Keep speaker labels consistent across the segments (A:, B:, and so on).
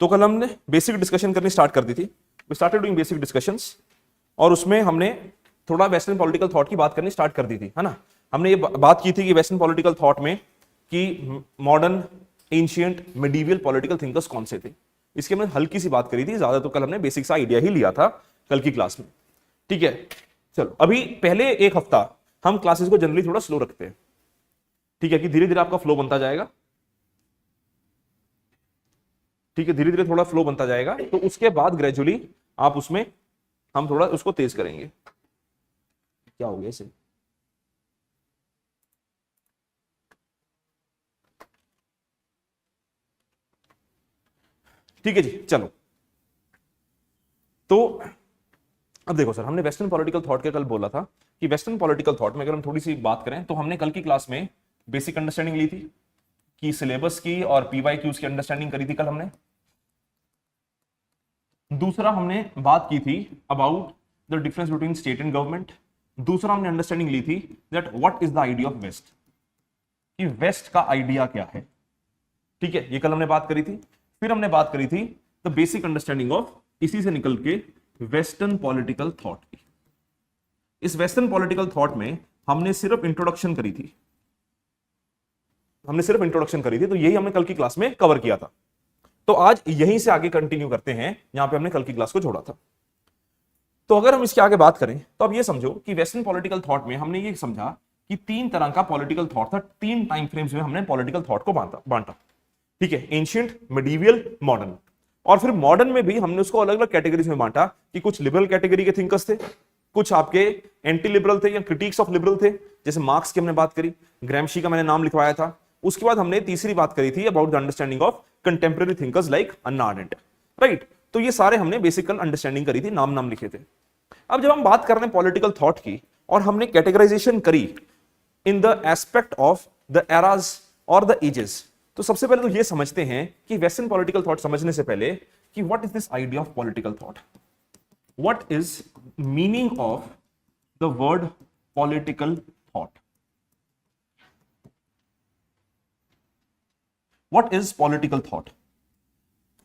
A: तो कल हमने बेसिक डिस्कशन करनी स्टार्ट कर दी थी, we started doing basic discussions, और उसमें हमने थोड़ा वेस्टर्न पॉलिटिकल थॉट की बात करनी स्टार्ट कर दी थी, है ना। हमने ये बात की थी कि वेस्टर्न पॉलिटिकल थॉट में कि modern, ancient, medieval political thinkers कौन से थे, इसकी हमने हल्की सी बात करी थी, ज्यादा तो कल हमने बेसिक सा आइडिया ही लिया था कल की क्लास में, ठीक है। चलो अभी पहले एक हफ्ता हम क्लासेस को जनरली थोड़ा स्लो रखते हैं, ठीक है, कि धीरे धीरे आपका फ्लो बनता जाएगा, ठीक है, धीरे धीरे थोड़ा फ्लो बनता जाएगा, तो उसके बाद ग्रेजुअली आप उसमें हम थोड़ा उसको तेज करेंगे। क्या हो गया इसे? ठीक है जी, चलो। तो अब देखो सर, हमने वेस्टर्न पॉलिटिकल थॉट के कल बोला था कि वेस्टर्न पॉलिटिकल थॉट में अगर हम थोड़ी सी बात करें तो हमने कल की क्लास में बेसिक अंडरस्टैंडिंग ली थी कि सिलेबस की और पीवाईक्यूज की अंडरस्टैंडिंग करी थी कल हमने। दूसरा हमने बात की थी about the difference between state and government. दूसरा हमने अंडरस्टैंडिंग ली थी that what is the idea of west, कि वेस्ट का आइडिया क्या है, ठीक है, ये कल हमने बात करी थी। फिर हमने बात करी थी द बेसिक अंडरस्टैंडिंग ऑफ, इसी से निकल के वेस्टर्न पॉलिटिकल थॉट की। इस वेस्टर्न पॉलिटिकल थॉट में हमने सिर्फ इंट्रोडक्शन करी थी, तो यही हमने कल की क्लास में कवर किया था। तो आज यहीं से आगे कंटिन्यू करते हैं यहां पे हमने कल की क्लास को छोड़ा था। तो अगर हम इसके आगे बात करें तो अब ये समझो कि वेस्टर्न पॉलिटिकल थॉट में हमने ये समझा कि तीन तरह का पॉलिटिकल थॉट था, तीन टाइम फ्रेम्स में हमने पॉलिटिकल थॉट को बांटा, ठीक है, एंशिएंट, मिडीवियल, मॉडर्न। और फिर मॉडर्न में भी हमने उसको अलग अलग कैटेगरीज में बांटा कि कुछ लिबरल कैटेगरी के थिंकर्स थे, कुछ आपके एंटी लिबरल थे या क्रिटिक्स ऑफ लिबरल थे, जैसे मार्क्स की हमने बात करी, ग्रैमशी का मैंने नाम लिखवाया था। उसके बाद हमने तीसरी बात करी थी about the understanding of contemporary thinkers like Anna aren't, right. तो ये सारे हमने बेसिकल अंडरस्टैंडिंग करी थी, नाम लिखे थे। अब जब हम बात कर रहे हैं पॉलिटिकल थॉट की और हमने कैटेगराइजेशन करी in the aspect of the eras और द एजेस, तो सबसे पहले तो ये समझते हैं कि वेस्टर्न पॉलिटिकल थॉट समझने से पहले कि what is this idea of political thought, what is meaning of the word political thought, what is political thought.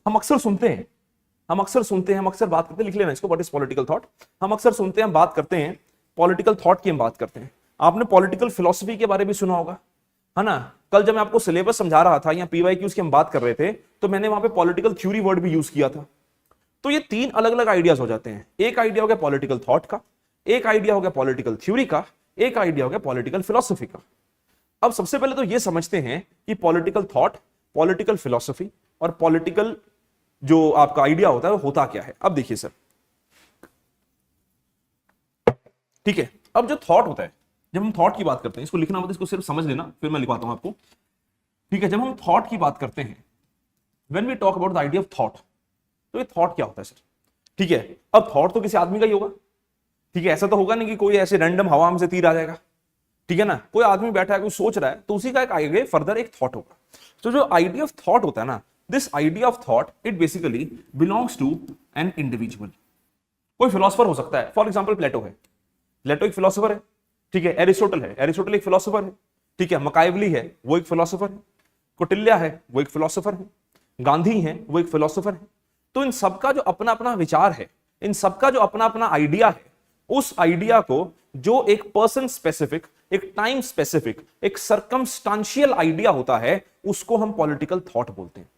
A: हम अक्सर सुनते हैं, हम अक्सर बात करते हैं, लिख लेना इसको, व्हाट इज पॉलिटिकल थॉट। हम अक्सर सुनते हैं, हम बात करते हैं पॉलिटिकल थॉट की, हम बात करते हैं। आपने पॉलिटिकल फिलॉसफी के बारे में सुना होगा, है ना। कल जब मैं आपको सिलेबस समझा रहा था या पीवाईक्यूज की हम बात कर रहे थे तो मैंने वहां पे पॉलिटिकल थ्योरी वर्ड भी यूज किया था। तो ये तीन अलग अलग आइडियाज हो जाते हैं, एक आइडिया हो गया पॉलिटिकल थॉट का, एक आइडिया हो गया पॉलिटिकल थ्योरी का, एक आइडिया हो गया पॉलिटिकल फिलॉसफी का। अब सबसे पहले तो ये समझते हैं कि पॉलिटिकल थॉट, पॉलिटिकल फिलॉसफी और पॉलिटिकल जो आपका आइडिया होता है वो होता क्या है। अब देखिए सर, ठीक है, अब जो थॉट होता है, जब हम थॉट की बात करते हैं, इसको लिखना मत, इसको सिर्फ समझ लेना, फिर मैं लिखवाता हूं आपको, ठीक है। जब हम थॉट की बात करते हैं, when we talk about the idea of thought, तो ये थॉट क्या होता है सर, ठीक है। अब थॉट तो किसी आदमी का ही होगा, ठीक है, ऐसा तो होगा नहीं कि कोई ऐसे रैंडम हवा में से तीर आ जाएगा, ठीक है ना। कोई आदमी बैठा है, कोई सोच रहा है, तो उसी का एक आगे फर्दर एक थॉट होगा। तो जो आइडिया ऑफ थॉट होता है ना, this idea of thought it basically belongs to an individual. कोई फिलोसफर हो सकता है, फॉर एग्जांपल प्लेटो है, प्लेटो एक फिलोसफर है, ठीक है। एरिस्टोटल है, एरिस्टोटल एक फिलोसफर है, ठीक है। मकाइवली है, वो एक फिलोसफर है। कौटिल्य है, वो एक फिलोसफर है। गांधी है, वो एक फिलोसफर है। तो इन सबका जो अपना अपना विचार है, इन सबका जो अपना अपना आइडिया है, उस आइडिया को जो एक पर्सन स्पेसिफिक, एक टाइम स्पेसिफिक, एक सर्कमस्टांशियल आइडिया होता है, उसको हम पॉलिटिकल थॉट बोलते हैं,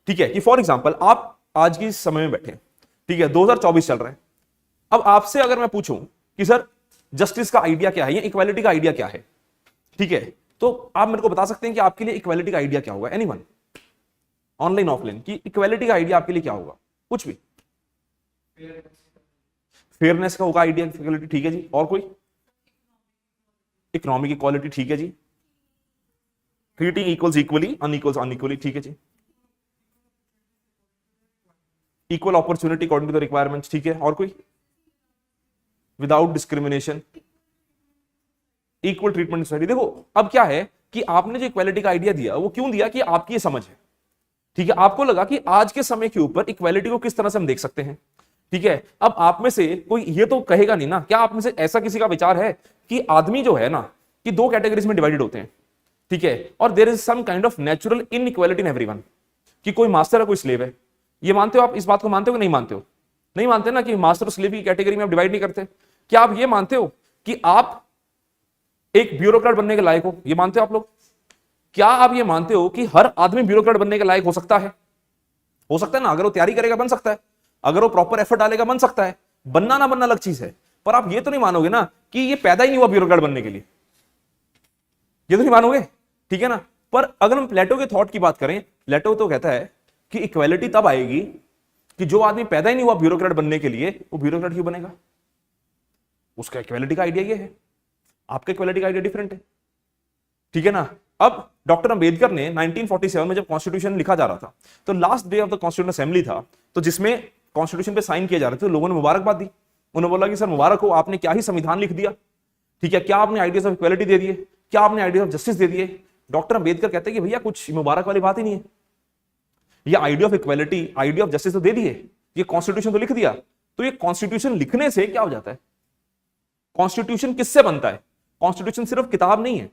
A: ठीक है। कि फॉर एग्जांपल आप आज की समय में बैठे, ठीक है, 2024 चल रहा है। अब आपसे अगर मैं पूछूं कि सर जस्टिस का आइडिया क्या है या इक्वालिटी का आइडिया क्या है, ठीक है, तो आप मेरे को बता सकते हैं कि आपके लिए इक्वालिटी का आइडिया क्या होगा, एनीवन, ऑनलाइन ऑफलाइन, कि इक्वालिटी का आइडिया आपके लिए क्या होगा, कुछ भी। फेयरनेस का होगा आइडिया, इक्वालिटी, ठीक है जी। और कोई? इकोनॉमिक इक्वालिटी, ठीक है जी। Treating equals equally, unequals unequally, ठीक है जी। Equal opportunity according to the requirements, ठीक है। और कोई? Without discrimination, equal treatment society. देखो अब क्या है कि आपने जो इक्वालिटी का आइडिया दिया, वो क्यों दिया कि आपकी ये समझ है, ठीक है। आपको लगा कि आज के समय के ऊपर इक्वालिटी को किस तरह से हम देख सकते हैं, ठीक है। अब आप में से कोई ये तो कहेगा नहीं ना, क्या आप में से ऐसा किसी का विचार है कि आदमी जो है ना, कि दो कैटेगरीज में डिवाइडेड होते हैं, ठीक है, और there is some kind of natural inequality in everyone, कि कोई मास्टर है कोई स्लेव है, ये मानते हो आप? इस बात को मानते हो कि नहीं मानते हो? नहीं मानते ना कि मास्टर और स्लेव की कैटेगरी में आप डिवाइड नहीं करते। क्या आप ये मानते हो कि आप एक ब्यूरोक्रेट बनने के लायक हो? ये मानते हो आप लोग? क्या आप ये मानते हो कि हर आदमी ब्यूरोक्रेट बनने के लायक हो सकता है? हो सकता है ना, अगर वो तैयारी करेगा बन सकता है, अगर वो प्रॉपर एफर्ट डालेगा बन सकता है। बनना ना बनना अलग चीज है, पर आप ये तो नहीं मानोगे ना कि ये पैदा ही नहीं हुआ ब्यूरोक्रेट बनने के लिए, ये तो नहीं मानोगे, ठीक है ना। पर अगर हम प्लेटो के थॉट की बात करें, प्लेटो तो कहता है कि इक्वालिटी तब आएगी कि जो आदमी पैदा ही नहीं हुआ ब्यूरोक्रेट बनने के लिए, वो ब्यूरोक्रेट क्यों बनेगा? उसका इक्वालिटी का आइडिया ये है, आपका इक्वालिटी का आइडिया डिफरेंट है, ठीक है ना। अब डॉक्टर अंबेडकर ने 1947 में जब कॉन्स्टिट्यूशन लिखा जा रहा था, तो last day of the constitution assembly था, तो जिसमें कॉन्स्टिट्यूशन पे साइन किए जा रहे थे, तो लोगों ने मुबारकबाद दी। उन्होंने बोला कि सर मुबारक हो, आपने क्या ही संविधान लिख दिया, ठीक है, क्या आपने आइडियाज ऑफ इक्वालिटी दे दिए, क्या आपने आइडिया ऑफ जस्टिस दे दिए। डॉक्टर अंबेडकर कहते हैं कि भैया कुछ मुबारक वाली बात ही नहीं है, ये idea of equality, idea of justice तो दे दिए, ये कॉन्स्टिट्यूशन तो लिख दिया, तो ये कॉन्स्टिट्यूशन लिखने से क्या हो जाता है? कॉन्स्टिट्यूशन किससे बनता है? कॉन्स्टिट्यूशन सिर्फ किताब नहीं है।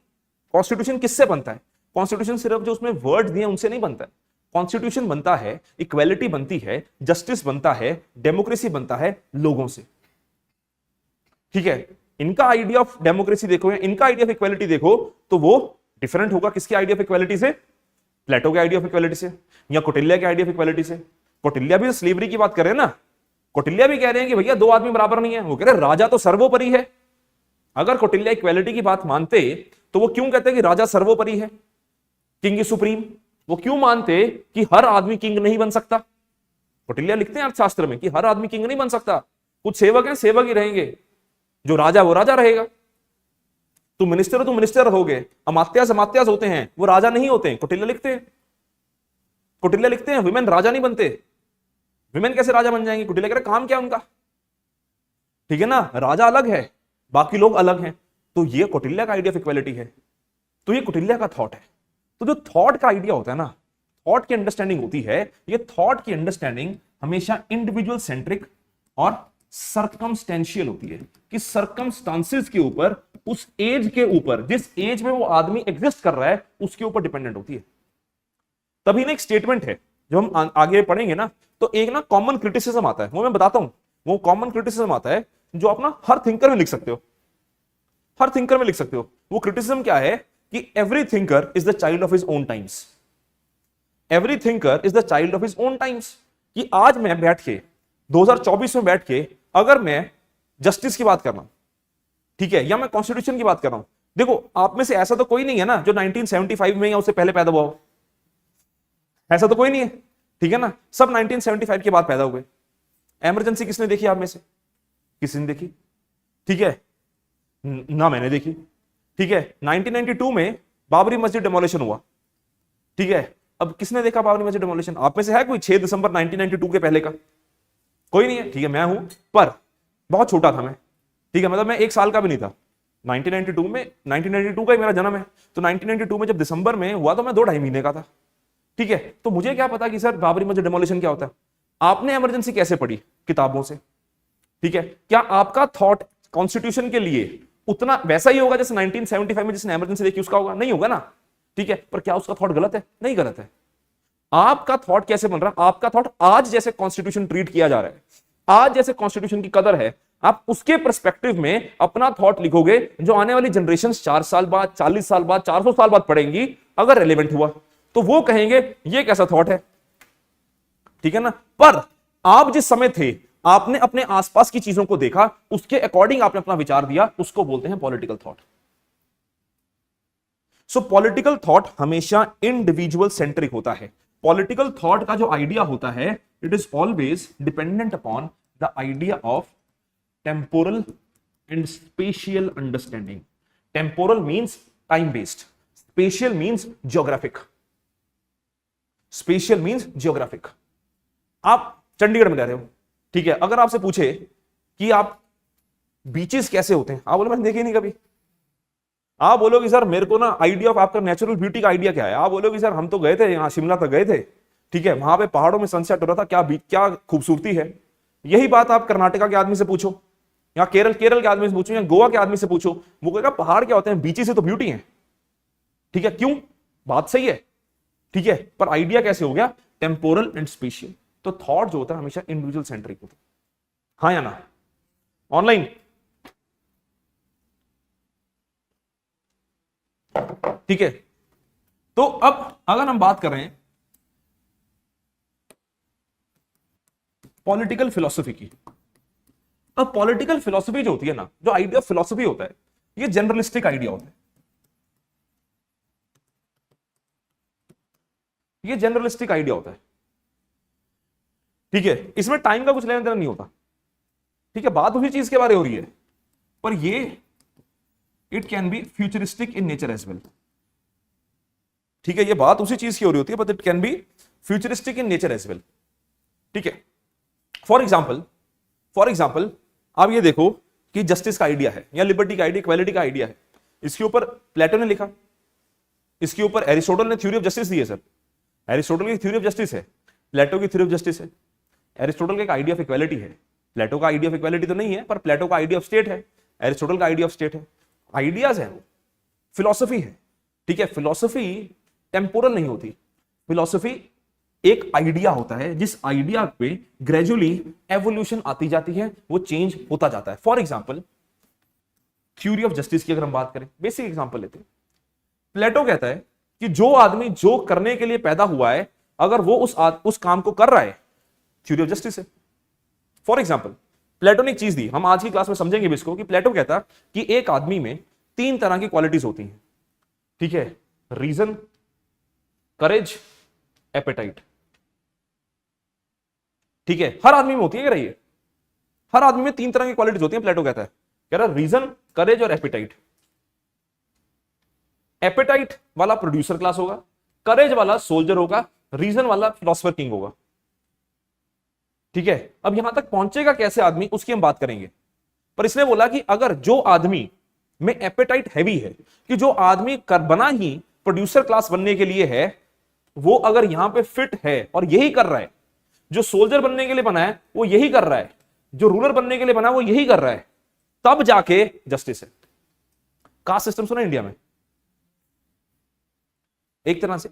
A: कॉन्स्टिट्यूशन किससे बनता है? कॉन्स्टिट्यूशन सिर्फ जो उसमें वर्ड दिए उनसे नहीं बनता है। कॉन्स्टिट्यूशन बनता है, इक्वालिटी बनती है, जस्टिस बनता है, डेमोक्रेसी बनता है लोगों से, ठीक है। इनका आइडिया ऑफ डेमोक्रेसी देखो या इनका आइडिया ऑफ इक्वालिटी देखो तो वो डिफरेंट होगा किसके आइडिया ऑफ इक्वालिटी से? प्लेटो के आइडिया ऑफ इक्वालिटी से, या कौटिल्य के आइडिया ऑफ इक्वालिटी से। कौटिल्य भी स्लेवरी की बात कर रहे हैं ना, कौटिल्य भी कह रहे हैं कि भैया दो आदमी बराबर नहीं है, वो कह रहे राजा तो सर्वोपरि है। अगर कौटिल्य इक्वालिटी की बात मानते तो वो क्यों कहते हैं कि राजा सर्वोपरि है, किंग इज सुप्रीम? वो क्यों मानते कि हर आदमी किंग नहीं बन सकता? कौटिल्य लिखते हैं अर्थशास्त्र में कि हर आदमी किंग नहीं बन सकता, कुछ सेवक हैं, सेवक ही रहेंगे, जो राजा वो राजा रहेगा। तुम मिनिस्टर हो, तुम मिनिस्टर रहोगे, अमात्यास अमात्यास होते हैं, वो राजा नहीं होते हैं। कौटिल्य लिखते हैं, कौटिल्य लिखते हैं विमेन राजा नहीं बनते। विमेन कैसे राजा बन जाएंगे? कौटिल्य कह रहे काम क्या उनका, ठीक है ना, राजा अलग है, बाकी लोग अलग हैं। तो ये कौटिल्य का आइडिया ऑफ इक्वालिटी है, तो ये कौटिल्य का थॉट है। तो जो थॉट का आइडिया होता है ना, थॉट की अंडरस्टैंडिंग होती है, ये थॉट की अंडरस्टैंडिंग हमेशा इंडिविजुअल सेंट्रिक और सर्कमस्टेंशियल होती है, कि सर्कमस्टांसेस के ऊपर, उस एज के ऊपर, जिस एज में वो आदमी एग्जिस्ट कर रहा है उसके ऊपर डिपेंडेंट होती है। तभी ना एक स्टेटमेंट है, जो हम आगे पढ़ेंगे ना, तो एक ना कॉमन क्रिटिसिज्म आता है, वो मैं बताता हूं। वो कॉमन क्रिटिसिज्म आता है जो आप ना हर थिंकर में लिख सकते हो, हर थिंकर में लिख सकते हो। वो क्रिटिसिज्म क्या है कि every thinker is the child of his own times. Every thinker is the child of his own times. कि आज मैं बैठ के 2024 में बैठ के अगर मैं जस्टिस की बात कर रहा हूं, ठीक है, या मैं कॉन्स्टिट्यूशन की बात कर रहा हूं, देखो आप में से ऐसा तो कोई नहीं है ना जो 1975 में या उससे पहले पैदा हुआ हो, ऐसा तो कोई नहीं है, ठीक है ना। सब 1975 के बाद पैदा हुए। इमरजेंसी किसने देखी आप में से? किसी ने देखी? ठीक है, ना मैंने देखी, ठीक है। 1992 में बाबरी मस्जिद डिमोलिशन हुआ, ठीक है। अब किसने देखा बाबरी मस्जिद डिमोलिशन? आप में से है कोई 6 दिसंबर 1992 के पहले का? कोई नहीं है, ठीक है। मैं हूं, पर बहुत छोटा था मैं, ठीक है, मतलब मैं 1 साल का भी नहीं था 1992 में। 1992 का ही मेरा जन्म है, तो 1992 में जब दिसंबर में हुआ तो मैं 2-2.5 महीने का था, ठीक है। तो मुझे क्या पता कि सर बाबरी मस्जिद डिमोलिशन क्या होता है। आपने इमरजेंसी कैसे पढ़ी? किताबों से, ठीक है। क्या आपका थॉट कॉन्स्टिट्यूशन के लिए उतना वैसा ही होगा जैसे 1975 में जिसने इमरजेंसी देखी उसका होगा? नहीं होगा ना, ठीक है। पर क्या उसका थॉट गलत है? नहीं गलत है। आपका थॉट कैसे बन रहा है? आपका थॉट आज जैसे कॉन्स्टिट्यूशन ट्रीट किया जा रहा है, आज जैसे कॉन्स्टिट्यूशन की कदर है, आप उसके पर्सपेक्टिव में अपना थॉट लिखोगे, जो आने वाली जनरेशन 4 साल बाद, 40 साल बाद, 400 साल बाद पढ़ेंगी, अगर रेलेवेंट हुआ तो वो कहेंगे ये कैसा थॉट है, ठीक है ना। पर आप जिस समय थे, आपने अपने आसपास की चीजों को देखा, उसके अकॉर्डिंग आपने अपना विचार दिया, उसको बोलते हैं political thought. So political thought हमेशा इंडिविजुअल सेंट्रिक होता है। पॉलिटिकल थॉट का जो आइडिया होता है, it is always dependent upon the idea of temporal and spatial understanding. Temporal means time based, spatial means geographic. Spatial means geographic. आप चंडीगढ़ में रह रहे हो, ठीक है, अगर आपसे पूछे कि आप बीचेस कैसे होते हैं, आप बोलो मैंने देखे नहीं कभी। आप बोलोगे सर मेरे को ना आइडिया ऑफ आपका नेचुरल ब्यूटी का आइडिया क्या है? आप बोलोगे सर हम तो गए थे यहाँ शिमला तक गए थे, ठीक है, वहां पे पहाड़ों में सनसेट हो रहा था, क्या खूबसूरती है। यही बात आप कर्नाटका के आदमी से पूछो, या केरल के आदमी से पूछो, या गोवा के आदमी से पूछो, वो कहेगा पहाड़ क्या होते हैं, बीची से तो ब्यूटी है, ठीक है। क्यों? बात सही है, ठीक है, पर आइडिया कैसे हो गया? Temporal and spatial. तो थॉट जो होता है हमेशा इंडिविजुअल सेंट्रिक होता है। हाँ या ना? ऑनलाइन? ठीक है, तो अब अगर हम बात कर रहे हैं पॉलिटिकल फिलॉसफी की, अब पॉलिटिकल फिलॉसफी जो होती है ना, जो आइडिया ऑफ फिलॉसफी होता है, ये जनरलिस्टिक आइडिया होता है। ये जनरलिस्टिक आइडिया होता है, ठीक है, इसमें टाइम का कुछ लेना देना नहीं होता, ठीक है, बात उसी चीज के बारे हो रही है, पर ये it can be futuristic in nature as well, ठीक है, ये बात उसी चीज की हो रही होती है, but it can be futuristic in nature as well, ठीक है। फॉर एग्जाम्पल आप ये देखो कि जस्टिस का आइडिया है या लिबर्टी का आइडिया, इक्वालिटी का आइडिया है, इसके ऊपर प्लेटो ने लिखा, इसके ऊपर एरिस्टोटल ने थ्योरी ऑफ जस्टिस दी है सर, एरिस्टोटल की थ्योरी ऑफ जस्टिस है, प्लेटो की थ्योरी ऑफ जस्टिस है, एरिस्टोटल का एक आइडिया ऑफ इक्वालिटी है, प्लेटो का आइडिया ऑफ इक्वालिटी तो नहीं है, पर प्लेटो का आइडिया ऑफ स्टेट है, एरिस्टोटल का आइडिया ऑफ स्टेट है, आइडियाज है, फिलॉसफी है, ठीक है। फिलॉसफी टेम्पोरल नहीं होती, फिलॉसफी एक आइडिया होता है जिस आइडिया पे ग्रेजुअली एवोल्यूशन आती जाती है, वो चेंज होता जाता है। For example theory of justice की अगर हम बात करें, बेसिक एग्जाम्पल लेते हैं, प्लेटो कहता है कि जो आदमी जो करने के लिए पैदा हुआ है, अगर वो उस काम को कर रहा है, थ्योरी ऑफ जस्टिस है। फॉर एग्जाम्पल प्लेटो ने एक चीज दी, हम आज की क्लास में समझेंगे भी इसको, कि प्लेटो कहता कि एक आदमी में 3 तरह की क्वालिटीज होती हैं, ठीक है, रीजन, करेज, एपेटाइट, ठीक है, हर आदमी में होती है, कह रही है, हर आदमी में 3 तरह की क्वालिटीज होती हैं, प्लेटो कहता है, कह रहा रीजन, करेज और एपेटाइट। एपेटाइट वाला प्रोड्यूसर क्लास होगा, करेज वाला सोल्जर होगा, रीजन वाला फिलोसफर किंग होगा, ठीक है। अब यहां तक पहुंचेगा कैसे आदमी, उसकी हम बात करेंगे, पर इसने बोला कि अगर जो आदमी में एपेटाइट हैवी है, कि जो आदमी बना ही प्रोड्यूसर क्लास बनने के लिए है, वो अगर यहां पे फिट है और यही कर रहा है, जो सोल्जर बनने के लिए बना है वो यही कर रहा है, जो रूलर बनने के लिए बना है वो यही कर रहा है, तब जाके जस्टिस है। कास्ट सिस्टम सुना इंडिया में, एक तरह से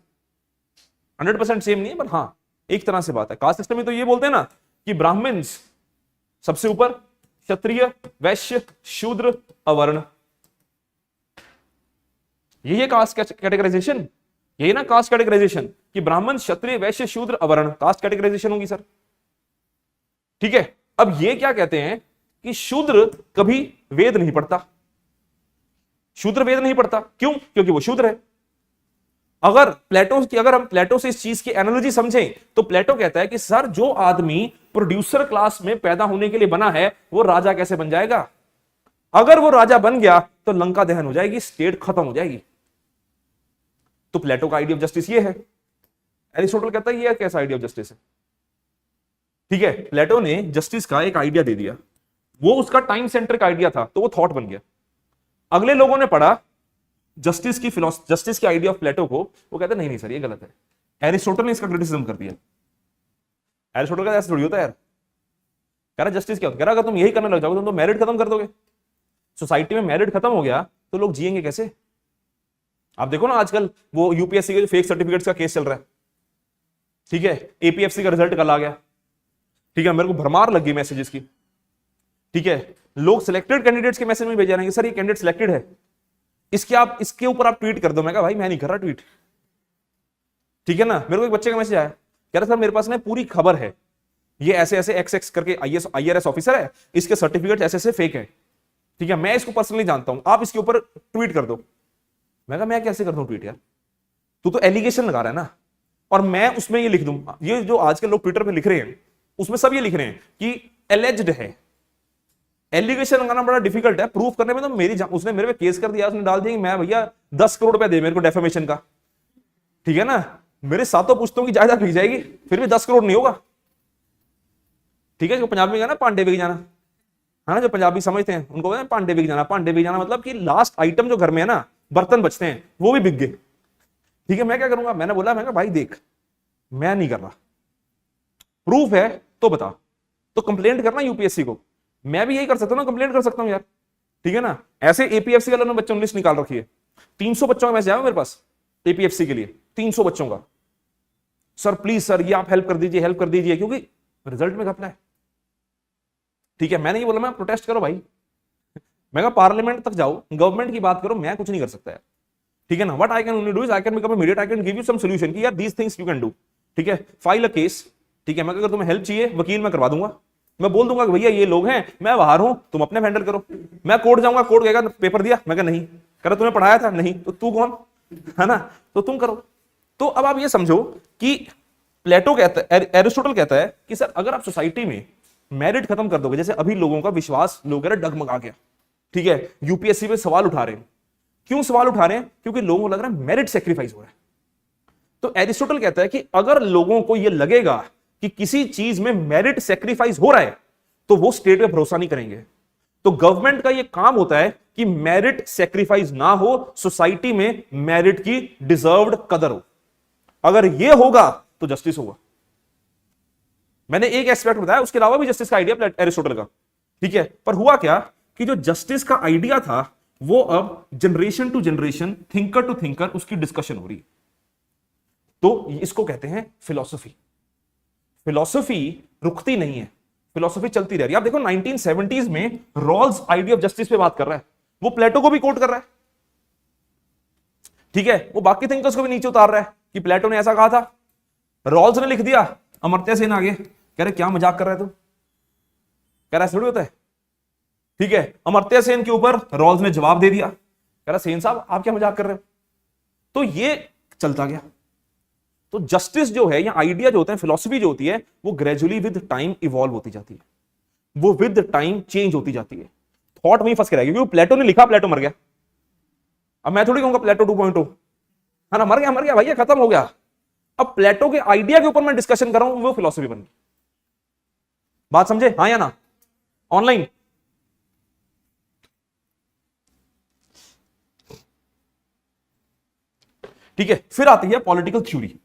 A: 100% सेम नहीं है, पर हां एक तरह से बात है। कास्ट सिस्टम में तो ये बोलते हैं ना कि ब्राह्मण्स सबसे ऊपर, क्षत्रिय, वैश्य, शूद्र, अवर्ण, यही है कास्ट कैटेगराइजेशन, यही ना कास्ट कैटेगराइजेशन, कि ब्राह्मण, क्षत्रिय, वैश्य, शूद्र, अवर्ण, कास्ट कैटेगराइजेशन होगी सर, ठीक है। अब ये क्या कहते हैं कि शूद्र कभी वेद नहीं पढ़ता, शूद्र वेद नहीं पढ़ता, क्यों? क्योंकि वो शूद्र है। अगर हम प्लेटो से इस चीज की एनालॉजी समझें, तो प्लेटो कहता है कि सर जो आदमी प्रोड्यूसर क्लास में पैदा होने के लिए बना है, वो राजा कैसे बन जाएगा? अगर वो राजा बन गया तो लंका दहन हो जाएगी, स्टेट खत्म हो जाएगी। तो प्लेटो का आइडिया ऑफ जस्टिस ये है। एरिस्टोटल कहता है ये कैसा आइडिया ऑफ जस्टिस है? ठीक है, प्लेटो ने जस्टिस का एक आइडिया दे दिया, वो उसका टाइम सेंट्रिक आइडिया था, तो वो थॉट बन गया। अगले लोगों ने पढ़ा जस्टिस की आइडिया ऑफ प्लेटो को, वो कहते नहीं सर ये गलत है। एरिस्टोटल ने इसका क्रिटिसिज्म कर दिया। एरिस्टोटल का ऐसा थोड़ी होता है यार, कह रहा जस्टिस क्या होता है, कह रहा अगर तुम यही करने लग जाओगे तो मैरिड खत्म कर दोगे, सोसाइटी में मैरिड खत्म हो गया तो लोग जिएंगे कैसे? आप देखो ना आजकल वो यूपीएससी के जो फेक सर्टिफिकेट्स का केस चल रहा है, ठीक है, एपीएफसी का रिजल्ट कल आ गया, ठीक है, मेरे को भरमार लग गई मैसेजेस की, ठीक है, लोग सिलेक्टेड कैंडिडेट्स के मैसेज में भेज रहे हैं सर ये कैंडिडेट सिलेक्टेड है, इसके ऊपर आप ट्वीट कर दो। मैं कहा भाई मैं नहीं कर रहा ट्वीट, ठीक है ना। मेरे को एक बच्चे का मैसेज आया, कह रहा सर मेरे पास ना पूरी खबर है, ये ऐसे ऐसे एक्स करके आईआरएस ऑफिसर है, इसके सर्टिफिकेट ऐसे ऐसे फेक है, ठीक है, मैं इसको पर्सनली जानता हूं, आप इसके ऊपर ट्वीट कर दो। मैं कहा मैं कैसे कर दूं ट्वीट यार, तू तो एलिगेशन लगा रहा है ना, और मैं उसमें ये लिख दूं, ये जो आजकल लोग ट्विटर पे लिख रहे हैं उसमें सब ये लिख रहे हैं कि एलिज्ड है। एलिगेशन लगाना बड़ा डिफिकल्ट है, प्रूफ करने में तो उसने मेरे पे केस कर दिया, उसने डाल दिया कि मैं भैया 10 करोड़ रुपया दे मेरे को डेफेमेशन का, ठीक है ना, मेरे सातों पुश्तों की जायदाद बिक जाएगी, फिर भी 10 करोड़ नहीं होगा, ठीक है। जो पंजाबी में ना पांडे बिक जाना है ना, जो पंजाबी समझते हैं उनको कहते हैं पांडे बिक जाना। पांडे बिक जाना मतलब कि लास्ट आइटम जो घर में है ना, बर्तन बचते हैं, वो भी बिक गए, ठीक है। मैं क्या करूंगा, मैंने बोला, मैं भाई देख मैं नहीं कर रहा, प्रूफ है तो बता, तो कंप्लेंट करना यूपीएससी को, मैं भी यही कर सकता हूं ना, कंप्लेंट कर सकता हूं यार, ठीक है ना। ऐसे एपीएफसी वालों ने बच्चों ने लिस्ट निकाल रखी है, 300 बच्चों का मैसेज आया मेरे पास एपीएफसी के लिए, 300 बच्चों का, सर प्लीज सर ये आप हेल्प कर दीजिए, क्योंकि रिजल्ट में घपला है। ठीक है, मैंने ये बोला मैं प्रोटेस्ट करो भाई, मैं कहा पार्लियामेंट तक जाओ, गवर्नमेंट की बात करो, मैं कुछ नहीं कर सकता यार। ठीक है ना, what I can only do is I can become a mediator, I can give you some solution कि यार these things you can do. ठीक है, फाइल अ केस। ठीक है, मैं अगर तुम्हें हेल्प चाहिए वकील मैं करवा दूंगा, मैं बोल दूंगा कि भैया ये लोग हैं, मैं बाहर हूं, तुम अपने हैंडल करो। मैं कोर्ट जाऊंगा, कोर्ट कहेगा पेपर दिया, मैं कहा नहीं, कह रहा तुम्हें पढ़ाया था, नहीं, तो तू कौन है ना, तो तुम करो। तो अब आप ये समझो कि प्लेटो कहता है, एरिस्टोटल कहता है कि सर अगर आप सोसाइटी में मेरिट खत्म कर दोगे, जैसे अभी लोगों का विश्वास लोग डगमगा गया, ठीक है, यूपीएससी पे सवाल उठा रहे हैं, क्यों सवाल उठा रहे हैं, क्योंकि लोगों को लग रहा है मेरिट सेक्रीफाइस हो रहा है। तो एरिस्टोटल कहता है कि अगर लोगों को यह लगेगा कि किसी चीज में मेरिट सेक्रीफाइस हो रहा है तो वो स्टेट पे भरोसा नहीं करेंगे। तो गवर्नमेंट का यह काम होता है कि मेरिट सेक्रीफाइस ना हो, सोसाइटी में मेरिट की डिजर्व्ड कदर हो। अगर यह होगा तो जस्टिस होगा। मैंने एक एस्पेक्ट बताया, उसके अलावा भी जस्टिस का आइडिया एरिस्टोटल का। ठीक है, पर हुआ क्या कि जो जस्टिस का आइडिया था वो अब generation to generation, thinker to thinker उसकी डिस्कशन हो रही है। तो इसको कहते हैं फिलॉसफी। फिलॉसफी रुकती नहीं है, फिलॉसफी चलती रह रही है। आप देखो 1970s में रॉल्स आइडिया ऑफ जस्टिस पे बात कर रहा है, वो प्लेटो को भी कोट कर रहा है। ठीक है, वो बाकी थिंकर्स को भी नीचे उतार रहा है कि प्लेटो ने ऐसा कहा था, रॉल्स ने लिख दिया, अमर्त्य सेन आगे कह रहे क्या मजाक कर रहा है तू, कह रहा है थोड़ी होता है। ठीक है, अमर्त्य सेन के ऊपर रॉल्स ने जवाब दे दिया, कह रहा सेन साहब आप क्या मजाक कर रहे हो। तो ये चलता गया। तो जस्टिस जो है या आइडिया जो होता है, फिलॉसफी जो होती है, वो ग्रेजुअली विद टाइम इवॉल्व होती जाती है, वो विद टाइम चेंज होती जाती है। थॉट में ही फंस के रहेगी, क्योंकि प्लेटो ने लिखा, प्लेटो मर गया। अब मैं थोड़ी कहूंगा प्लेटो 2.0 है ना, मर गया भैया, खत्म हो गया। अब प्लेटो के आइडिया के ऊपर मैं डिस्कशन कर रहा हूं, वो फिलॉसफी बन गई। बात समझे, हाँ या ना? ऑनलाइन ठीक है, फिर आती है पॉलिटिकल थ्योरी।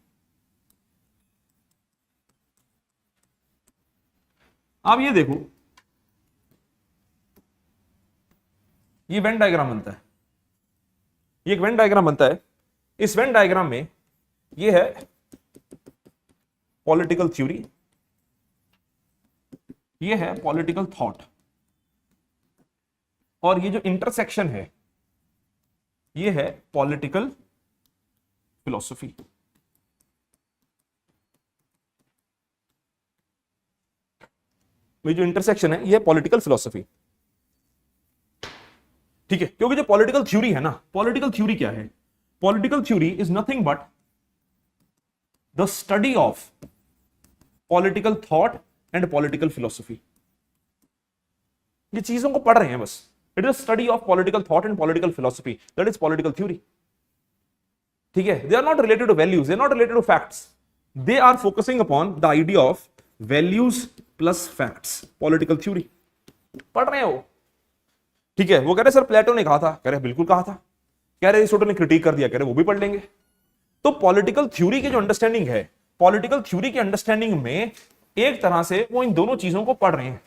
A: आप ये देखो, ये वेन डायग्राम बनता है, ये एक वेन डायग्राम बनता है। इस वेन डायग्राम में ये है पॉलिटिकल थ्योरी, ये है पॉलिटिकल थॉट, और ये जो इंटरसेक्शन है ये है पॉलिटिकल फिलॉसफी। ये जो इंटरसेक्शन है ये पॉलिटिकल फिलॉसफी। ठीक है, क्योंकि जो पॉलिटिकल थ्योरी है ना, पॉलिटिकल थ्योरी क्या है? Political theory is nothing but the study of political thought and political philosophy. ये चीजों को पढ़ रहे हैं बस। It is study of political thought and political philosophy, that is political theory. ठीक है, they are not related to values, they are not related to facts, they are focusing upon the idea of values plus facts. Political theory पढ़ रहे हैं वो। ठीक है, वो कह रहे सर प्लेटो ने कहा था, कह रहे बिल्कुल कहा था, कह रहे एरिस्टोटल ने क्रिटिक कर दिया, कह रहे वो भी पढ़ लेंगे। तो पॉलिटिकल थ्योरी की जो अंडरस्टैंडिंग है, पॉलिटिकल थ्योरी की अंडरस्टैंडिंग में एक तरह से वो इन दोनों चीजों को पढ़ रहे हैं।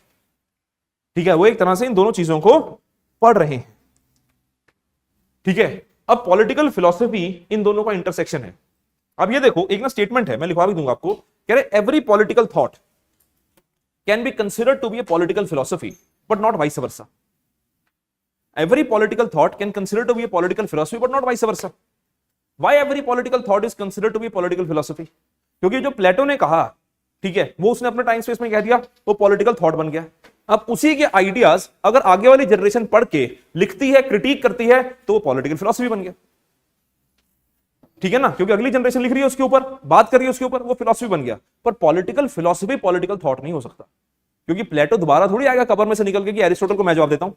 A: ठीक है, वो एक तरह से इन दोनों चीजों को पढ़ रहे हैं। ठीक है, अब पॉलिटिकल फिलॉसफी इन दोनों का इंटरसेक्शन है। अब ये देखो, एक ना स्टेटमेंट है, मैं लिखवा भी दूंगा आपको, कह रहे every political thought can be considered to be a political philosophy but not vice versa. Every political thought can consider to be a political philosophy but not vice versa. Why every political thought is considered to be a political philosophy? क्योंकि जो प्लेटो ने कहा, ठीक है, वो उसने अपने time space में कह दिया, वो पॉलिटिकल थॉट बन गया। अब उसी के आइडियाज अगर आगे वाली जनरेशन पढ़ के लिखती है, क्रिटिक करती है, तो वो पॉलिटिकल फिलॉसफी बन गया। ठीक है ना, क्योंकि अगली जनरेशन लिख रही है उसके ऊपर, बात कर रही है उसके ऊपर, वो फिलॉसफी बन गया। पर पॉलिटिकल फिलॉसफी पॉलिटिकल थॉट नहीं हो सकता, क्योंकि प्लेटो दोबारा थोड़ी आएगा कब्र में से निकल के कि एरिस्टोटल को मैं जवाब देता हूं।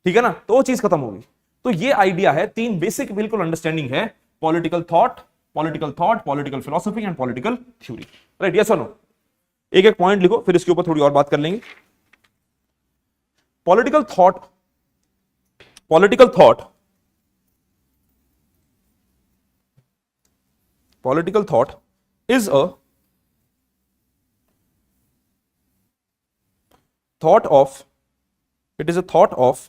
A: ठीक है ना, तो वो चीज खत्म होगी। तो ये आइडिया है, तीन बेसिक बिल्कुल अंडरस्टैंडिंग है, पॉलिटिकल thought, political philosophy and political theory. Right, yes or no? एक एक पॉइंट लिखो, फिर इसके ऊपर थोड़ी और बात कर लेंगे। Political thought, political thought, political thought is a thought of, it is a thought of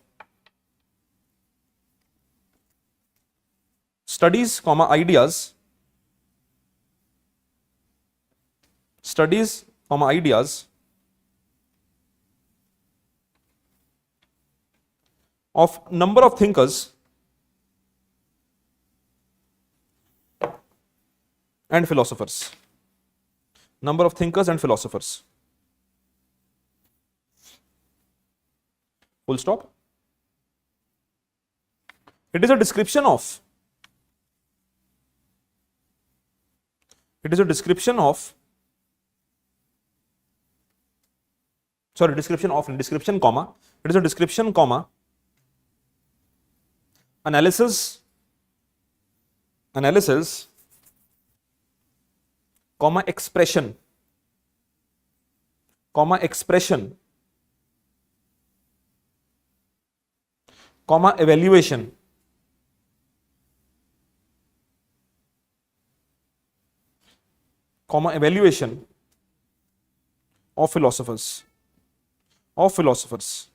A: studies, ideas studies, ideas of number of thinkers and philosophers. Number of thinkers and philosophers. Full stop. It is a description of. It is a description of. Sorry, description of, description, comma. It is a description, comma. Analysis, comma, expression, comma, expression, comma, evaluation, comma, evaluation of philosophers, of philosophers.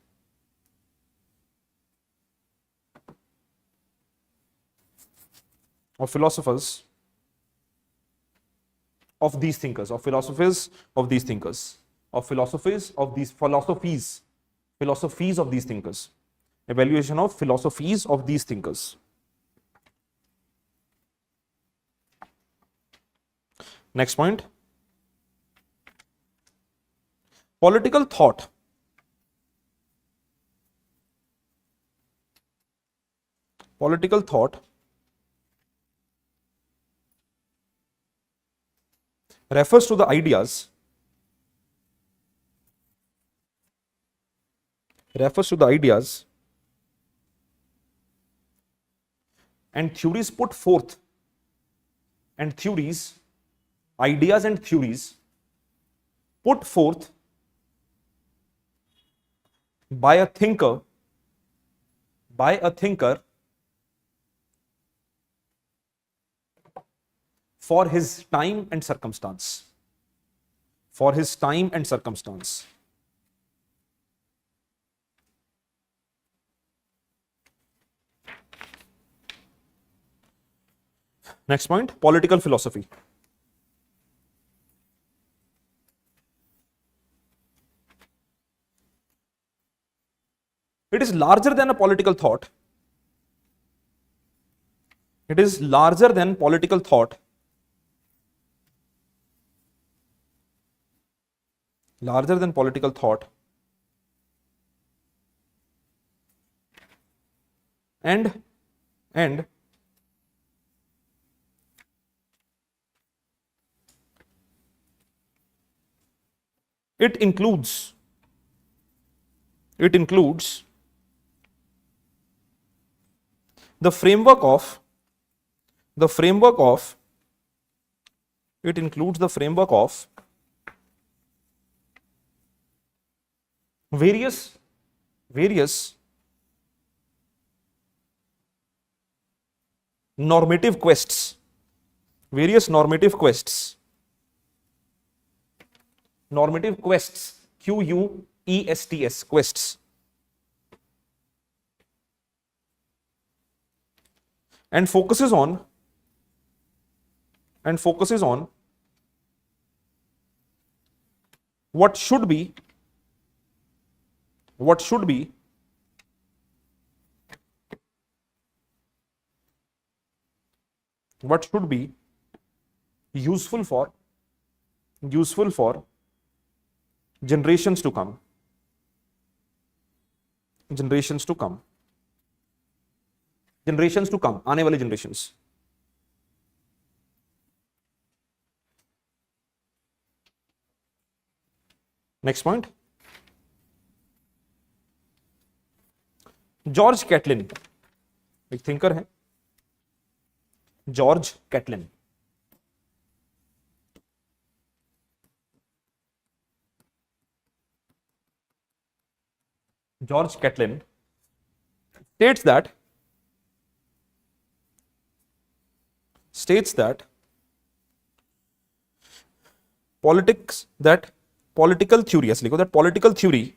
A: Of philosophers, of these thinkers, of philosophies of these thinkers, of philosophies of these philosophies, philosophies of these thinkers, evaluation of philosophies of these thinkers. Next point, political thought. Political thought refers to the ideas, and theories put forth, and theories, ideas and theories put forth by a thinker, for his time and circumstance. For his time and circumstance. Next point, political philosophy. It is larger than a political thought. It is larger than political thought. Larger than political thought, and it includes the framework of various normative quests, QUESTS, quests, and focuses on what should be useful for generations to come. आने वाले generations. Next point, George Catlin, एक thinker है, George Catlin. George Catlin states that political theory, ऐसे लिखो, that political theory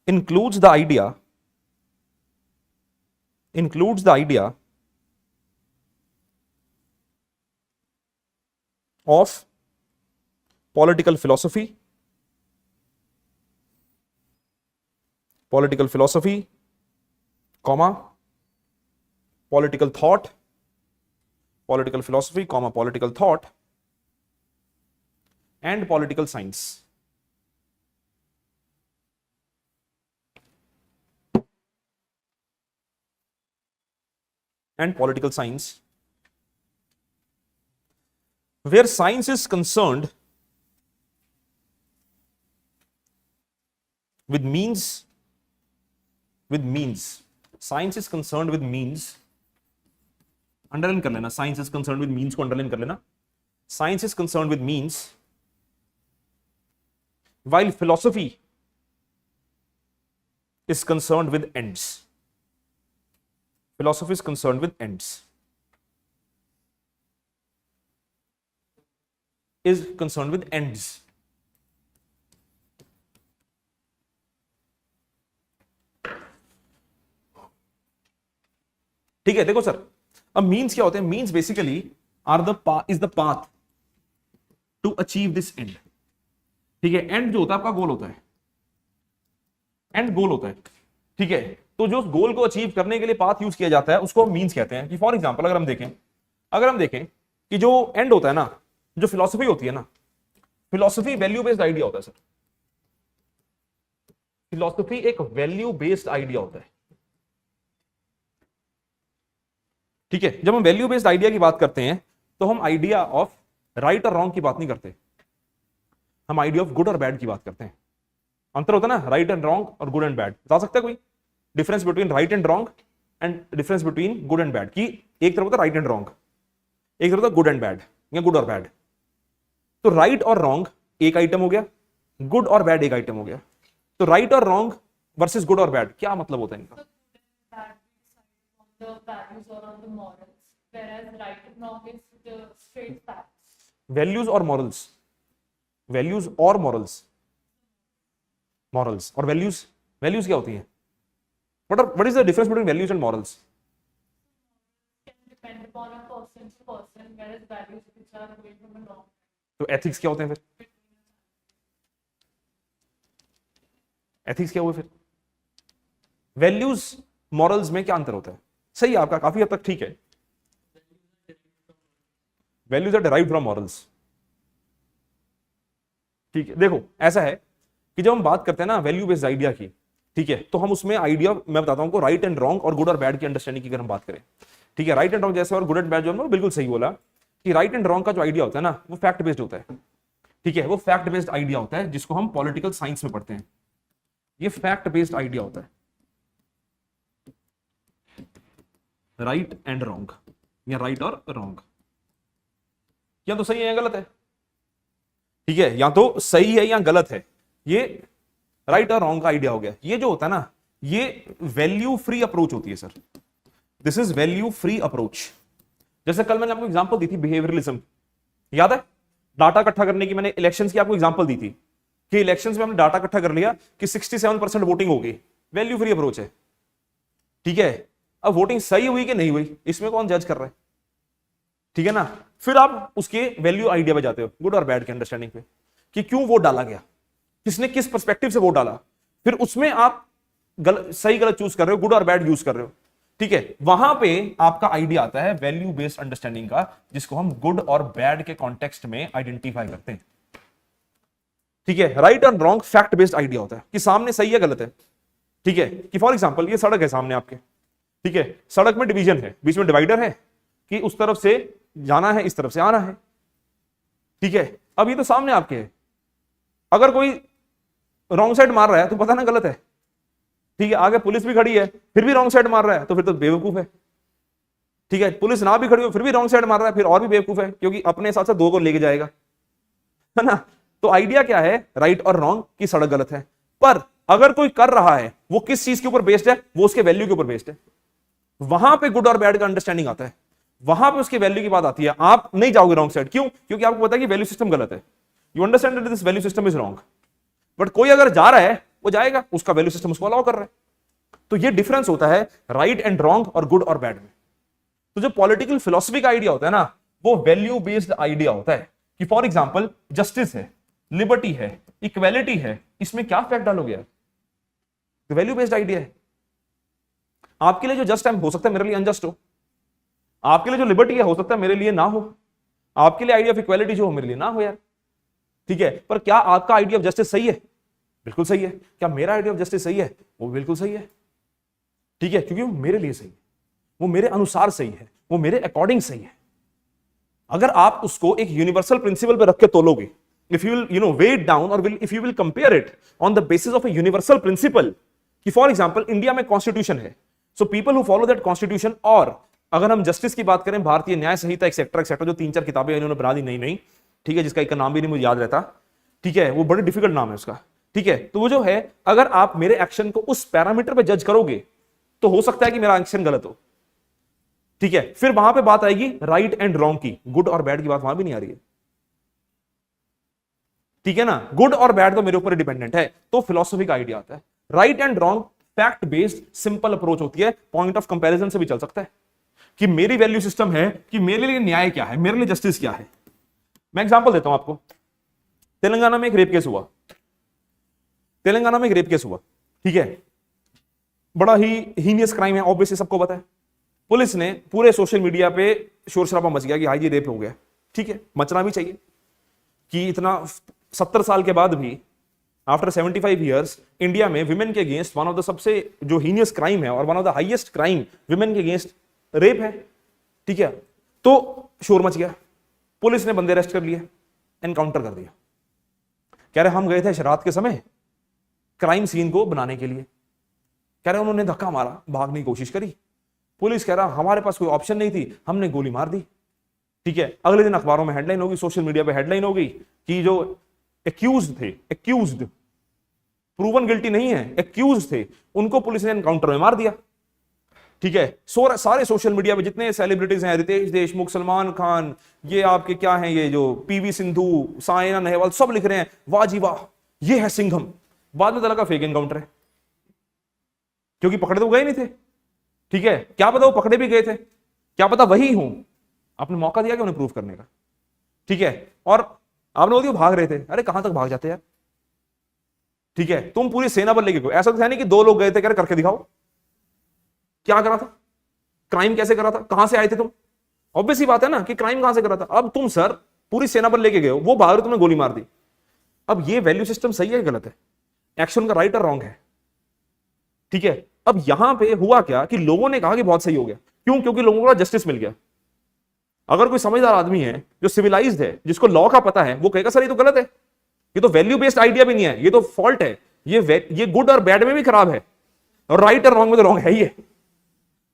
A: includes the idea of political philosophy, comma political thought, political philosophy comma political thought and political science. And political science, where science is concerned with means, science is concerned with means, underline कर लेना, science is concern with means को underline कर लेना, science is concern with means, while philosophy is concerned with ends. Philosophy is concerned with ends. Is concerned with ends. ठीक है, देखो sir, अब means क्या होते हैं? Means basically are the is the path to achieve this end. ठीक है, and जो होता है आपका गोल होता है, एंड गोल होता है। ठीक है, तो जो गोल को अचीव करने के लिए पाथ यूज किया जाता है उसको हम मीन्स कहते हैं। कि फॉर एग्जांपल अगर हम देखें कि जो एंड होता है ना, जो फिलॉसफी होती है ना, फिलॉसफी वैल्यू बेस्ड आइडिया होता है सर। फिलॉसफी एक वैल्यू बेस्ड आइडिया होता है। ठीक है, जब हम वैल्यू बेस्ड आइडिया की बात करते हैं तो हम आइडिया ऑफ राइट और रॉन्ग की बात नहीं करते, हम आइडिया ऑफ गुड और बैड की बात करते हैं। अंतर होता है ना, राइट एंड रॉन्ग और गुड एंड बैड। बता सकता है कोई difference between right and wrong and difference between good and bad? की एक तरफ होता है राइट एंड रॉन्ग, एक तरफ होता है गुड एंड बैड या गुड और बैड। तो राइट और रॉन्ग एक आइटम हो गया, गुड और बैड एक आइटम हो गया। तो राइट और रॉन्ग वर्सेस गुड और बैड, क्या मतलब होता है इनका? वैल्यूज और मॉरल्स, वैल्यूज और मॉरल्स, मॉरल्स और वैल्यूज, वैल्यूज क्या होती हैं? what is the difference between values and morals?
B: Can depend upon a person to person, whereas values which are away from a norm.
A: तो एथिक्स क्या होते हैं फिर? एथिक्स क्या हुए फिर? वैल्यूज मॉरल्स में क्या अंतर होता है? सही है आपका, काफी हद तक ठीक है। Values are derived from morals. ठीक है, देखो ऐसा है कि जब हम बात करते हैं ना वैल्यू बेस्ड आइडिया की, ठीक है, तो हम उसमें आइडिया मैं बताता हूं को राइट एंड रॉन्ग और गुड और बैड की अंडरस्टैंडिंग की अगर हम बात करें। ठीक है, राइट एंड रॉन्ग जैसे और गुड एंड बैड, जो हमने बिल्कुल सही बोला कि राइट एंड रॉन्ग का जो आइडिया होता है ना वो फैक्ट बेस्ड होता है। ठीक है, वो फैक्ट बेस्ड आइडिया होता है जिसको हम पॉलिटिकल साइंस में पढ़ते हैं। ये फैक्ट बेस्ड आइडिया होता है, राइट एंड रॉन्ग या राइट और रॉन्ग, या तो सही है या गलत है। ठीक है, या तो सही है या गलत है, ये राइट और रॉन्ग का आइडिया हो गया। ये जो होता है ना, ये वैल्यू फ्री अप्रोच होती है sir. This is value free approach. जैसे कल मैंने आपको एग्जांपल दी थी बिहेवियरलिज्म, याद है? डाटा इकट्ठा करने की मैंने इलेक्शंस की आपको एग्जांपल दी थी कि इलेक्शंस में हमने डाटा इकट्ठा कर लिया कि 67% वोटिंग हो गई, वैल्यू फ्री अप्रोच है। ठीक है, अब वोटिंग सही हुई कि नहीं हुई इसमें कौन जज कर रहा है? ठीक है ना, फिर आप उसके वैल्यू आइडिया पे जाते हो, गुड और बैड के अंडरस्टैंडिंग पे, कि क्यों वोट डाला गया, किसने किस पर्सपेक्टिव से वोट डाला, फिर उसमें आप सही गलत चूज कर रहे हो, गुड और बैड यूज कर रहे हो। ठीक है, वहां पे आपका आइडिया आता है वैल्यू बेस्ड अंडरस्टैंडिंग का, जिसको हम गुड और बैड के कॉन्टेक्स्ट में आइडेंटिफाई करते हैं। ठीक है, राइट और रॉन्ग फैक्ट बेस्ड आइडिया होता है कि सामने सही है गलत है। ठीक है, कि फॉर एग्जांपल ये सड़क है सामने आपके, ठीक है, सड़क में डिवीजन है, बीच में डिवाइडर है कि उस तरफ से जाना है, इस तरफ से आना है। ठीक है, अब ये तो सामने आपके है, अगर कोई रॉन्ग साइड मार रहा है तो पता ना गलत है। ठीक है, आगे पुलिस भी खड़ी है फिर भी रॉन्ग साइड मार रहा है तो फिर तो बेवकूफ है। ठीक है, पुलिस ना भी खड़ी हो फिर भी रॉन्ग साइड मार रहा है, फिर और भी बेवकूफ है, क्योंकि अपने साथ साथ दो को लेके जाएगा, है ना। तो आइडिया क्या है, राइट और रॉन्ग की सड़क गलत है, पर अगर कोई कर रहा है वो किस चीज के ऊपर बेस्ड है, वो उसके वैल्यू के ऊपर बेस्ड है। वहां पे गुड और बैड का अंडरस्टैंडिंग आता है, वहां पे उसके वैल्यू की बात आती है। आप नहीं जाओगे रॉन्ग साइड, क्यों? क्योंकि आपको पता है कि वैल्यू सिस्टम गलत है, you understand that this value system is wrong. But कोई अगर जा रहा है वो जाएगा, उसका वैल्यू सिस्टम उसको अलाउ कर रहा है। तो ये डिफरेंस होता है राइट एंड रॉन्ग और गुड और बैड में। तो जो पॉलिटिकल फिलॉसफी का आइडिया होता है ना, वो वैल्यू बेस्ड आइडिया होता है कि फॉर एग्जाम्पल जस्टिस है, लिबर्टी है, इक्वेलिटी है, इसमें क्या फैक्ट डालोगे यार? तो वैल्यू बेस्ड आइडिया है। आपके लिए जो जस्ट है हो सकता है मेरे लिए अनजस्ट हो, आपके लिए जो लिबर्टी है हो सकता है मेरे लिए ना हो, आपके लिए आइडिया ऑफ इक्वालिटी जो हो मेरे लिए ना हो यार, ठीक है। पर क्या आपका आइडिया ऑफ जस्टिस सही है? बिल्कुल सही है। क्या मेरा आइडिया ऑफ जस्टिस सही है? वो बिल्कुल सही है, ठीक है, क्योंकि वो मेरे लिए सही है, वो मेरे अनुसार सही है, वो मेरे अकॉर्डिंग सही है। अगर आप उसको एक यूनिवर्सल प्रिंसिपल पे रख के तोलोगे, if you will weigh down और if you will compare it on the basis of a universal principle, कि फॉर एग्जांपल इंडिया में कॉन्स्टिट्यूशन है, so people who follow that constitution, और अगर हम जस्टिस की बात करें, भारतीय न्याय संहिता एक्सेट्रा एक्सेट्रा, जो 3-4 किताबें इन्होंने बना दी नई नई, ठीक है, जिसका एक नाम भी नहीं मुझे याद रहता, ठीक है, वो बड़े डिफिकल्ट नाम है उसका, ठीक है। तो वो जो है, अगर आप मेरे एक्शन को उस पैरामीटर पे जज करोगे तो हो सकता है कि मेरा एक्शन गलत हो, ठीक है। फिर वहां पे बात आएगी राइट एंड रॉन्ग की, गुड और बैड की बात वहां भी नहीं आ रही है, ठीक है ना। गुड और बैड तो मेरे ऊपर डिपेंडेंट है, तो फिलोसफी का आइडिया आता है। Right and wrong fact based simple approach होती है, पॉइंट ऑफ कंपैरिजन से भी चल सकता है कि मेरी वैल्यू सिस्टम है कि मेरे लिए न्याय क्या है, मेरे लिए जस्टिस क्या है। मैं एग्जांपल देता हूं आपको। तेलंगाना में एक रेप केस हुआ, तेलंगाना में एक रेप केस हुआ, ठीक है, बड़ा ही हीनियस क्राइम है, ऑब्वियसली सबको पता है। पुलिस ने पूरे सोशल मीडिया पे शोर शराबा मच गया कि हाई जी रेप हो गया, ठीक है, मचना भी चाहिए कि इतना 70 साल के बाद भी, आफ्टर 75 ईयर्स, इंडिया में विमेन के अगेंस्ट वन ऑफ द सबसे जो हीनियस क्राइम है और one of the highest crime women के अगेंस्ट रेप है, ठीक है। तो शोर मच गया, पुलिस ने बंदे अरेस्ट कर लिए, एनकाउंटर कर दिया। कह रहे हम गए थे रात के समय क्राइम सीन को बनाने के लिए, कह रहे उन्होंने धक्का मारा, भागने की कोशिश करी, पुलिस कह रहा हमारे पास कोई ऑप्शन नहीं थी, हमने गोली मार दी, ठीक है। अगले दिन अखबारों में हेडलाइन होगी, सोशल मीडिया पे हेडलाइन होगी कि जो एक्यूज्ड थे, एक्यूज्ड प्रूवन गिल्टी नहीं है, एक्यूज्ड थे, उनको पुलिस ने एनकाउंटर में मार दिया, ठीक है। सारे सोशल मीडिया पे जितने सेलिब्रिटीज हैं, रितेश देशमुख, सलमान खान, ये आपके क्या हैं, ये जो पीवी सिंधु, साइना नेहवाल, सब लिख रहे हैं वाह जी वाह, ये है सिंघम। बाद में लगा फेक एनकाउंटर है, क्योंकि पकड़े तो गए नहीं थे, ठीक है। क्या पता वो पकड़े भी गए थे, क्या पता वही हूं, आपने मौका दिया कि उन्हें प्रूव करने का, ठीक है। और आपने बोल दिया भाग रहे थे, अरे कहां तक भाग जाते यार, ठीक है। तुम पूरी सेना बल लेके गए, ऐसा तो है नहीं कि 2 लोग गए थे, कह रहे करके दिखाओ क्या करा था, क्राइम कैसे करा था, कहां से आए थे तुम। ऑब्वियसली बात है ना कि क्राइम कहां से करा था। अब तुम सर पूरी सेना बल लेके गए हो, वो भाग रहे, तुमने गोली मार दी। अब ये वैल्यू सिस्टम सही है गलत है, एक्शन का राइट और रॉन्ग है, ठीक है। अब यहां पे हुआ क्या कि लोगों ने कहा कि बहुत सही हो गया, क्यों? क्योंकि लोगों को जस्टिस मिल गया। अगर कोई समझदार आदमी है जो सिविलाइज्ड है, जिसको लॉ का पता है, वो कहेगा सर ये तो गलत है, ये तो वैल्यू बेस्ड आइडिया भी नहीं है, ये तो फॉल्ट है, ये गुड और बैड में भी खराब है, और राइट और रॉन्ग में तो रॉन्ग है ही है।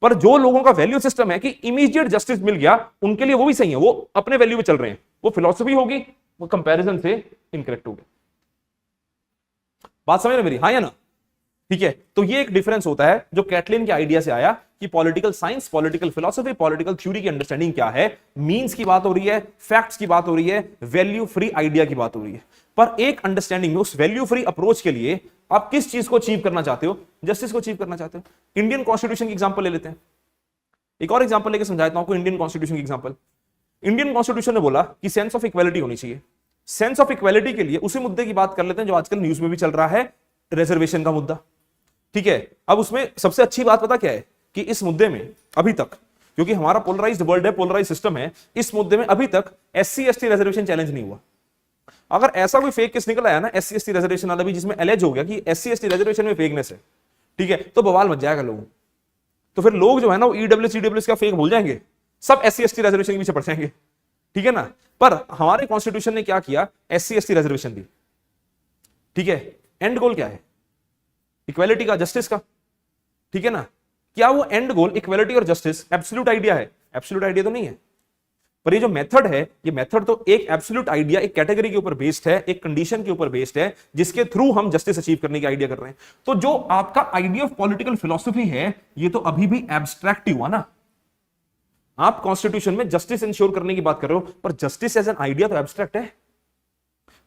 A: पर जो लोगों का वैल्यू सिस्टम है कि इमीडिएट जस्टिस मिल गया, उनके लिए वो भी सही है, वो अपने वैल्यू पे चल रहे हैं, वो फिलॉसफी होगी, वो कंपैरिजन से इनकरेक्ट हो गया। बात समझ रहे मेरी, हाँ या ना? ठीक है। तो ये एक डिफरेंस होता है जो कैटलिन के आइडिया से आया कि political science, political philosophy, political theory की अंडरस्टैंडिंग क्या है। मीन्स की बात हो रही है, फैक्ट्स की बात हो रही है, वैल्यू फ्री आइडिया की बात हो रही है। पर एक अंडरस्टैंडिंग में, उस वैल्यू फ्री अप्रोच के लिए आप किस चीज को अचीव करना चाहते हो? जस्टिस को अचीव करना चाहते हो। इंडियन कॉन्स्टिट्यूशन की एग्जांपल ले लेते हैं, एक और एग्जांपल लेके समझाता हूं आपको। इंडियन कॉन्स्टिट्यूशन की एग्जांपल, इंडियन कॉन्स्टिट्यूशन ने बोला कि सेंस ऑफ इक्वालिटी होनी चाहिए। सेंस ऑफ इक्वालिटी के लिए उसी मुद्दे की बात कर लेते हैं जो आजकल न्यूज में भी चल रहा है, रिजर्वेशन का मुद्दा। ठीक है। अब उसमें सबसे अच्छी बात पता क्या है कि इस मुद्दे में अभी तक, क्योंकि हमारा पोलराइज्ड वर्ल्ड है, पोलराइज्ड सिस्टम है, इस मुद्दे में अभी तक SC ST रिजर्वेशन चैलेंज नहीं हुआ। अगर ऐसा कोई फेक केस निकल आया ना SC ST रिजर्वेशन वाला भी, जिसमें एलेज हो गया कि SC ST रिजर्वेशन में फेकनेस है, ठीक है, तो बवाल मच जाएगा लोगों। तो फिर लोग जो है ना EWS का फेक भूल जाएंगे, सब SC ST रिजर्वेशन के पीछे पड़ जाएंगे, ठीक है ना। पर हमारे कॉन्स्टिट्यूशन ने क्या किया, SC ST रिजर्वेशन दी, ठीक है। एंड गोल क्या है? इक्वालिटी का, जस्टिस का, ठीक है ना। क्या वो एंड गोल इक्वालिटी और जस्टिस एब्सोल्यूट आइडिया है? एब्सोल्यूट आइडिया तो नहीं है। पर ये जो मेथड है, ये मेथड तो एक एब्सोल्यूट आइडिया, एक कैटेगरी के ऊपर बेस्ड है, एक कंडीशन के ऊपर बेस्ड है, जिसके थ्रू हम जस्टिस अचीव करने की आइडिया कर रहे हैं। तो जो आपका आइडिया ऑफ पॉलिटिकल फिलॉसफी है, ये तो अभी भी एब्स्ट्रैक्ट हुआ ना। आप कॉन्स्टिट्यूशन में जस्टिस इंश्योर करने की बात कर रहे हो, पर जस्टिस एज एन आइडिया तो एब्स्ट्रैक्ट है।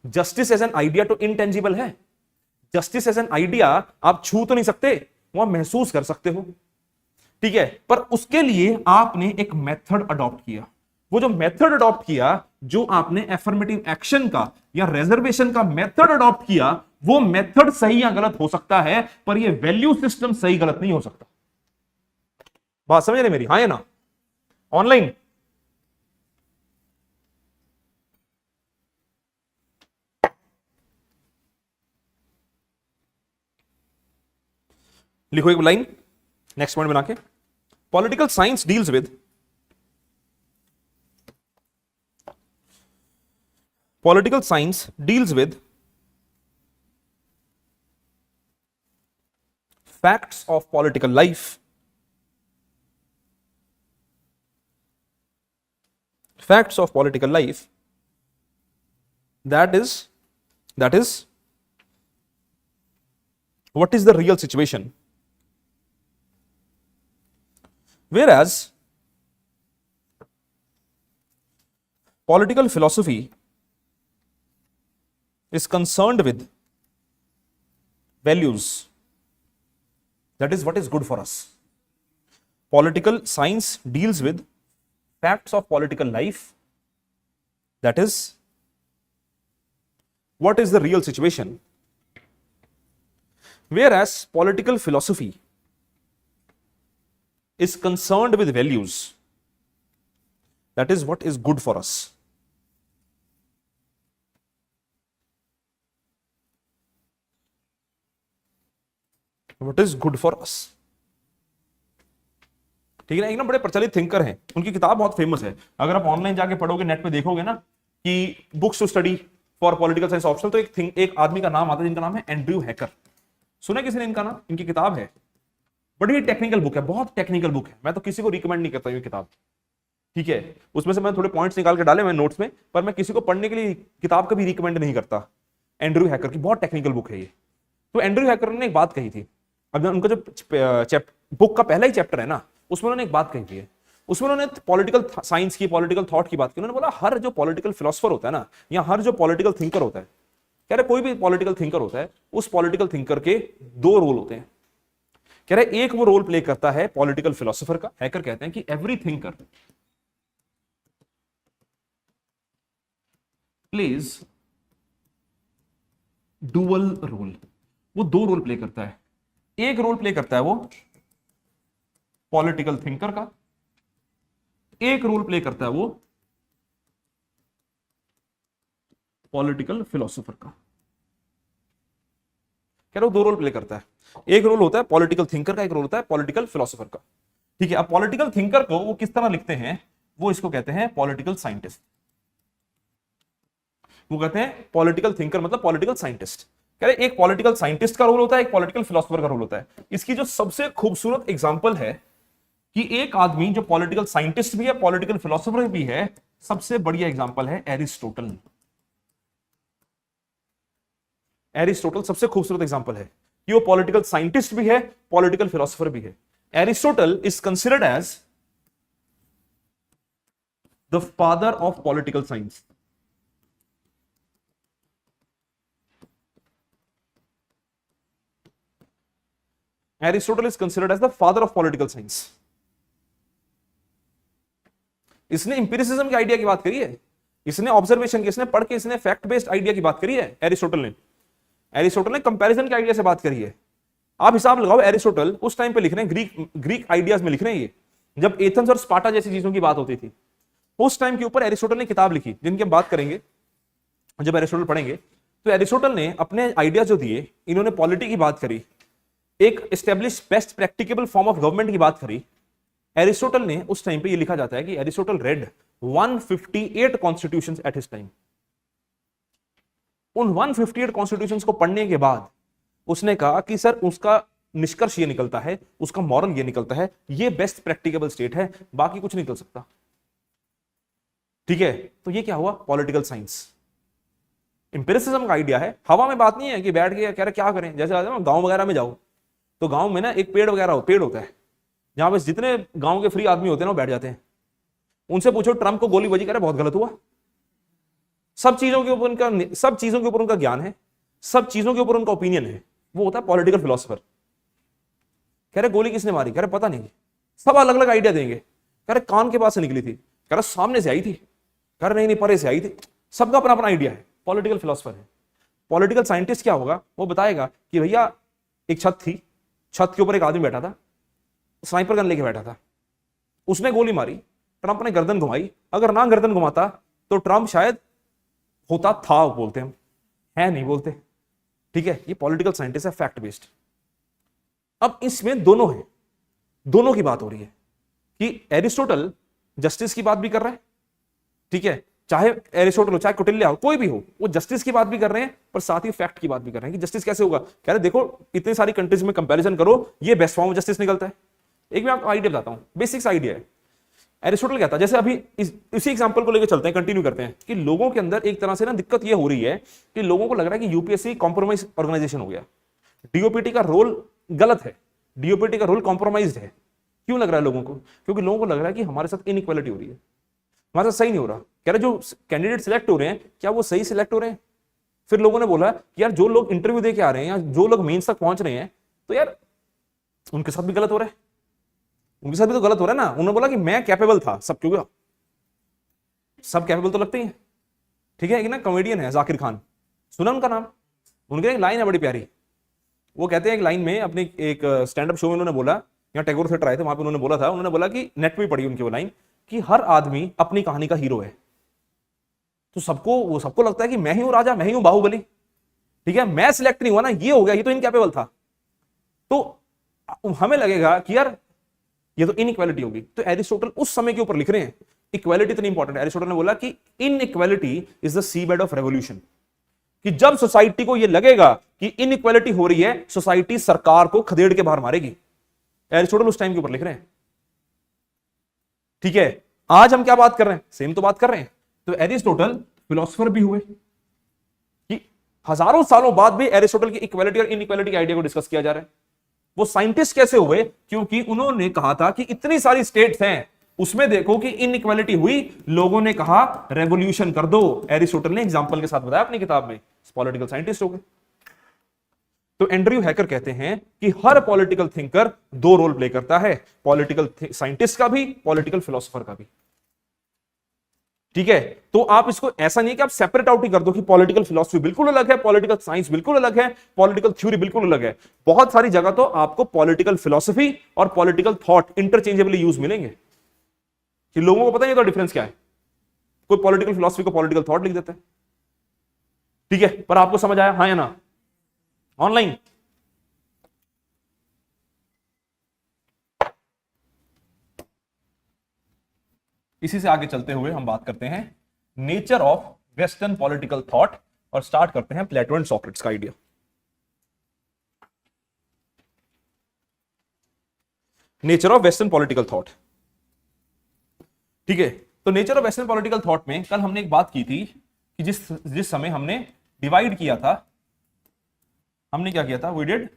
A: जस्टिस एज एन आइडिया तो इनटेंजिबल है। जस्टिस एज एन आइडिया आप छू तो नहीं सकते, वो आप महसूस कर सकते हो, ठीक है। पर उसके लिए आपने एक मेथड अडॉप्ट किया। वो जो मेथड अडॉप्ट किया, जो आपने एफर्मेटिव एक्शन का या रिजर्वेशन का मेथड अडॉप्ट किया, वो मेथड सही या गलत हो सकता है, पर ये वैल्यू सिस्टम सही गलत नहीं हो सकता। बात समझ रहे मेरी? हाँ या ना? ऑनलाइन लिखो एक लाइन नेक्स्ट पॉइंट बना के। Political science deals with facts of political life, that is what is the real situation, whereas political philosophy is concerned with values, that is what is good for us. Political science deals with facts of political life, that is what is the real situation, whereas political philosophy is concerned with values, that is what is good for us. What is good for us? ठीक है ना? एक ना बड़े प्रचलित thinker हैं, उनकी किताब बहुत फेमस है। अगर आप ऑनलाइन जाके पढ़ोगे, नेट पे देखोगे ना कि books to study for political science optional, तो एक आदमी का नाम आता है जिनका नाम है एंड्रयू हैकर। सुना किसी ने इनका नाम? इनकी किताब है, बड़ी टेक्निकल बुक है, बहुत टेक्निकल बुक है। मैं तो किसी को रिकमेंड नहीं करता ये किताब, ठीक है? उसमें से मैं थोड़े पॉइंट्स निकाल के डाले मैं नोट्स में, पर मैं किसी को पढ़ने के लिए किताब कभी रिकमेंड नहीं करता। एंड्रयू हैकर की बहुत टेक्निकल बुक है ये। तो एंड्रयू हैकर ने एक बात कही थी, अब उनका जो बुक का पहला ही चैप्टर है ना, उसमें उन्होंने एक बात कही थी, उसमें उन्होंने पॉलिटिकल साइंस की, पॉलिटिकल थॉट की बात की। उन्होंने बोला हर जो पॉलिटिकल फिलोसफर होता है ना, या हर जो पॉलिटिकल थिंकर होता है, कह रहे कोई भी पॉलिटिकल थिंकर होता है, उस पॉलिटिकल थिंकर के दो रोल होते हैं। कह रहे एक वो रोल प्ले करता है पॉलिटिकल फिलोसोफर का। हैकर कहते हैं कि every thinker plays dual role, वो दो रोल प्ले करता है। एक रोल प्ले करता है वो पॉलिटिकल थिंकर का, एक रोल प्ले करता है वो पॉलिटिकल फिलोसोफर का। कह रहा हूं दो रोल प्ले करता है, एक रोल होता है पॉलिटिकल थिंकर का, एक रोल होता है पॉलिटिकल फिलोसोफर का। ठीक है, अब पॉलिटिकल थिंकर को वो किस तरह लिखते हैं, वो इसको कहते हैं पॉलिटिकल साइंटिस्ट। वो कहते हैं पॉलिटिकल थिंकर मतलब पॉलिटिकल साइंटिस्ट। कह रहे एक पॉलिटिकल साइंटिस्ट का रोल होता है, एक पॉलिटिकल फिलोसोफर का रोल होता है। इसकी जो सबसे खूबसूरत एग्जांपल है कि एक आदमी जो पॉलिटिकल साइंटिस्ट भी है, पॉलिटिकल फिलोसोफर भी है, सबसे बढ़िया एग्जांपल है एरिस्टोटल। एरिस्टोटल सबसे खूबसूरत एग्जांपल है कि वो पॉलिटिकल साइंटिस्ट भी है, पॉलिटिकल फिलोसोफर भी है। Aristotle is considered as the father of political science. Aristotle is considered as the father of political science. इसने इंपिरिसिज्म के आइडिया की बात करी है, इसने ऑब्जर्वेशन की, इसने पढ़ के, इसने फैक्ट बेस्ड आइडिया की बात करी है। एरिस्टोटल ने कंपैरिजन के आइडिया से बात करी है। आप हिसाब लगाओ, एरिस्टोटल उस टाइम पे लिख रहे हैं, ग्रीक आइडियाज में लिख रहे हैं, ये जब एथेंस और स्पार्टा जैसी चीजों की बात होती थी, उस टाइम के ऊपर एरिस्टोटल ने किताब लिखी, जिनकी हम बात करेंगे जब एरिस्टोटल पढ़ेंगे। तो एरिस्टोटल ने अपने आइडिया जो दिए, इन्होंने पॉलिटी की बात करी, एक establish best practicable form of government की बात करी। एरिस्टोटल ने उस टाइम पे ये लिखा जाता है कि Aristotle red 158 constitutions at his time. उन 158 कॉन्स्टिट्यूशंस को पढ़ने के बाद उसने कहा कि सर उसका निष्कर्ष ये निकलता है, उसका मॉरल ये निकलता है, ये बेस्ट प्रैक्टिकेबल स्टेट है, बाकी कुछ नहीं निकल सकता। ठीक है, तो ये क्या हुआ? Political science. इंपेरिसिज्म का आइडिया है, हवा में बात नहीं है कि बैठ के कह रहे क्या करें। जैसे गांव वगैरह में जाओ तो गांव में ना एक पेड़ होता है, जहां पे जितने गांव के फ्री आदमी होते हैं ना वो बैठ जाते हैं। उनसे पूछो ट्रंप को गोली बजी, कह रहे बहुत गलत हुआ। सब चीजों के ऊपर उनका ज्ञान है, सब चीजों के ऊपर उनका ओपिनियन है। वो होता है पॉलिटिकल फिलोसोफर। कह रहे गोली किसने मारी, कह रहे पता नहीं। सब अलग अलग आइडिया देंगे। कह रहे कान के पास से निकली थी, कह रहा सामने से आई थी, कह रहा नहीं परे से आई थी। सबका अपना अपना आइडिया है, पॉलिटिकल फिलोसफर है। पॉलिटिकल साइंटिस्ट क्या होगा, वो बताएगा कि भैया एक छत थी, छत के ऊपर एक आदमी बैठा था, स्नाइपर गन लेके बैठा था, उसने गोली मारी, ट्रंप ने गर्दन घुमाई, अगर ना गर्दन घुमाता तो ट्रंप शायद होता था, बोलते हम, है नहीं बोलते। ठीक है, ये पॉलिटिकल साइंटिस्ट है, फैक्ट बेस्ड। अब इसमें दोनों है, दोनों की बात हो रही है कि एरिस्टोटल जस्टिस की बात भी कर रहा है, ठीक है, चाहे एरिस्टोटल हो चाहे कौटिल्य हो, कोई भी हो, वो जस्टिस की बात भी कर रहे हैं, पर साथ ही फैक्ट की बात भी कर रहे हैं कि जस्टिस कैसे होगा। कह रहे देखो इतनी सारी कंट्रीज में कंपैरिजन करो, ये बेस्ट फॉर्म ऑफ जस्टिस निकलता है। एक मैं आपको आइडिया बताता हूं, बेसिक्स आइडिया है। एरिस्टोटल कहता है, जैसे अभी इसी एग्जांपल को लेकर चलते हैं, कंटिन्यू करते हैं, कि लोगों के अंदर एक तरह से ना दिक्कत ये हो रही है कि लोगों को लग रहा है कि यूपीएससी कॉम्प्रोमाइज ऑर्गेनाइजेशन हो गया, डीओपीटी का रोल गलत है, डीओपीटी का रोल कॉम्प्रोमाइज है। क्यों लग रहा है लोगों को? क्योंकि लोगों को लग रहा है कि हमारे साथ इनइक्वालिटी हो रही है, हमारे साथ सही नहीं हो रहा। कह रहे जो कैंडिडेट सिलेक्ट हो रहे हैं, क्या वो सही सिलेक्ट हो रहे हैं? फिर लोगों ने बोला कि यार जो लोग इंटरव्यू दे के आ रहे हैं या जो लोग मेंस तक पहुंच रहे हैं, तो यार उनके साथ भी गलत हो रहा है, उनके साथ भी तो गलत हो रहा है ना। उन्होंने बोला कि मैं कैपेबल था, सब क्यों, सब कैपेबल तो लगते ही हैं। ठीक है, एक ना कॉमेडियन है जाकिर खान, सुना उनका नाम? उनकी एक लाइन है बड़ी प्यारी, वो कहते हैं एक लाइन में अपनी एक स्टैंड अप शो में उन्होंने बोला, यहाँ टैगोर थिएटर आए थे, वहां पे उन्होंने बोला था, उन्होंने बोला कि नेट पे पढ़ी उनकी वो लाइन कि हर आदमी अपनी कहानी का हीरो है। तो सबको लगता है कि मैं ही हूं राजा, मैं ही हूं बाहुबली। ठीक है, मैं सिलेक्ट नहीं हुआ ना, ये हो गया, ये तो इनकैपेबल था। तो हमें लगेगा कि यार ये तो इनइक्वालिटी होगी। तो एरिस्टोटल उस समय के ऊपर लिख रहे हैं, इक्वालिटी इतनी इंपॉर्टेंट है। एरिस्टोटल ने बोला कि inequality is the seedbed of revolution, कि जब सोसाइटी को ये लगेगा कि इनइक्वालिटी हो रही है, सोसाइटी सरकार को खदेड़ के बाहर मारेगी। एरिस्टोटल उस टाइम के ऊपर लिख रहे हैं। ठीक है, आज हम क्या बात कर रहे हैं? सेम तो बात कर रहे हैं। तो एरिस्टोटल फिलोसोफर भी हुए कि हजारों सालों बाद भी एरिस्टोटल की इक्वालिटी और इनइक्वालिटी के आइडिया को डिस्कस किया जा रहा है। वो साइंटिस्ट कैसे हुए? क्योंकि उन्होंने कहा था कि इतनी सारी स्टेट्स हैं, उसमें देखो कि इनइक्वालिटी हुई, लोगों ने कहा रेवोल्यूशन कर दो। एरिस्टोटल ने एग्जांपल के साथ बताया अपनी किताब में, पॉलिटिकल साइंटिस्ट हो गए। तो एंड्रयू हैकर कहते हैं कि हर पॉलिटिकल थिंकर दो रोल प्ले करता है, पॉलिटिकल साइंटिस्ट का भी, पॉलिटिकल फिलोसोफर का भी। ठीक है, तो आप इसको ऐसा नहीं कि आप सेपरेट आउट ही कर दो कि पॉलिटिकल फिलोसफी बिल्कुल अलग है, पॉलिटिकल साइंस बिल्कुल अलग है, पॉलिटिकल थ्योरी बिल्कुल अलग है। बहुत सारी जगह तो आपको पॉलिटिकल फिलोसफी और पॉलिटिकल थॉट इंटरचेंजेबली यूज मिलेंगे, कि लोगों को पता नहीं तो डिफरेंस क्या है। कोई पॉलिटिकल फिलोसफी को पॉलिटिकल थॉट लिख देता है। ठीक है, पर आपको समझ आया, हाँ या ना? ऑनलाइन इसी से आगे चलते हुए हम बात करते हैं nature of western political thought, और स्टार्ट करते हैं प्लेटो एंड सॉक्रेट्स का idea. Nature of western political thought. ठीक है, तो nature of western political thought में कल हमने एक बात की थी कि जिस समय हमने डिवाइड किया था, हमने क्या किया था? We did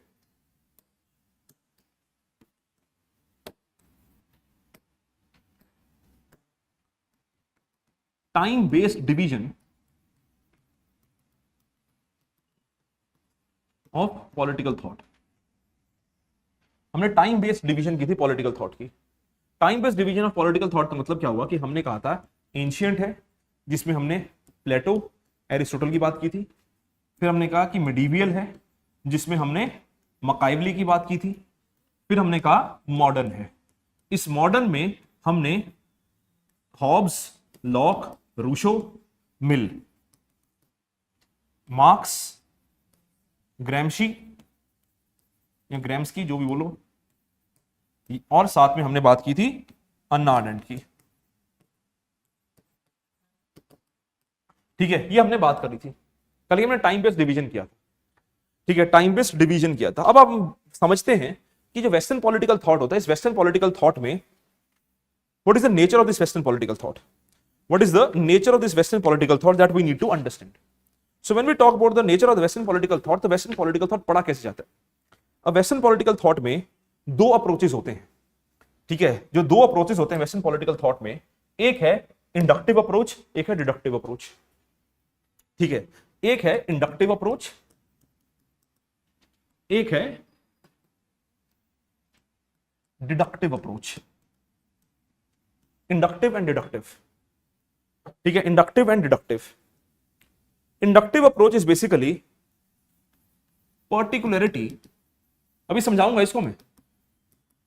A: time based division of political thought. हमने टाइम बेस्ड डिवीजन की थी पॉलिटिकल थॉट की। Time based division of political thought का मतलब क्या हुआ कि हमने कहा था एंशिएंट है, जिसमें हमने प्लेटो, एरिस्टोटल की बात की थी। फिर हमने कहा कि मिडीवियल है, जिसमें हमने मकाइवली की बात की थी। फिर हमने कहा मॉडर्न है। इस मॉडर्न में हमने हॉब्स, लॉक, रूशो, मिल, मार्क्स, ग्रैमशी या ग्रैम्सकी, जो भी बोलो, और साथ में हमने बात की थी अन्ना आरेंट की। ठीक है, ये हमने बात करी थी कल, हमने टाइम बेस्ड डिवीजन किया था। ठीक है, टाइम बेस्ड डिवीजन किया था। अब आप समझते हैं कि जो वेस्टर्न पॉलिटिकल थॉट होता है, इस वेस्टर्न पॉलिटिकल थॉट में what is the nature of this western political thought, what is the nature of this western political thought that we need to understand. So when we talk about the nature of the western political thought, तो western political thought पढ़ा कैसे जाता है? अब western political thought में दो approaches होते हैं। ठीक है, जो दो अप्रोचेस होते हैं वेस्टर्न पॉलिटिकल थॉट में, एक है इंडक्टिव अप्रोच, एक है डिडक्टिव अप्रोच। ठीक है, एक है इंडक्टिव अप्रोच, एक है deductive approach. Inductive and deductive, ठीक है, inductive and deductive. Inductive approach is basically particularity, अभी समझाऊंगा इसको मैं,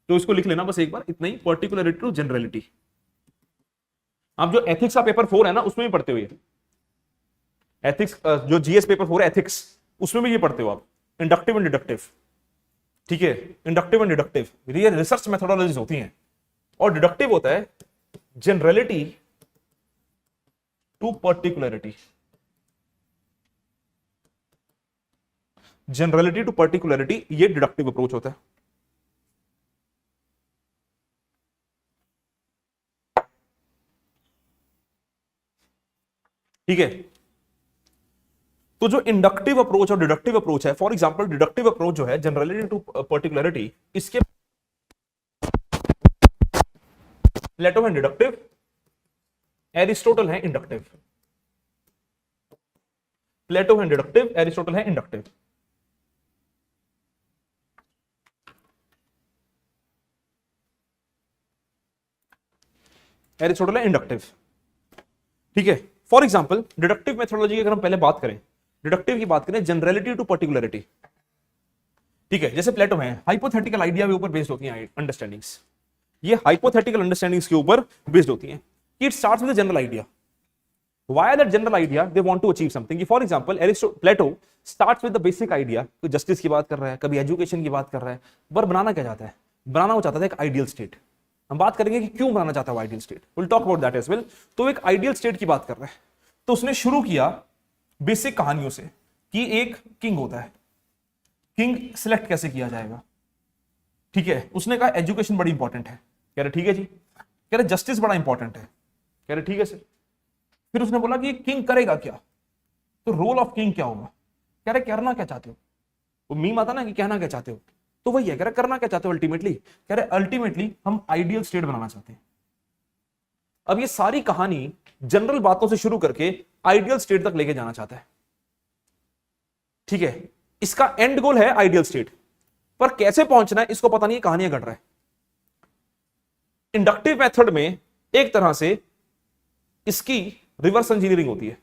A: तो इसको लिख लेना बस एक बार इतना ही, पर्टिकुलरिटी टू जनरलिटी। आप जो एथिक्स का पेपर 4 है ना उसमें भी पढ़ते हो ये, एथिक्स जो जीएस पेपर 4 है एथिक्स, उसमें भी ये पढ़ते हो आप, इंडक्टिव एंड डिडक्टिव, ठीक है, इंडक्टिव एंड डिडक्टिव ये रिसर्च मेथोडोलॉजीज होती हैं, और डिडक्टिव होता है जनरलिटी टू पर्टिकुलरिटी, जनरलिटी टू पर्टिकुलरिटी, ये डिडक्टिव अप्रोच होता है। ठीक है, तो जो इंडक्टिव अप्रोच और डिडक्टिव अप्रोच है, फॉर एग्जांपल डिडक्टिव अप्रोच जो है जनरलिटी टू पर्टिकुलरिटी, इसके प्लेटो है डिडक्टिव, एरिस्टोटल है इंडक्टिव, प्लेटो है डिडक्टिव, एरिस्टोटल है इंडक्टिव। एरिस्टोटल है इंडक्टिव, ठीक है। फॉर एग्जांपल डिडक्टिव मेथोडोलॉजी की अगर हम पहले बात करें, डिडक्टिव की बात करें, जनरलिटी टू पर्टिकुलरिटी, ठीक है, जैसे प्लेटो है, हाइपोथेटिकल आइडिया के ऊपर बेस्ड होती हैं अंडरस्टैंडिंग्स, ये हाइपोथेटिकल अंडरस्टैंडिंग्स के ऊपर बेस्ड होती हैं। It starts with the general idea, why that general idea they want to achieve something. For example Plato starts with the basic idea, कोई जस्टिस की बात कर रहा है, कभी एजुकेशन की बात कर रहा है, पर बनाना क्या चाहता है, बनाना वो चाहता था एक आइडियल स्टेट। हम बात करेंगे कि क्यों बनाना चाहता है ideal state, will talk about that as well. तो एक आइडियल स्टेट की बात कर रहा है, तो उसने शुरू किया बेसिक कहानियों से कि एक किंग होता है, किंग सिलेक्ट कैसे किया जाएगा, ठीक है। उसने कहा एजुकेशन बड़ी इंपॉर्टेंट है, कह रहे ठीक है जी, कह रहे जस्टिस बड़ा इंपॉर्टेंट है, कह रहे ठीक है सर। फिर उसने बोला कि किंग करेगा क्या, तो रोल ऑफ किंग क्या होगा, कह रहे करना क्या चाहते हो, वो मीम आता ना कि कहना क्या चाहते हो, तो वही है, कह रहे करना क्या चाहते हो अल्टीमेटली, कह रहे अल्टीमेटली हम आइडियल स्टेट बनाना चाहते हैं। अब ये सारी कहानी जनरल बातों से शुरू करके आइडियल स्टेट तक लेके जाना चाहता है, ठीक है। इसका एंड गोल है आइडियल स्टेट, पर कैसे पहुंचना है इसको पता नहीं, कहानियां घट रहा है। इंडक्टिव मेथड में एक तरह से इसकी रिवर्स इंजीनियरिंग होती है,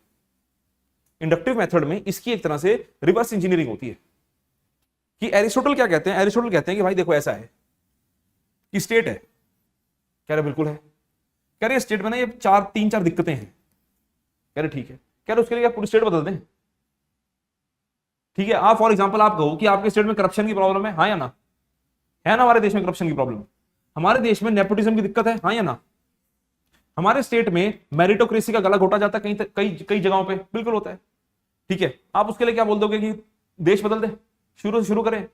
A: इंडक्टिव मेथड में इसकी एक तरह से रिवर्स इंजीनियरिंग होती है। कि एरिस्टोटल क्या कहते हैं, एरिस्टोटल कहते हैं कि भाई देखो ऐसा है कि स्टेट है, कह रहे बिल्कुल है, कह रहे स्टेट में ना ये तीन चार दिक्कतें हैं, कह रहे ठीक है, कह रहे उसके लिए पूरी स्टेट बदल दें, ठीक है। आप फॉर एग्जांपल आप कहो कि आपके स्टेट में करप्शन की प्रॉब्लम है, हाँ या ना, है ना, हमारे देश में करप्शन की प्रॉब्लम, हमारे देश में नेपोटिज्म की दिक्कत है, हाँ या ना, हमारे स्टेट में मेरिटोक्रेसी का गला घोटा जाता है कई कई जगहों पे, बिल्कुल होता है, ठीक है। आप उसके लिए क्या बोल दोगे कि देश बदल दे, शुरू से शुरू करें,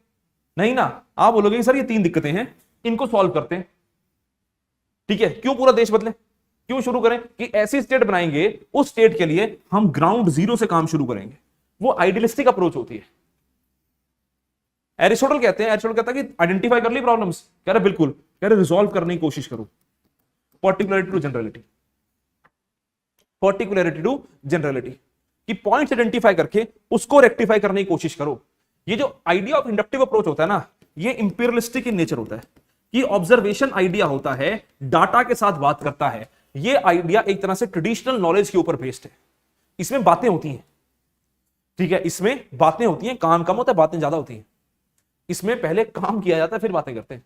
A: नहीं ना, आप बोलोगे कि सर ये 3 दिक्कतें हैं, इनको सॉल्व करते हैं, ठीक है। क्यों पूरा देश बदले, क्यों शुरू करें कि ऐसी स्टेट बनाएंगे, उस स्टेट के लिए हम ग्राउंड जीरो से काम शुरू करेंगे, वो आइडियलिस्टिक अप्रोच होती है। एरिस्टोटल कहते हैं, एरिस्टोटल कहता है कि आइडेंटिफाई कर ली प्रॉब्लम्स, कह रहे बिल्कुल, कह रहे रिजॉल्व करने की कोशिश करो, पर्टिकुलरिटी टू जनरलिटी, पर्टिकुलरिटी टू जनरलिटी, कि पॉइंट्स आइडेंटिफाई करके उसको रेक्टिफाई करने की कोशिश करो। ये जो आइडिया ऑफ इंडक्टिव अप्रोच होता है ना, ये इंपीरियलिस्टिक इन नेचर होता है, कि ऑब्जर्वेशन आइडिया होता है, डाटा के साथ बात करता है। ये आइडिया एक तरह से ट्रेडिशनल नॉलेज के ऊपर बेस्ड है, इसमें बातें होती हैं, ठीक है, इसमें बातें होती हैं, काम कम होता है, बातें ज्यादा होती हैं। इसमें पहले काम किया जाता है, फिर बातें करते हैं।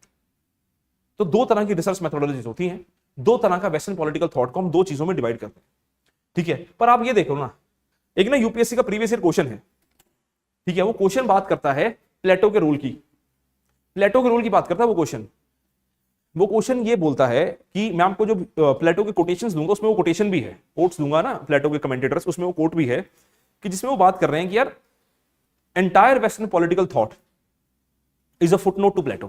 A: तो 2 तरह की रिसर्च मेथोडोलॉजीज होती हैं, 2 तरह का वेस्टर्न पॉलिटिकल थॉट को हम 2 चीजों में डिवाइड करते हैं, ठीक है। पर आप ये देखो ना, एक ना यूपीएससी का प्रीवियस ईयर क्वेश्चन है, ठीक है, वो क्वेश्चन बात करता है प्लेटो के रूल की, प्लेटो के रूल की बात करता है वो क्वेश्चन ये बोलता है कि मैं आपको जो प्लेटो के कोटेशंस दूंगा, उसमें वो कोटेशन भी है, कोट्स दूंगा ना प्लेटो के कमेंटेटर्स, उसमें वो कोट भी है, कि जिसमें वो बात कर रहे हैं कि यार entire western political thought is a footnote to Plato,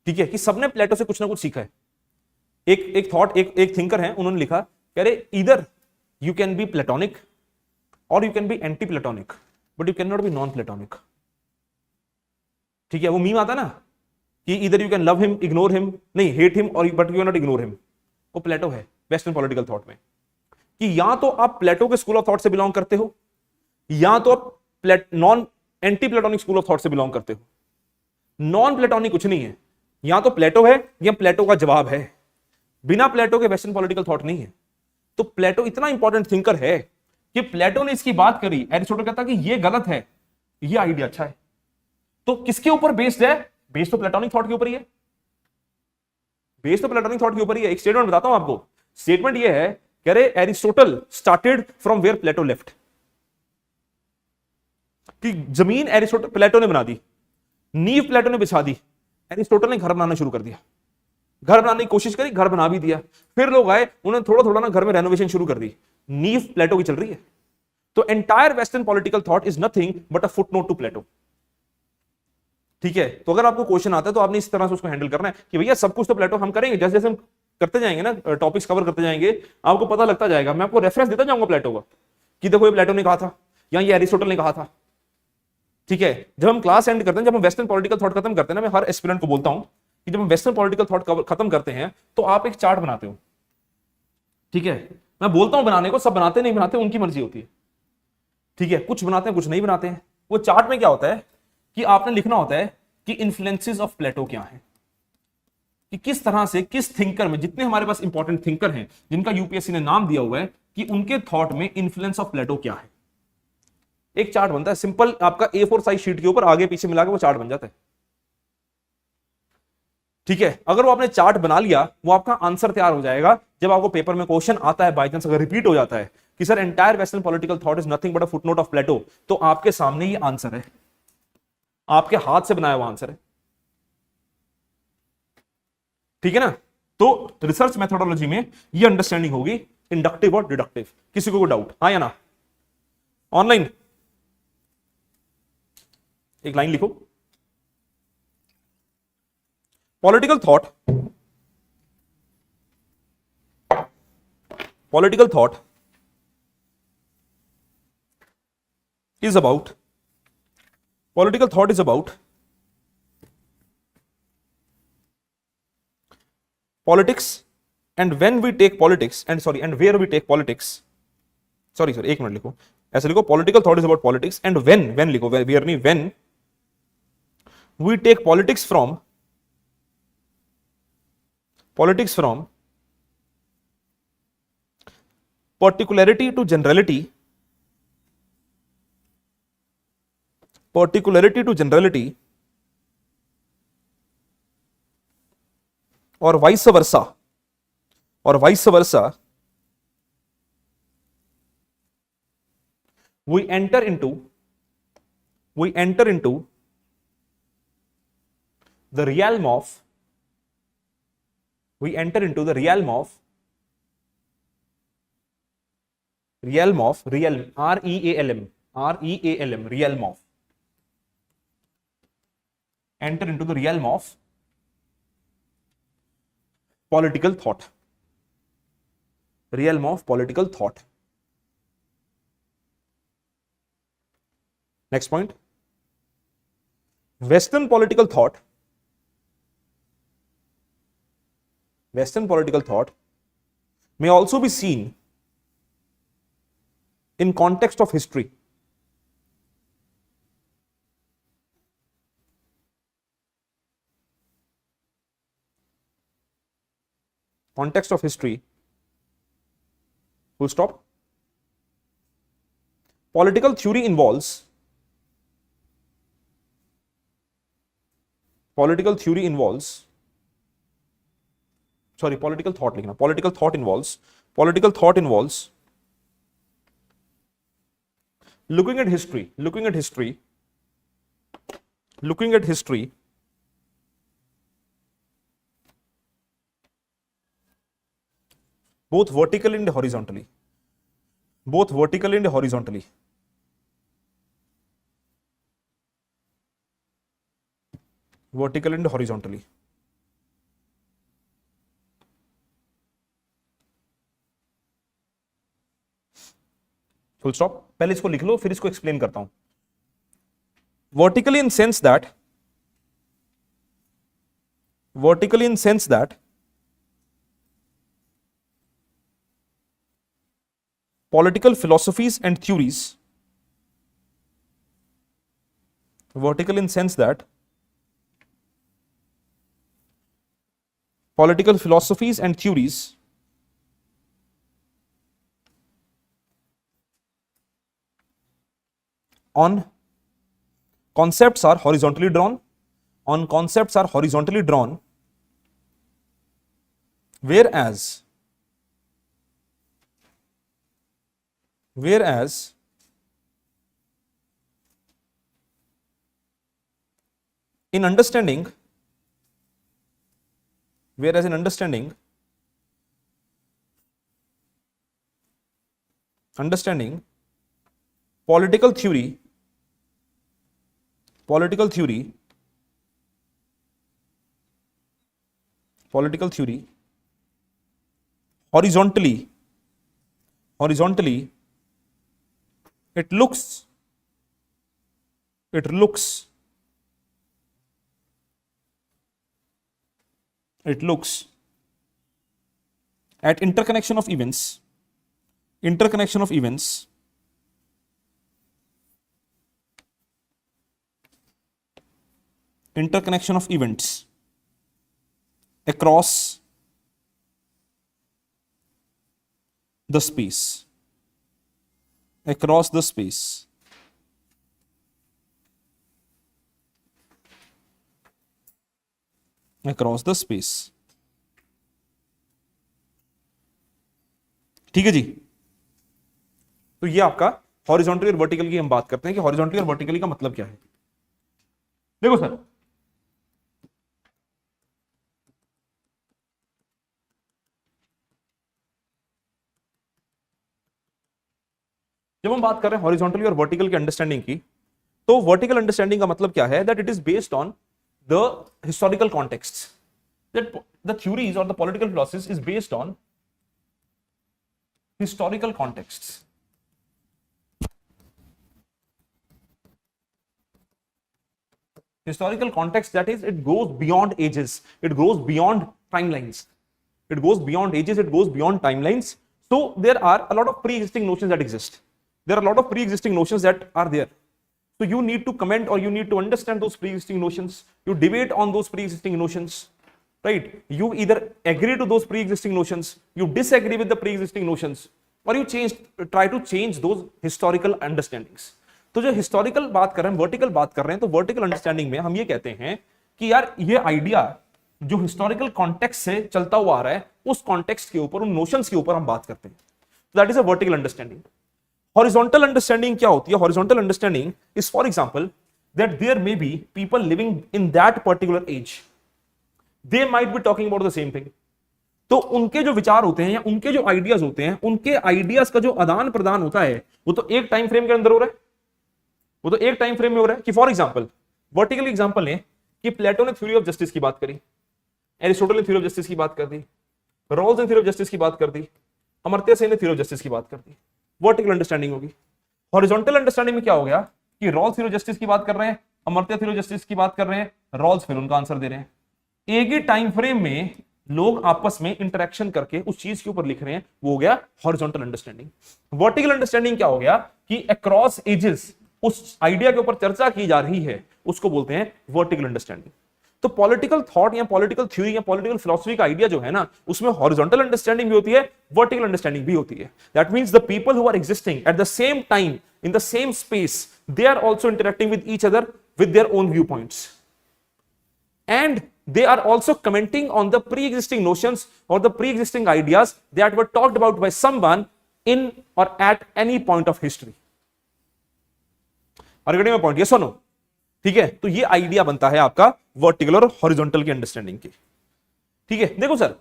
A: ठीक है, कि सबने प्लेटो से कुछ ना कुछ सीखा है। एक थॉट, एक थिंकर है, उन्होंने लिखा, कह रहे either you can be platonic और you can be anti platonic, but you can not be non platonic, ठीक है। वो मीम आता ना कि either you can love him, ignore him, नहीं हेट हिम, और but you can not ignore him, वो प्लेटो है वेस्टर्न पॉलिटिकल थॉट में, कि या तो आप प्लेटो के स्कूल ऑफ थॉट से बिलोंग करते हो, या तो आप non anti platonic school of thought से बिलोंग करते हो। नॉन प्लेटोनिक कुछ नहीं है, या तो प्लेटो है या प्लेटो का जवाब है, बिना प्लेटो के वेस्टर्न पॉलिटिकल थॉट नहीं है। तो प्लेटो इतना इंपॉर्टेंट थिंकर है कि प्लेटो ने इसकी बात करी, एरिस्टोटल कहता कि ये गलत है, ये आइडिया अच्छा है। तो किसके ऊपर बेस्ड है? बेस्ड तो प्लेटोनिक थॉट के ऊपर ही है, बेस्ड तो प्लेटोनिक थॉट के ऊपर ही है। एक स्टेटमेंट बताता हूं आपको, स्टेटमेंट ये है, कह रहे Aristotle started from where Plato left, कि जमीन एरिस्टोटल प्लेटो ने बना दी, नींव प्लेटो ने बिछा दी, एरिस्टोटल ने घर बनाना शुरू कर दिया, घर बनाने की कोशिश करी, घर बना भी दिया, फिर लोग आए, उन्होंने थोड़ा थोड़ा ना घर में रेनोवेशन शुरू कर दी, नींव प्लेटो की चल रही है। तो entire western political thought is nothing but a footnote to Plato. ठीक है, तो अगर आपको क्वेश्चन आता है तो आपने इस तरह से उसको हैंडल करना है कि भैया सब कुछ तो प्लेटो हम करेंगे, जैसे जैसे हम करते जाएंगे ना, टॉपिक्स कवर करते जाएंगे, आपको पता लगता जाएगा। मैं आपको रेफरेंस देता जाऊंगा प्लेटो का, कि देखो ये प्लेटो ने कहा था या ये एरिस्टोटल ने कहा था। ठीक है, जब हम क्लास एंड करते हैं, जब हम वेस्टर्न पॉलिटिकल थॉट खत्म करते हैं ना, मैं हर एस्पिरेंट को बोलता हूं कि जब हम वेस्टर्न पॉलिटिकल थॉट खत्म करते हैं तो आप एक चार्ट बनाते हो। ठीक है, मैं बोलता हूं बनाने को, सब बनाते नहीं बनाते उनकी मर्जी होती है। ठीक है, कुछ बनाते हैं कुछ नहीं बनाते हैं। वो चार्ट में क्या होता है कि आपने लिखना होता है कि इन्फ्लुएंसेस ऑफ प्लेटो क्या है, कि किस तरह से किस थिंकर में, जितने हमारे पास इंपॉर्टेंट थिंकर हैं जिनका यूपीएससी ने नाम दिया हुआ है, कि उनके थॉट में इन्फ्लुएंस ऑफ प्लेटो क्या है। एक चार्ट बनता है सिंपल, आपका A4 साइज शीट के ऊपर आगे पीछे मिला के वो चार्ट बन जाता है। ठीक है, अगर वो आपने चार्ट बना लिया, वो आपका आंसर तैयार हो जाएगा। जब आपको पेपर में क्वेश्चन आता है, बाई चांस अगर रिपीट हो जाता है कि sir entire western political thought is nothing but a footnote of Plato, तो आपके सामने ये आंसर है, आपके हाथ से बनाया हुआ आंसर है। ठीक है ना, तो रिसर्च मेथोडोलॉजी में ये अंडरस्टैंडिंग होगी, इंडक्टिव और डिडक्टिव। किसी को कोई डाउट? हाँ या ना? ऑनलाइन एक लाइन लिखो, political thought, political thought is about, political thought is about politics, and when we take politics, and sorry, and where we take politics, sorry एक मिनट लिखो, ऐसे लिखो, political thought is about politics and when लिखो, where नहीं, when we take politics from particularity to generality, particularity to generality, और vice versa, we enter into the realm of realm realm of, enter into the realm of political thought, realm of political thought. Next point, western political thought may also be seen in context of history. Context of history, full stop. Political theory involves, political thought लिखना, political thought involves looking at history both vertically and horizontally, full stop. पहले इसको लिख लो, फिर इसको explain करता हूं। vertically in sense that political philosophies and theories, vertical in sense that political philosophies and theories on concepts are horizontally drawn, whereas in understanding political theory horizontally, it looks at interconnection of events across the space, ठीक है जी। तो ये आपका horizontally और vertical की हम बात करते हैं कि हॉरिजॉन्टली और वर्टिकली का मतलब क्या है। देखो सर, जब हम बात कर रहे हैं हॉरिजॉन्टली और वर्टिकल के अंडरस्टैंडिंग की, तो वर्टिकल अंडरस्टैंडिंग का मतलब क्या है, that it is based on the historical context, that the theories और the political philosophies is based on historical contexts. Historical context, that is, it goes beyond ages, it goes beyond timelines, so there are a lot of pre-existing notions that exist, so you need to comment or you need to understand those pre-existing notions, you debate on those pre-existing notions, right? You either agree to those pre-existing notions, you disagree with the pre-existing notions, or you try to change those historical understandings. तो जो historical बात कर रहे हैं, vertical बात कर रहे हैं, तो वर्टिकल अंडरस्टैंडिंग में हम ये कहते हैं कि यार ये आइडिया जो हिस्टोरिकल कॉन्टेक्स्ट से चलता हुआ आ रहा है, उस कॉन्टेक्स्ट के ऊपर, उन नोशंस के ऊपर हम बात करते हैं, that is a vertical understanding. Horizontal understanding क्या होती है? Horizontal understanding is for example that there may be people living in that particular age, they might be talking about the same thing, तो उनके जो विचार होते हैं या उनके जो आइडियाज होते हैं, उनके आइडियाज का जो आदान प्रदान होता है, वो तो एक टाइम फ्रेम के अंदर हो रहा है, कि फॉर एग्जांपल वर्टिकल एग्जांपल है कि प्लेटो ने थ्योरी ऑफ जस्टिस की बात करी, एरिस्टोटल ने थ्योरी ऑफ जस्टिस की बात कर दी, रॉल्स ने थ्योरी ऑफ जस्टिस की बात कर दी, अमर्त्य सेन ने थ्योरी ऑफ जस्टिस की बात कर दी, वर्टिकल अंडरस्टैंडिंग होगी। हॉरिजॉन्टल अंडरस्टैंडिंग में क्या हो गया कि रॉल्स थ्योरी ऑफ जस्टिस की बात कर रहे हैं, अमर्त्य थ्योरी ऑफ जस्टिस की बात कर रहे हैं, रॉल्स फिर उनका आंसर दे रहे हैं, एक ही टाइम फ्रेम में लोग आपस में इंटरेक्शन करके उस चीज के ऊपर लिख रहे हैं, वो हो गया हॉरिजॉन्टल अंडरस्टैंडिंग। वर्टिकल अंडरस्टैंडिंग क्या हो गया कि अक्रॉस एजेस उस आइडिया के ऊपर चर्चा की जा रही है, उसको बोलते हैं वर्टिकल अंडरस्टैंडिंग। तो पॉलिटिकल थॉट या पॉलिटिकल थ्योरी या पॉलिटिकल फिलॉसफी का आइडिया जो है ना, उसमें हॉरिजॉन्टल अंडरस्टैंडिंग भी होती है, वर्टिकल अंडरस्टैंडिंग भी होती है। That means the people who are existing at the same time in the same space, they are also interacting with each other with their own view points, and they are also commenting on the pre-existing notions or the pre-existing ideas that were talked about by someone in or at any point of history. Are you getting my point? Yes or no? ठीक है, तो ये idea बनता है आपका vertical और horizontal की understanding की। ठीक है, देखो सर,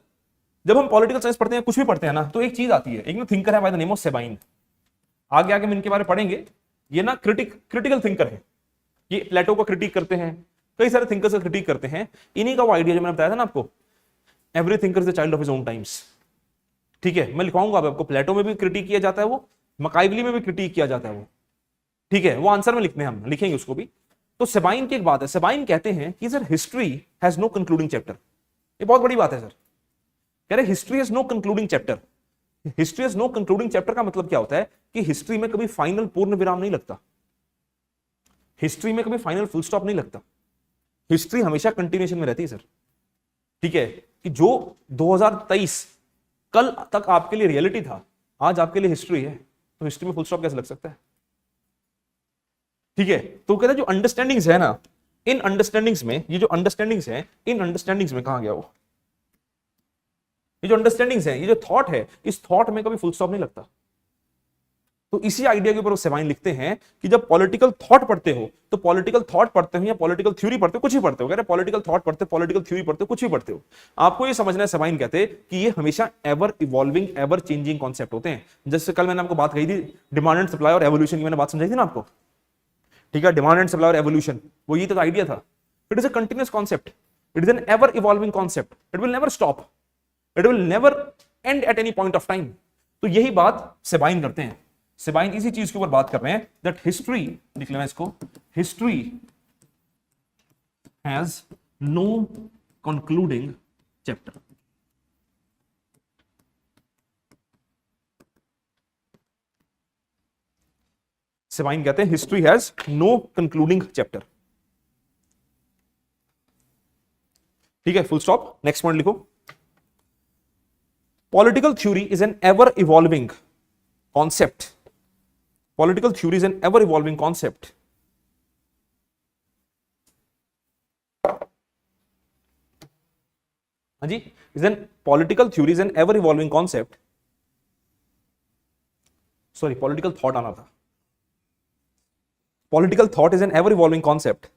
A: जब हम पॉलिटिकल साइंस पढ़ते हैं, कुछ भी पढ़ते हैं ना, तो एक चीज आती है, एक थिंकर है by the name of Sabine, आगे आगे हम इनके बारे में पढ़ेंगे। ये ना क्रिटिकल थिंकर है, ये प्लेटो को क्रिटिक करते हैं, कई सारे थिंकर्स का क्रिटिक करते हैं। इन्हीं का वो आइडिया जो मैंने बताया था ना आपको, every thinker is the child of his own times. ठीक है, मैं लिखवाऊंगा आपको, प्लेटो में भी क्रिटिक किया जाता है वो, मकाइवली में भी क्रिटिक किया जाता है वो। ठीक है, वो आंसर में लिखते हैं, हम लिखेंगे उसको भी। तो सेबाइन की एक बात है, सेबाइन कहते हैं कि sir history has no concluding chapter. ये बहुत बड़ी बात है सर, कह रहे history has no concluding chapter. History has no concluding chapter का मतलब क्या होता है कि हिस्ट्री में कभी फाइनल पूर्ण विराम नहीं लगता, हिस्ट्री में कभी फाइनल फुल स्टॉप नहीं लगता, हिस्ट्री हमेशा कंटिन्यूएशन में रहती है सर। ठीक है, कि जो 2023 कल तक आपके लिए रियलिटी था, आज आपके लिए हिस्ट्री है, तो हिस्ट्री में फुल स्टॉप कैसे लग सकता है? ठीक है, तो कहते हैं जो अंडरस्टैंडिंग्स है ना, इन अंडरस्टैंडिंग्स में, ये जो अंडरस्टैंडिंग्स है, इन अंडरस्टैंडिंग्स में कहां गया वो? ये जो अंडरस्टैंडिंग्स है, ये जो थॉट है, इस थॉट में कभी फुल स्टॉप नहीं लगता। तो इसी आइडिया के ऊपर वो सेवाइन लिखते हैं कि जब पॉलिटिकल थॉट पढ़ते हो, तो पॉलिटिकल थॉट पढ़ते हो या पॉलिटिकल थ्योरी पढ़ते हो, कुछ ही पढ़ते हो, कह रहे पॉलिटिकल थॉट पढ़ते हो, पॉलिटिकल थ्योरी पढ़ते हो, कुछ ही पढ़ते हो, आपको ये समझना है, सेवाइन कहते हैं कि ये हमेशा ever evolving, ever changing concept होते हैं। जैसे कल मैंने आपको बात कही थी डिमांड एंड सप्लाई और एवोल्यूशन की, मैंने बात समझाई थी ना आपको, ठीक है, डिमांड एंड सप्लाई और एवोल्यूशन, वो ये तो आइडिया था। It is a continuous concept, it is an ever evolving concept, it will never stop, it will never and at any point of time. तो यही बात सेबाइन करते हैं, सेबाइन इसी चीज के ऊपर बात कर रहे हैं, दैट हिस्ट्री, लिख लेना इसको, history has no concluding chapter. Sabine कहते हैं history has no concluding chapter. ठीक है, फुल स्टॉप, नेक्स्ट पॉइंट लिखो। Political theory is an ever evolving concept. Political theory is an ever evolving concept. हाँ जी, is an political theory is an ever evolving concept. Sorry, political thought आना था. Political thought is an ever evolving concept,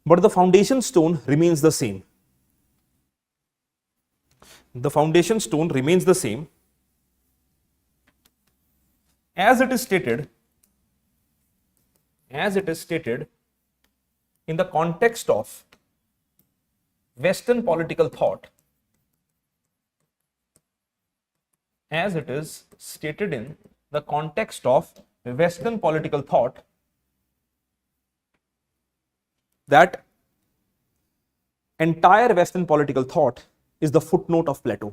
A: but the foundation stone remains the same. The foundation stone remains the same as it is stated in the context of Western political thought, as it is stated in the context of Western political thought, that entire Western political thought is the footnote of Plato.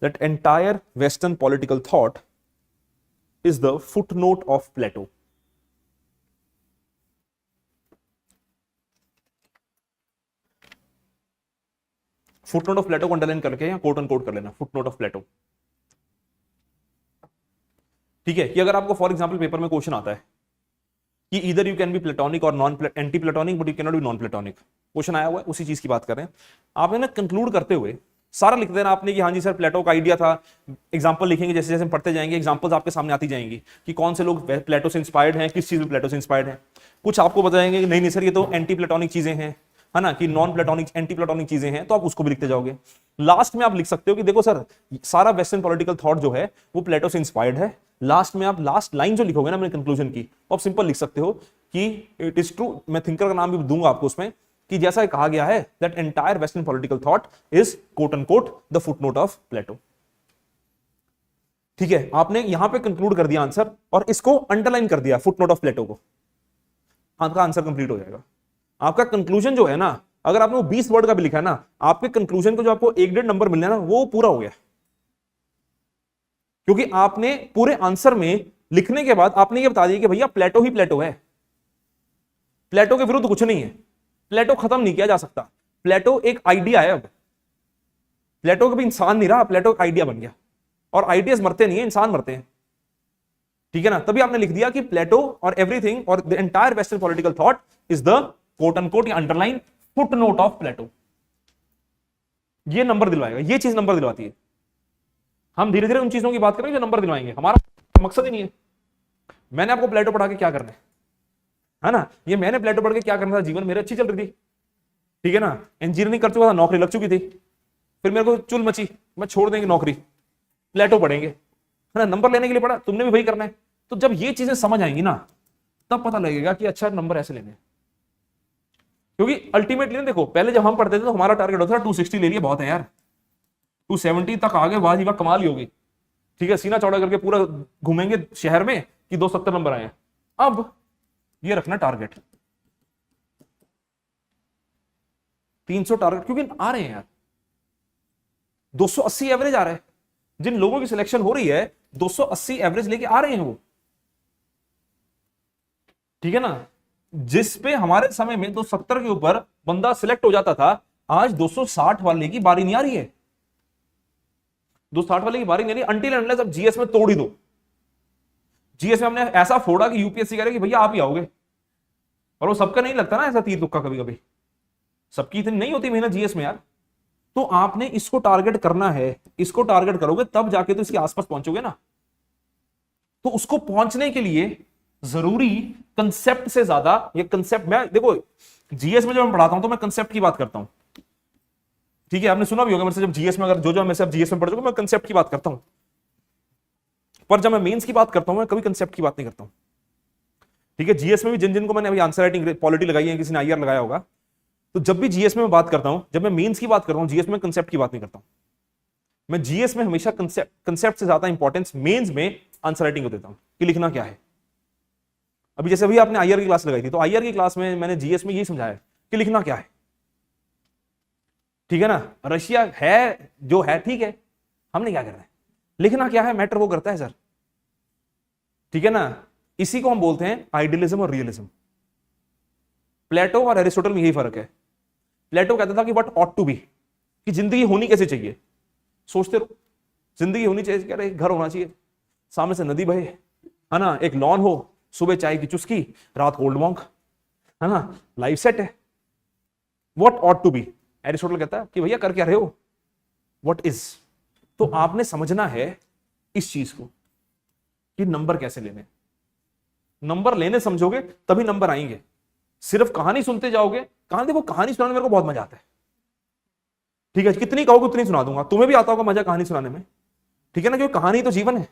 A: That entire Western political thought is the footnote of Plato. Footnote of Plato को underline करके या quote unquote कर लेना, footnote of Plato. ठीक है, कि अगर आपको फॉर एग्जांपल पेपर में क्वेश्चन आता है कि either you can be platonic or non anti platonic but you can not be non platonic, question आया हुआ है, उसी चीज की बात कर रहे हैं। आपने ना कंक्लूड करते हुए सारा लिख देना आपने कि हाँ जी सर प्लेटो का आइडिया था, एग्जांपल लिखेंगे, जैसे जैसे हम पढ़ते जाएंगे एग्जांपल्स आपके सामने आती जाएंगी कि कौन से लोग प्लेटो से इंस्पायर्ड हैं, किस चीज में प्लेटो से इंस्पायर्ड है। कुछ आपको बताएंगे कि नहीं नहीं सर ये तो एंटी प्लेटोनिक चीजें हैं, है ना, कि नॉन प्लेटोनिक एंटी प्लेटोनिक चीजें हैं, तो आप उसको भी लिखते जाओगे। लास्ट में आप लिख सकते हो कि देखो सर सारा वेस्टर्न पॉलिटिकल थॉट जो है वो प्लेटो से इंस्पायर्ड है। लास्ट में आप लास्ट लाइन जो लिखोगे ना मैंने कंक्लूजन की, तो आप सिंपल लिख सकते हो कि इट इज ट्रू, मैं थिंकर का नाम भी दूंगा आपको उसमें, कि जैसा कहा गया है that entire western political thought is quote and quote the footnote of Plato. ठीक है, आपने यहां पे कंक्लूड कर दिया आंसर और इसको अंडरलाइन कर दिया फुटनोट ऑफ प्लेटो को, आपका आंसर कंप्लीट हो जाएगा। आपका कंक्लूजन जो है ना, अगर आपने वो 20 वर्ड का भी लिखा है ना, आपके कंक्लूजन को जो आपको 1.5 नंबर मिलना है ना, वो पूरा हो गया, क्योंकि आपने पूरे आंसर में लिखने के बाद आपने ये बता दिया कि भैया प्लेटो ही प्लेटो है, प्लेटो के विरुद्ध कुछ नहीं है, प्लेटो खत्म नहीं किया जा सकता, प्लेटो एक आइडिया है। अब प्लेटो कभी इंसान नहीं रहा, प्लेटो एक आइडिया बन गया, और आइडियाज मरते नहीं है, इंसान मरते हैं। ठीक है ना, तभी आपने लिख दिया कि प्लेटो और एवरीथिंग और the entire western political thought is the quote unquote या अंडरलाइन फुटनोट ऑफ प्लेटो। ये नंबर दिलवाएगा, ये चीज नंबर दिलवाती है। हम धीरे धीरे उन चीजों की बात करेंगे जो नंबर दिलवाएंगे, हमारा मकसद ही नहीं है मैंने आपको प्लेटो पढ़ा के क्या करना है ना, ये मैंने प्लेटो पढ़ के क्या करना था, जीवन मेरे अच्छी चल रही थी, ठीक है ना, इंजीनियरिंग कर चुका था, नौकरी लग चुकी थी, फिर मेरे को चुल मची, मैं छोड़ देंगे नौकरी, प्लेटो पढ़ेंगे, है ना, नंबर लेने के लिए पढ़ा, तुमने भी वही करना है। तो जब ये चीजें समझ आएंगी ना, तब पता लगेगा कि अच्छा नंबर ऐसे लेने, क्योंकि अल्टीमेटली ना देखो, पहले जब हम पढ़ते थे तो हमारा टारगेट होता था 260 ले लिया बहुत है यार, 270 तक आ गए, वाह जी वाह कमाल ही होगी, ठीक है, सीना चौड़ा करके पूरा घूमेंगे शहर में कि 270 नंबर आए। अब ये रखना टारगेट 300 टारगेट, क्योंकि आ रहे हैं यार, 280 एवरेज आ रहा है, जिन लोगों की सिलेक्शन हो रही है 280 एवरेज लेके आ रहे हैं वो, ठीक है ना। जिस पे हमारे समय में 270 के ऊपर बंदा सिलेक्ट हो जाता था, आज 260 वाले की बारी नहीं आ रही है, 260 वाले की बारी नहीं आ रही अनटिल अनलेस अब जीएस में तोड़ ही दो। जीएस में हमने ऐसा फोड़ा कि यूपीएससी कह रहे कि भैया आप ही आओगे, और वो सबका नहीं लगता ना ऐसा तीर तुक्का, कभी कभी सबकी इतनी नहीं होती मेहनत जीएस में यार। तो आपने इसको टारगेट करना है, इसको टारगेट करोगे तब जाके तो इसके आसपास पहुंचोगे ना। तो उसको पहुंचने के लिए जरूरी कंसेप्ट से ज्यादा, ये कंसेप्ट मैं देखो जीएस में जब मैं पढ़ाता हूं तो मैं कंसेप्ट की बात करता हूं, ठीक है, आपने सुना भी होगा मेरे से, जब जीएस में अगर जो मेरे से आप जीएस में पढ़ चुके मैं कंसेप्ट की बात करता हूं, पर जब मैं मेंस की बात करता हूं मैं कभी कंसेप्ट की बात नहीं करता हूं, ठीक है। जीएस में भी जिन जिनको मैंने अभी आंसर राइटिंग पॉलिटी लगाई है, किसी ने आईआर लगाया होगा, तो जब भी जीएस में मैं बात करता हूं, जब मैं मेंस की बात करता हूं, जीएस में कंसेप्ट की बात नहीं करता हूं। मैं जीएस में हमेशा कंसेप्ट से ज्यादा इंपॉर्टेंस मेंस में आंसर राइटिंग को देता हूं कि लिखना क्या है। अभी जैसे अभी आपने आईआर की क्लास लगाई थी, तो आईआर की क्लास में मैंने जीएस में यही समझाया कि लिखना क्या है, ठीक है ना। रशिया है जो है, ठीक है, हमने क्या करना है, लिखना क्या है मैटर वो करता है सर, ठीक है ना। इसी को हम बोलते हैं आइडियलिज्म और रियलिज्म। प्लेटो और एरिस्टोटल में यही फर्क है। प्लेटो कहता था कि व्हाट ऑट टू बी, कि जिंदगी होनी कैसे चाहिए, सोचते रहो जिंदगी होनी चाहिए, कह रहे घर होना चाहिए, सामने से नदी बहे, है ना, एक लॉन हो, सुबह चाय की चुस्की, रात कोल्ड मॉन्क, है ना, लाइफ सेट है। What ought to be, Aristotle कहता है कि भैया कर क्या रहे हो, व्हाट इज। तो आपने समझना है इस चीज को कि नंबर कैसे लेने, नंबर लेने समझोगे तभी नंबर आएंगे। सिर्फ कहानी सुनते जाओगे, कहानी देखो, कहानी सुनाने मेरे को बहुत मजा आता है, ठीक है, कितनी कहोगे उतनी सुना दूंगा, तुम्हें भी आता होगा मजा कहानी सुनाने में, ठीक है ना, क्योंकि कहानी तो जीवन है,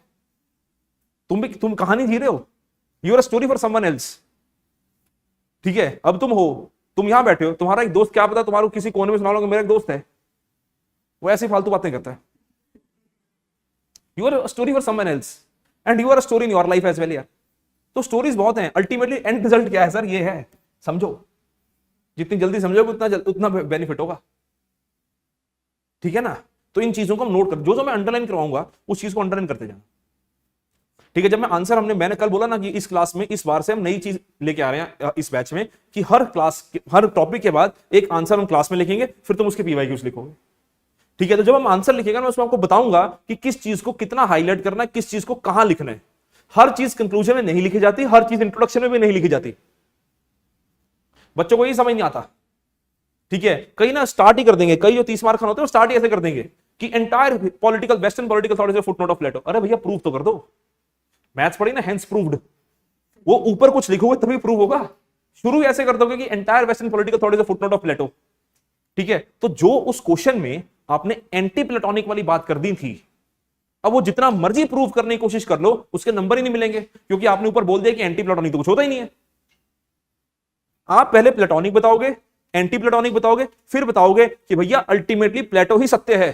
A: तुम कहानी जी रहे हो, you are a story for someone else, ठीक है। अब तुम यहां बैठे हो, तुम्हारा एक दोस्त, क्या पता तुम्हारा किसी कोने में सुना लो मेरा एक दोस्त है, वो ऐसी फालतू बातें करता है, you are a story for someone else and you are a story in your life as well यार। तो स्टोरीज बहुत हैं, अल्टीमेटली एंड रिजल्ट क्या है सर, ये है, समझो, जितनी जल्दी समझोगे उतना बेनिफिट होगा, ठीक है ना। तो इन चीजों को हम नोट कर, जो मैं अंडरलाइन करवाऊंगा उस चीज को अंडरलाइन करते जाना, ठीक है। जब मैं आंसर मैंने कल बोला ना कि इस क्लास में इस बार से हम नई चीज लेके आ रहे हैं इस बैच में, कि हर टॉपिक के बाद एक आंसर हम क्लास में लिखेंगे, फिर तुम उसके पीवाईक्यूज लिखोगे, ठीक है। तो जब हम आंसर लिखेगा मैं उसमें आपको बताऊंगा कि किस चीज को कितना हाईलाइट करना है, किस चीज को कहां लिखना है। हर चीज कंक्लूजन में नहीं लिखी जाती, हर चीज इंट्रोडक्शन में भी नहीं लिखी जाती, बच्चों को यही समझ नहीं आता, ठीक है। कई ना स्टार्ट ही कर देंगे, कई जो 30 मार्क खान होते हैं स्टार्ट ही ऐसे कर देंगे कि entire political western political thought is a footnote of Plato. अरे भैया प्रूफ तो कर दो, मैथ्स पढ़ी ना, हेंस प्रूव्ड, वो ऊपर कुछ लिखोगे तभी प्रूव होगा, शुरू ऐसे कर दोगे कि entire western political thought is a footnote of Plato, ठीक है। तो जो उस क्वेश्चन में आपने एंटी प्लेटोनिक वाली बात कर दी थी, अब वो जितना मर्जी प्रूव करने की कोशिश कर लो उसके नंबर ही नहीं मिलेंगे, क्योंकि आपने ऊपर बोल दिया कि एंटी प्लेटोनिक तो कुछ होता ही नहीं है। आप पहले प्लेटोनिक बताओगे, एंटी प्लेटोनिक बताओगे, फिर बताओगे कि भैया अल्टीमेटली प्लेटो ही सत्य है।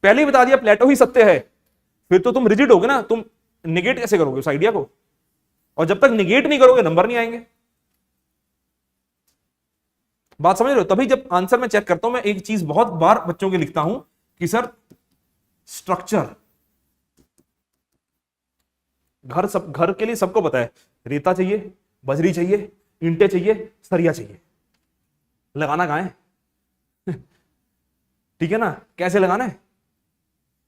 A: पहले ही बता दिया प्लेटो ही सत्य है, फिर तो तुम रिजिड होगे ना, तुम निगेट कैसे करोगे उस आइडिया को, और जब तक निगेट नहीं करोगे नंबर नहीं आएंगे। बात समझ रहे हो। तभी जब आंसर में चेक करता हूं, मैं एक चीज बहुत बार बच्चों के लिखता हूं कि सर स्ट्रक्चर, घर के लिए सबको पता है, रेता चाहिए, बजरी चाहिए, ईंटें चाहिए, सरिया चाहिए, लगाना कहां है ठीक है ना, कैसे लगाना है,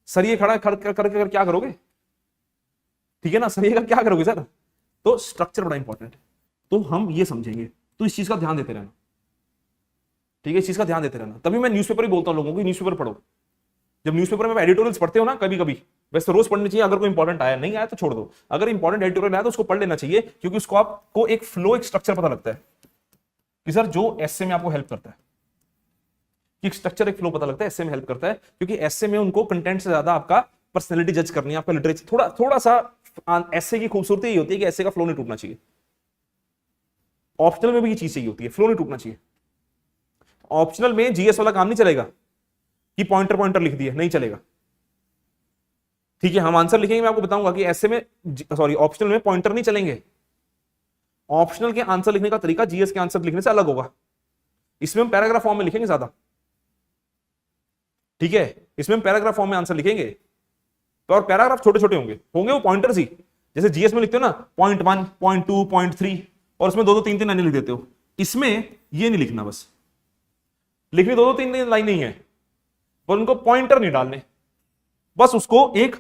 A: सरिये खड़ा करके क्या करोगे, ठीक है ना, सरिये का क्या करोगे सर। तो स्ट्रक्चर बड़ा इंपॉर्टेंट है, तो हम ये समझेंगे, तो इस चीज का ध्यान देते रहना, ठीक है, इस चीज का ध्यान देते रहना। तभी मैं न्यूज़पेपर ही बोलता हूं लोगों को, न्यूज़पेपर पढ़ो। जब न्यूज़पेपर में एडिटोरियल्स पढ़ते हो ना, कभी कभी, वैसे रोज पढ़नी चाहिए, अगर कोई इंपॉर्टेंट आया, नहीं आया तो छोड़ दो, अगर इंपॉर्टेंट एडिटोरियल आया तो उसको पढ़ लेना चाहिए, क्योंकि उसको आपको एक फ्लो, एक स्ट्रक्चर पता लगता है कि सर जो एसए में आपको हेल्प करता है, कि स्ट्रक्चर, एक फ्लो पता लगता है, एसए में हेल्प करता है, क्योंकि एसए में उनको कंटेंट से ज्यादा आपका पर्सनैलिटी जज करनी है, आपका लिटरेचर, थोड़ा सा एसए की खूबसूरती यही होती है कि एसए का फ्लो नहीं टूटना चाहिए। ऑप्शनल में भी ये चीज चाहिए होती है, फ्लो नहीं टूटना चाहिए। ऑप्शनल में जीएस वाला काम नहीं चलेगा कि पॉइंटर लिख दिया, नहीं चलेगा, ठीक है। हम आंसर लिखेंगे, मैं आपको बताऊंगा कि ऐसे में, सॉरी, ऑप्शनल में पॉइंटर नहीं चलेंगे। ऑप्शनल के आंसर लिखने का तरीका जीएस के आंसर लिखने से अलग होगा। इसमें हम पैराग्राफ फॉर्म में लिखेंगे ज्यादा, ठीक है, इसमें हम पैराग्राफ फॉर्म में आंसर लिखेंगे, तो और पैराग्राफ छोटे छोटे होंगे वो पॉइंटर्स ही, जैसे जीएस में लिखते हो ना, पॉइंट 1, पॉइंट 2, पॉइंट 3, और उसमें 2-2, 3-3 लाइनें लिख देते हो। इसमें ये नहीं लिखना, बस लिखनी दो दो तीन तीन लाइन नहीं है, पर उनको पॉइंटर नहीं डालने, बस उसको एक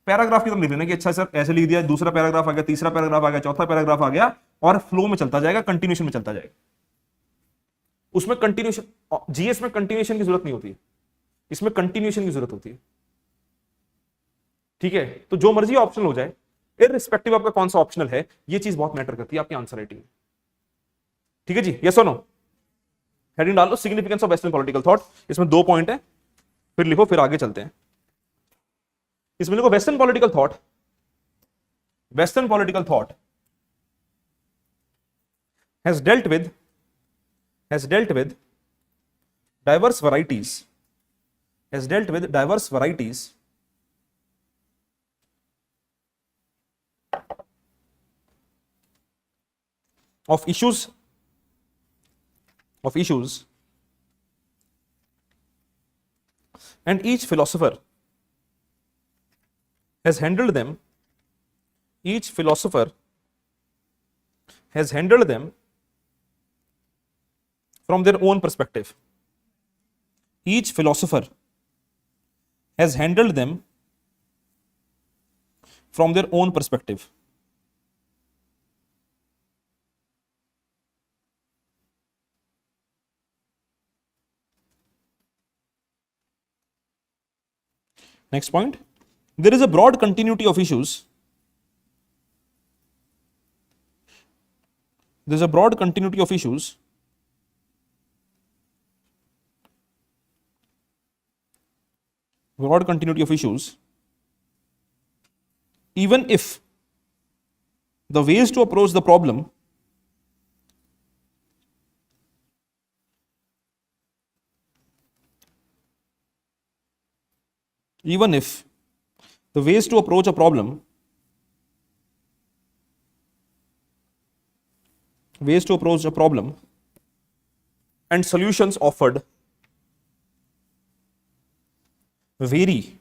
A: पैराग्राफ की तरह लिख देना कि अच्छा सर ऐसे लिख दिया, दूसरा पैराग्राफ आ गया, तीसरा पैराग्राफ आ गया, चौथा पैराग्राफ आ गया, और फ्लो में चलता जाएगा, कंटिन्यूशन में चलता जाएगा। उसमें कंटिन्यूशन, जीएस में कंटिन्यूशन की जरूरत नहीं होती, इसमें कंटिन्यूशन की जरूरत होती है। ठीक है, तो जो मर्जी ऑप्शनल हो जाए, इररिस्पेक्टिव आपका कौन सा ऑप्शनल है, ये चीज बहुत मैटर करती है आपकी आंसर राइटिंग। ठीक है जी, यस और नो। हेडिंग डाल लो significance of western political thought, इसमें 2 पॉइंट है, फिर लिखो, फिर आगे चलते हैं। इसमें लिखो western political thought, western political thought has dealt with diverse varieties, has dealt with diverse varieties of issues and each philosopher has handled them from their own perspective. Each philosopher has handled them from their own perspective. Next point, there is a broad continuity of issues. There is a broad continuity of issues even if the ways to approach the problem and solutions offered vary.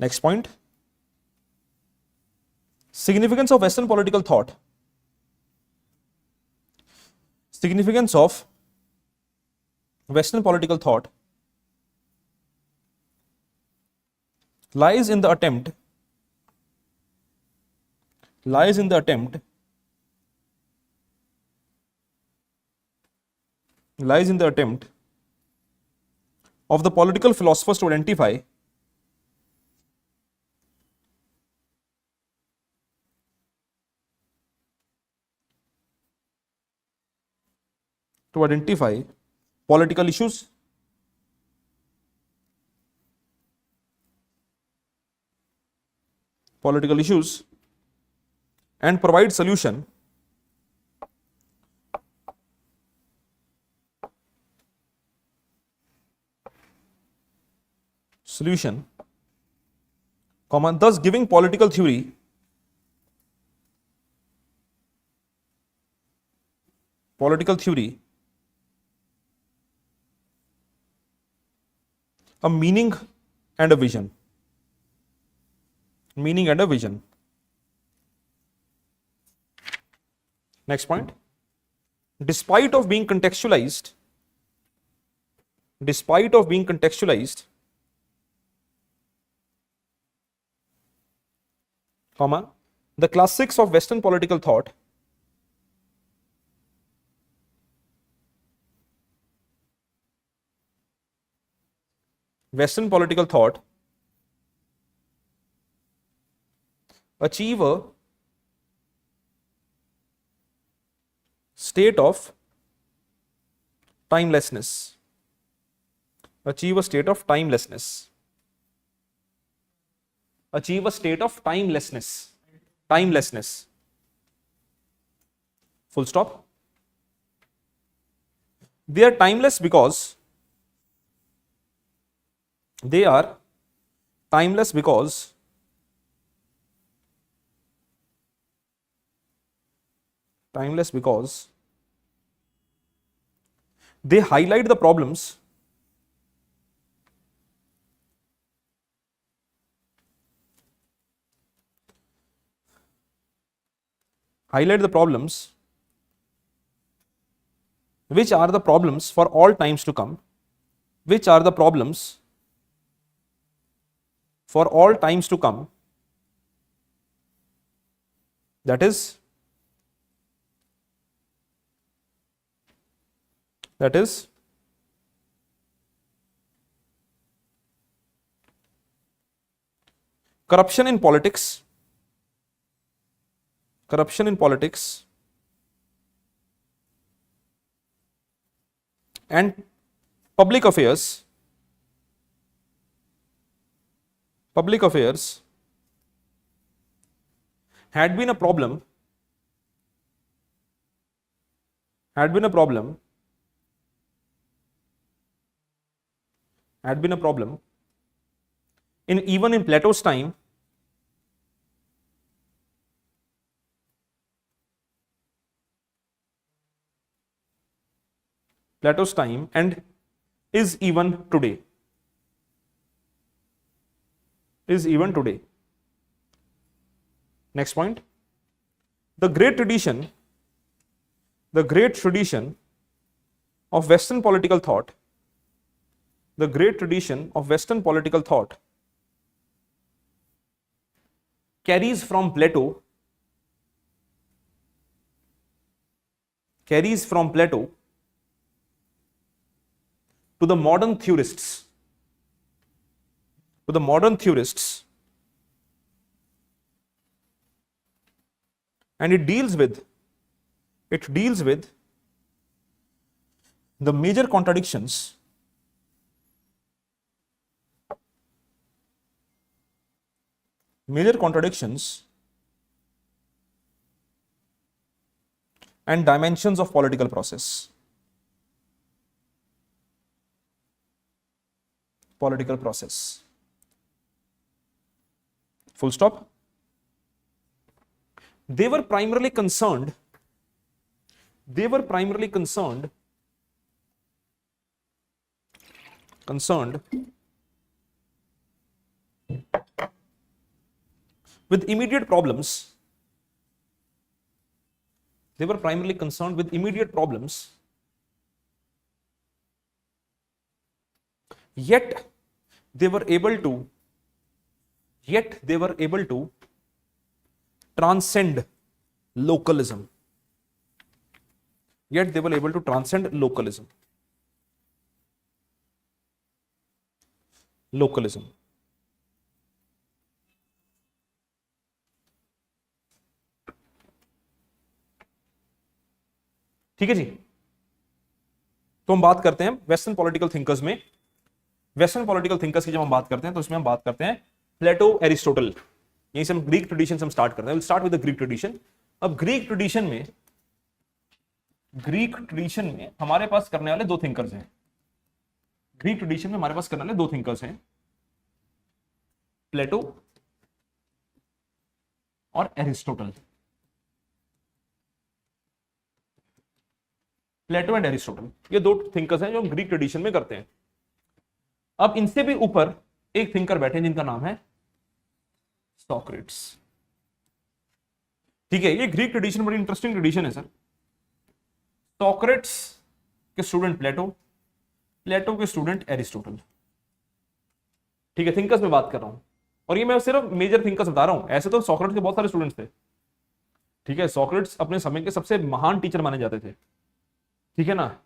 A: Next point, significance of Western political thought. Significance of Western political thought lies in the attempt of the political philosophers to identify political issues and provide solution thus giving political theory a meaning and a vision. Next point, despite of being contextualized, the classics of Western political thought achieve a state of timelessness. Full stop. They are timeless because they highlight the problems highlight the problems which are the problems for all times to come, which are the problems for all times to come, that is corruption in politics, and public affairs had been a problem in even in Plato's time, and is even today. Next point, the great tradition of Western political thought, carries from Plato to the modern theorists, and it deals with the major contradictions and dimensions of political process. Full stop. They were primarily concerned with immediate problems. Yet they were able to transcend localism. ठीक है जी। तो हम बात करते हैं western political thinkers में। Western political thinkers की जब हम बात करते हैं तो इसमें हम बात करते हैं प्लेटो, एरिस्टोटल। यहीं से हम ग्रीक ट्रेडिशन से हम स्टार्ट करते हैं। Will start with the Greek tradition. अब ग्रीक ट्रेडिशन में हमारे पास करने वाले दो थिंकर्स हैं। प्लेटो और एरिस्टोटल। प्लेटो एंड एरिस्टोटल, ये दो थिंकर्स हैं जो हम ग्रीक ट्रेडिशन में करते हैं। अब इनसे भी ऊपर एक थिंकर बैठे हैं जिनका नाम है सॉक्रेट्स। ठीक है, ये ग्रीक ट्रेडिशन बड़ी इंटरेस्टिंग ट्रेडिशन है सर। सॉक्रेट्स के स्टूडेंट प्लेटो, प्लेटो के स्टूडेंट एरिस्टोटल। ठीक है, थिंकर्स में बात कर रहा हूं और ये मैं सिर्फ मेजर थिंकर्स बता रहा हूं। ऐसे तो सॉक्रेट्स के बहुत सारे स्टूडेंट्स थे। ठीक है, सॉक्रेट्स अपने समय के सबसे महान टीचर माने जाते थे। ठीक है ना,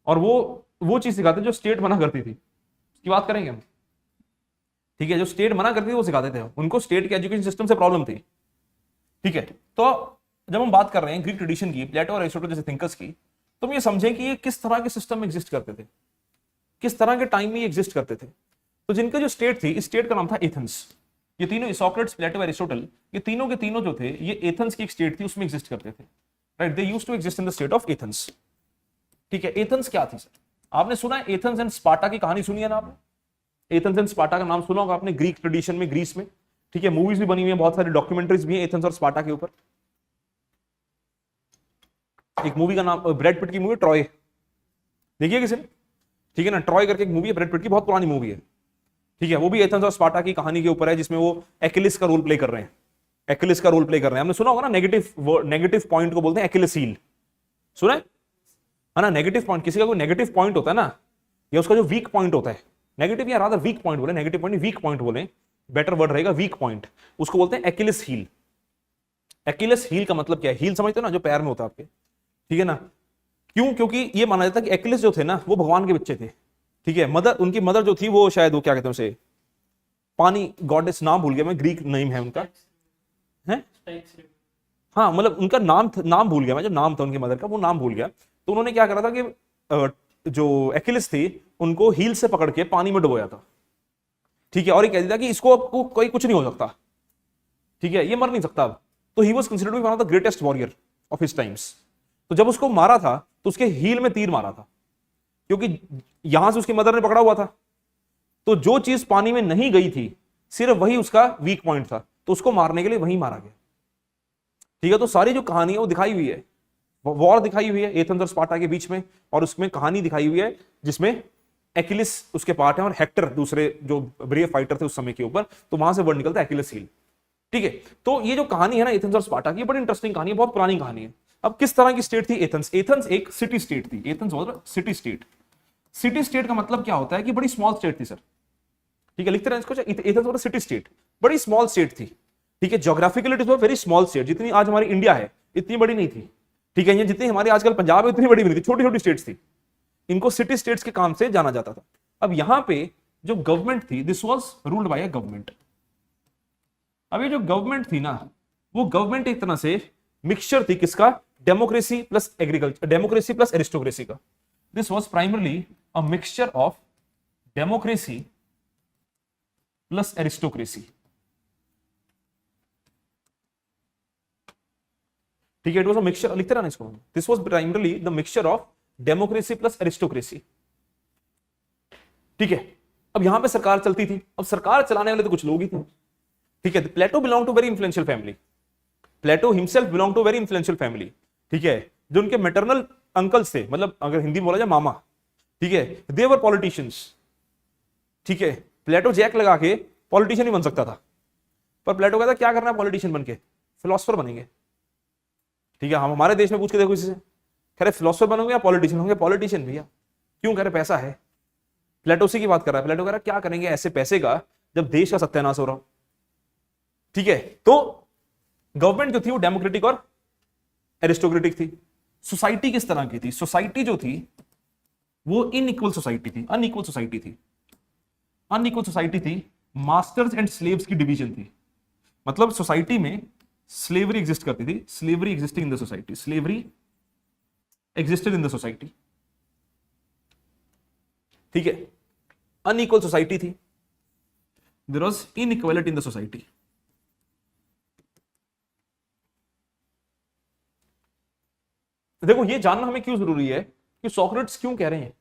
A: और वो चीज सिखाते जो स्टेट मना करती थी, उसकी बात करेंगे हम। ठीक है, जो स्टेट मना करती थी वो सिखाते थे। उनको स्टेट के एजुकेशन सिस्टम से प्रॉब्लम थी। ठीक है, तो जब हम बात कर रहे हैं ग्रीक ट्रेडिशन की, प्लेटो और एरिस्टोटल जैसे थिंकर्स की, तो हम ये समझें कि ये किस तरह के सिस्टम में एग्जिस्ट करते थे, किस तरह के टाइम में ये एग्जिस्ट करते थे। तो जिनका जो स्टेट थी, इस स्टेट का नाम था एथेंस। ये तीनों, सॉक्रेट्स, प्लेटो, एरिस्टोटल, ये तीनों के तीनों जो थे, ये एथेंस की एक स्टेट थी, उसमें एग्जिस्ट करते थे। Right, they used to exist in the state of Athens. ठीक है, एथेंस क्या थी सर? आपने सुना है एथेंस एंड स्पार्टा की कहानी सुनी है ना आपने? एथेंस एंड स्पार्टा का नाम सुना होगा आपने ग्रीक ट्रेडिशन में, ग्रीस में। ठीक है, मूवीज भी बनी हुई है, बहुत सारी डॉक्यूमेंट्रीज भी हैं एथेंस और स्पार्टा के ऊपर। एक मूवी का नाम, ब्रैड पिट की मूवी ट्रॉय, देखिए किसी ने? ठीक है ना, ट्रॉय करके एक मूवी है ब्रैड पिट की, बहुत पुरानी मूवी है। ठीक है, वो भी एथेंस और स्पार्टा की कहानी के ऊपर है, जिसमें वो एक्विलिस का रोल प्ले कर रहे हैं। एक्लिस का रोल प्ले कर रहे हैं। हमने सुना होगा ना, नेगेटिव पॉइंट को बोलते हैं एक्लिस हील, सुना है ना? नेगेटिव पॉइंट, किसी का कोई नेगेटिव पॉइंट होता है ना, या उसका जो वीक पॉइंट होता है, नेगेटिव या रादर वीक पॉइंट बोले, नेगेटिव पॉइंट वीक पॉइंट बोले, बेटर वर्ड रहेगा वीक पॉइंट, उसको बोलते हैं एक्लिस हील। एक्लिस हील का मतलब क्या है? हील समझते हो ना, जो पैर में होता है आपके, ठीक है ना? क्यों? क्योंकि ये माना जाता है कि एक्लिस जो थे ना वो भगवान के बच्चे थे, ठीक है? मदर, उनकी मदर जो थी वो शायद वो क्या कहते हैं उसे, पानी गॉडेस, नाम भूल गया मैं, ग्रीक नेम है उनका, है? हाँ, मतलब उनका नाम भूल गया मैं, जो नाम था उनकी मदर का वो नाम भूल गया। तो उन्होंने क्या करा था कि जो एक्लिस थी उनको हील से पकड़ के पानी में डुबोया था, ठीक है? और ये कह दिया कि इसको आपको कोई कुछ नहीं हो सकता, ठीक है, ये मर नहीं सकता अब। तो he was considered one of the greatest warrior of his times. तो जब उसको मारा था तो उसके हील में तीर मारा था, क्योंकि यहां से उसकी मदर ने पकड़ा हुआ था, तो जो चीज पानी में नहीं गई थी सिर्फ वही उसका वीक पॉइंट था, तो उसको मारने के लिए वही मारा गया, ठीक है? तो सारी जो कहानी है वो दिखाई हुई है, वॉर दिखाई हुई है एथेंस और स्पार्टा के बीच में, और उसमें कहानी दिखाई हुई है जिसमें एक्लिस उसके पार्ट है और हेक्टर दूसरे जो ब्रेव फाइटर थे उस समय के ऊपर, तो वहां से वर्ड निकलता है एक्लिस हील, ठीक है? तो ये जो कहानी है ना एथेंस और स्पार्टा की, बड़ी इंटरेस्टिंग कहानी है, बहुत पुरानी कहानी है। अब किस तरह की स्टेट थी एथेंस? एथेंस एक सिटी स्टेट थी। एथेंस मतलब सिटी स्टेट। सिटी स्टेट का मतलब क्या होता है कि बड़ी स्मॉल स्टेट थी सर, ठीक है? लिखते रहे इसको, एथेंस मतलब सिटी स्टेट, बड़ी स्मॉल स्टेट थी, ठीक है? Geographically it is very small state, जितनी आज हमारी इंडिया है इतनी बड़ी नहीं थी, ठीक है? ये जितनी हमारी आजकल पंजाब है उतनी बड़ी नहीं थी, छोटी छोटी स्टेट्स थी। इनको सिटी स्टेट्स के काम से जाना जाता था। अब यहां पे जो गवर्नमेंट थी, this was ruled by a government. अब ये जो गवर्नमेंट थी ना, वो गवर्नमेंट एक तरह से मिक्सचर थी किसका? Democracy plus agriculture, democracy plus aristocracy का। This was primarily a mixture of democracy plus aristocracy, ठीक है? इट वाज अ मिक्सचर, लिखते रहना इसको। This was primarily the mixture of democracy plus aristocracy, ठीक है? अब यहां पे सरकार चलती थी। अब सरकार चलाने वाले तो कुछ लोग ही थे, ठीक है? Plato belong to very influential family, Plato himself belong to very influential family, ठीक है? जो उनके मैटरनल अंकल्स थे, मतलब अगर हिंदी में बोला जाए मामा, ठीक है, दे वर पॉलिटिशियंस, ठीक है? प्लेटो जैक लगा के पॉलिटिशियन ही बन सकता था, पर प्लेटो कहता क्या करना है पॉलिटिशियन बन के? फिलोसफर बनेंगे, ठीक है? हम हमारे देश में पूछ के देखो किसी से, कह रहे फिलोसफर बनोगे या पॉलिटिशियन होंगे? पॉलिटिशियन भैया। क्यों? कह रहे पैसा है। प्लेटो उसी की बात कर रहा है। प्लेटो कह रहा है क्या करेंगे ऐसे पैसे का जब देश का सत्यानाश हो रहा हो, ठीक है? तो गवर्नमेंट जो थी वो डेमोक्रेटिक और एरिस्टोक्रेटिक थी। सोसाइटी किस तरह की थी? सोसाइटी जो थी वो इनइक्वल सोसाइटी थी, अनइक्वल सोसाइटी थी, अनइक्वल सोसाइटी थी। मास्टर्स एंड स्लेव्स की डिवीजन थी, मतलब सोसाइटी में स्लेवरी एग्जिस्ट करती थी, slavery existing in the society, slavery existed in the society, ठीक है? अनइक्वल सोसाइटी थी, there was inequality in the society. देखो ये जानना हमें क्यों जरूरी है कि सॉक्रेटिस क्यों कह रहे हैं,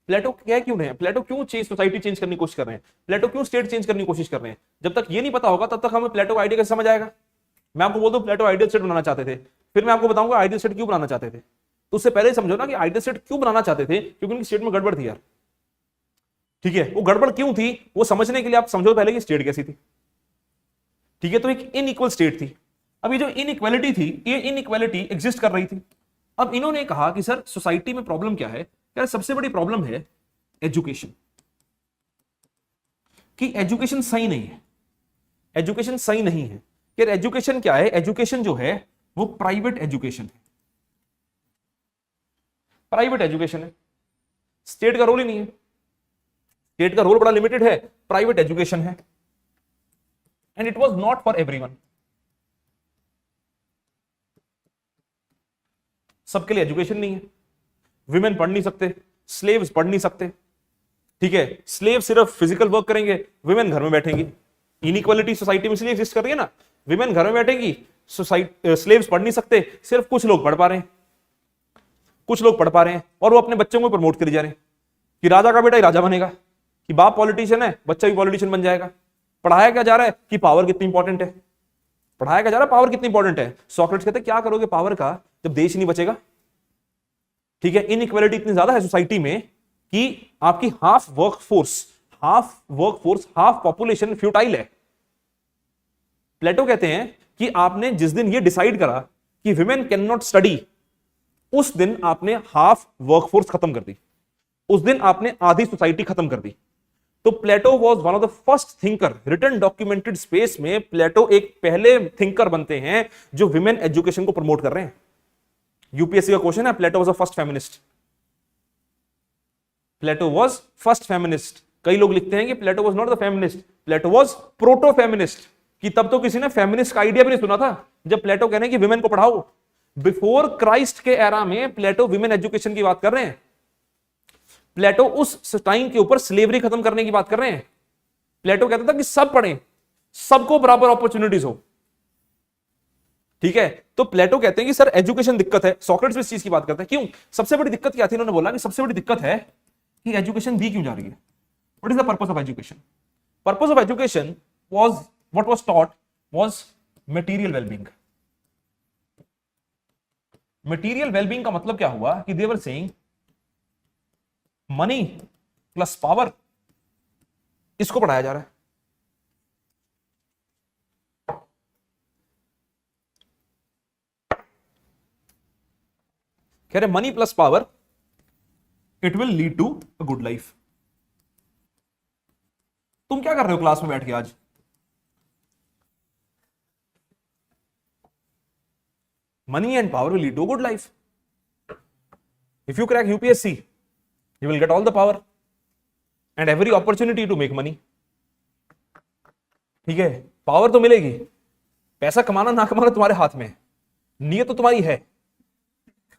A: प्लेटो कह क्यों रहे हैं, प्लेटो क्यों सोसाइटी चेंज करने की कोशिश कर रहे हैं, प्लेटो क्यों स्टेट चेंज करने की कोशिश कर रहे हैं? जब तक ये नहीं पता होगा तब तक हमें प्लेटो का आइडिया कैसे समझ आएगा? मैं आपको बोल दूं प्लेटो आइडियल स्टेट बनाना चाहते थे, फिर मैं आपको बताऊंगा आइडियल स्टेट क्यों बनाना चाहते थे, तो उससे पहले समझो ना कि आइडियल स्टेट क्यों बनाना चाहते थे, क्योंकि उनकी स्टेट में गड़बड़ थी यार, ठीक है? वो गड़बड़ क्यों थी वो समझने के लिए आप समझो पहले कि स्टेट कैसी थी, ठीक है? तो एक इनइक्वल स्टेट थी। अब ये जो इनइक्वालिटी थी, ये इनइक्वालिटी एग्जिस्ट कर रही थी। अब इन्होंने कहा कि सर सोसाइटी में प्रॉब्लम क्या है? यार सबसे बड़ी प्रॉब्लम है एजुकेशन, कि एजुकेशन सही नहीं है, एजुकेशन सही नहीं है। यार एजुकेशन क्या है? एजुकेशन जो है वो प्राइवेट एजुकेशन है, प्राइवेट एजुकेशन है, स्टेट का रोल ही नहीं है, स्टेट का रोल बड़ा लिमिटेड है, प्राइवेट एजुकेशन है, and it was not for everyone. सबके लिए एजुकेशन नहीं है, विमेन पढ़ नहीं सकते, स्लेव्स पढ़ नहीं सकते, ठीक है? स्लेव सिर्फ फिजिकल वर्क करेंगे, विमेन घर में बैठेंगी। इनइक्वालिटी सोसाइटी में इसलिए एग्जिस्ट कर रही है ना, विमेन घर में बैठेंगी, स्लेव्स पढ़ नहीं सकते, सिर्फ कुछ लोग पढ़ पा रहे हैं, कुछ लोग पढ़ पा रहे हैं, और वो अपने बच्चों को प्रमोट करी जा रहे हैं कि राजा का बेटा ही राजा बनेगा, कि बाप पॉलिटिशियन है बच्चा भी पॉलिटिशियन बन जाएगा। पढ़ाया क्या जा रहा है कि पावर कितनी इंपॉर्टेंट है, पढ़ाया क्या जा रहा है पावर कितनी इंपॉर्टेंट है। सॉक्रेटिस कहते हैं क्या करोगे पावर का जब देश नहीं बचेगा, ठीक है? इनइक्वालिटी इतनी ज्यादा है सोसाइटी में कि आपकी half workforce, half population futile है। प्लेटो कहते हैं कि आपने जिस दिन ये डिसाइड करा कि विमेन कैन नॉट स्टडी, उस दिन आपने हाफ वर्कफोर्स खत्म कर दी, उस दिन आपने आधी सोसाइटी खत्म कर दी। तो Plato was one of the first thinker, written documented space में प्लेटो एक पहले थिंकर बनते हैं जो विमेन एजुकेशन को प्रमोट कर रहे हैं। यूपीएससी का क्वेश्चन है, Plato was a first feminist. Plato was first feminist. कई लोग लिखते हैं कि Plato was not the feminist, Plato was proto feminist, कि तब तो किसी ने फेमिनिस्ट का आइडिया भी नहीं सुना था जब प्लेटो कह रहे हैं कि विमेन को पढ़ाओ। बिफोर क्राइस्ट के एरा में प्लेटो विमेन एजुकेशन की बात कर रहे हैं। प्लेटो उस टाइम के ऊपर स्लेवरी खत्म करने की बात कर रहे हैं। प्लेटो कहता था कि सब पढ़ें, सबको बराबर अपॉर्चुनिटीज हो। ठीक है, तो प्लेटो कहते हैं कि सर एजुकेशन दिक्कत है। सॉक्रेटिस भी इस चीज की बात करते हैं। क्यों? सबसे बड़ी दिक्कत क्या थी? उन्होंने बोला कि सबसे बड़ी दिक्कत है कि एजुकेशन दी क्यों जा रही है। What is the purpose of education? Purpose of education was, what was taught was material wellbeing. Material wellbeing का मतलब क्या हुआ कि they were saying money plus power, इसको पढ़ाया जा रहा है। कह रहे money plus power it will lead to a good life. तुम क्या कर रहे हो क्लास में बैठ के आज? Money and power will lead to good life. If you crack UPSC you will get all the power and every opportunity to make money. ठीक है, पावर तो मिलेगी, पैसा कमाना ना कमाना तुम्हारे हाथ में है, नीयत तो तुम्हारी है,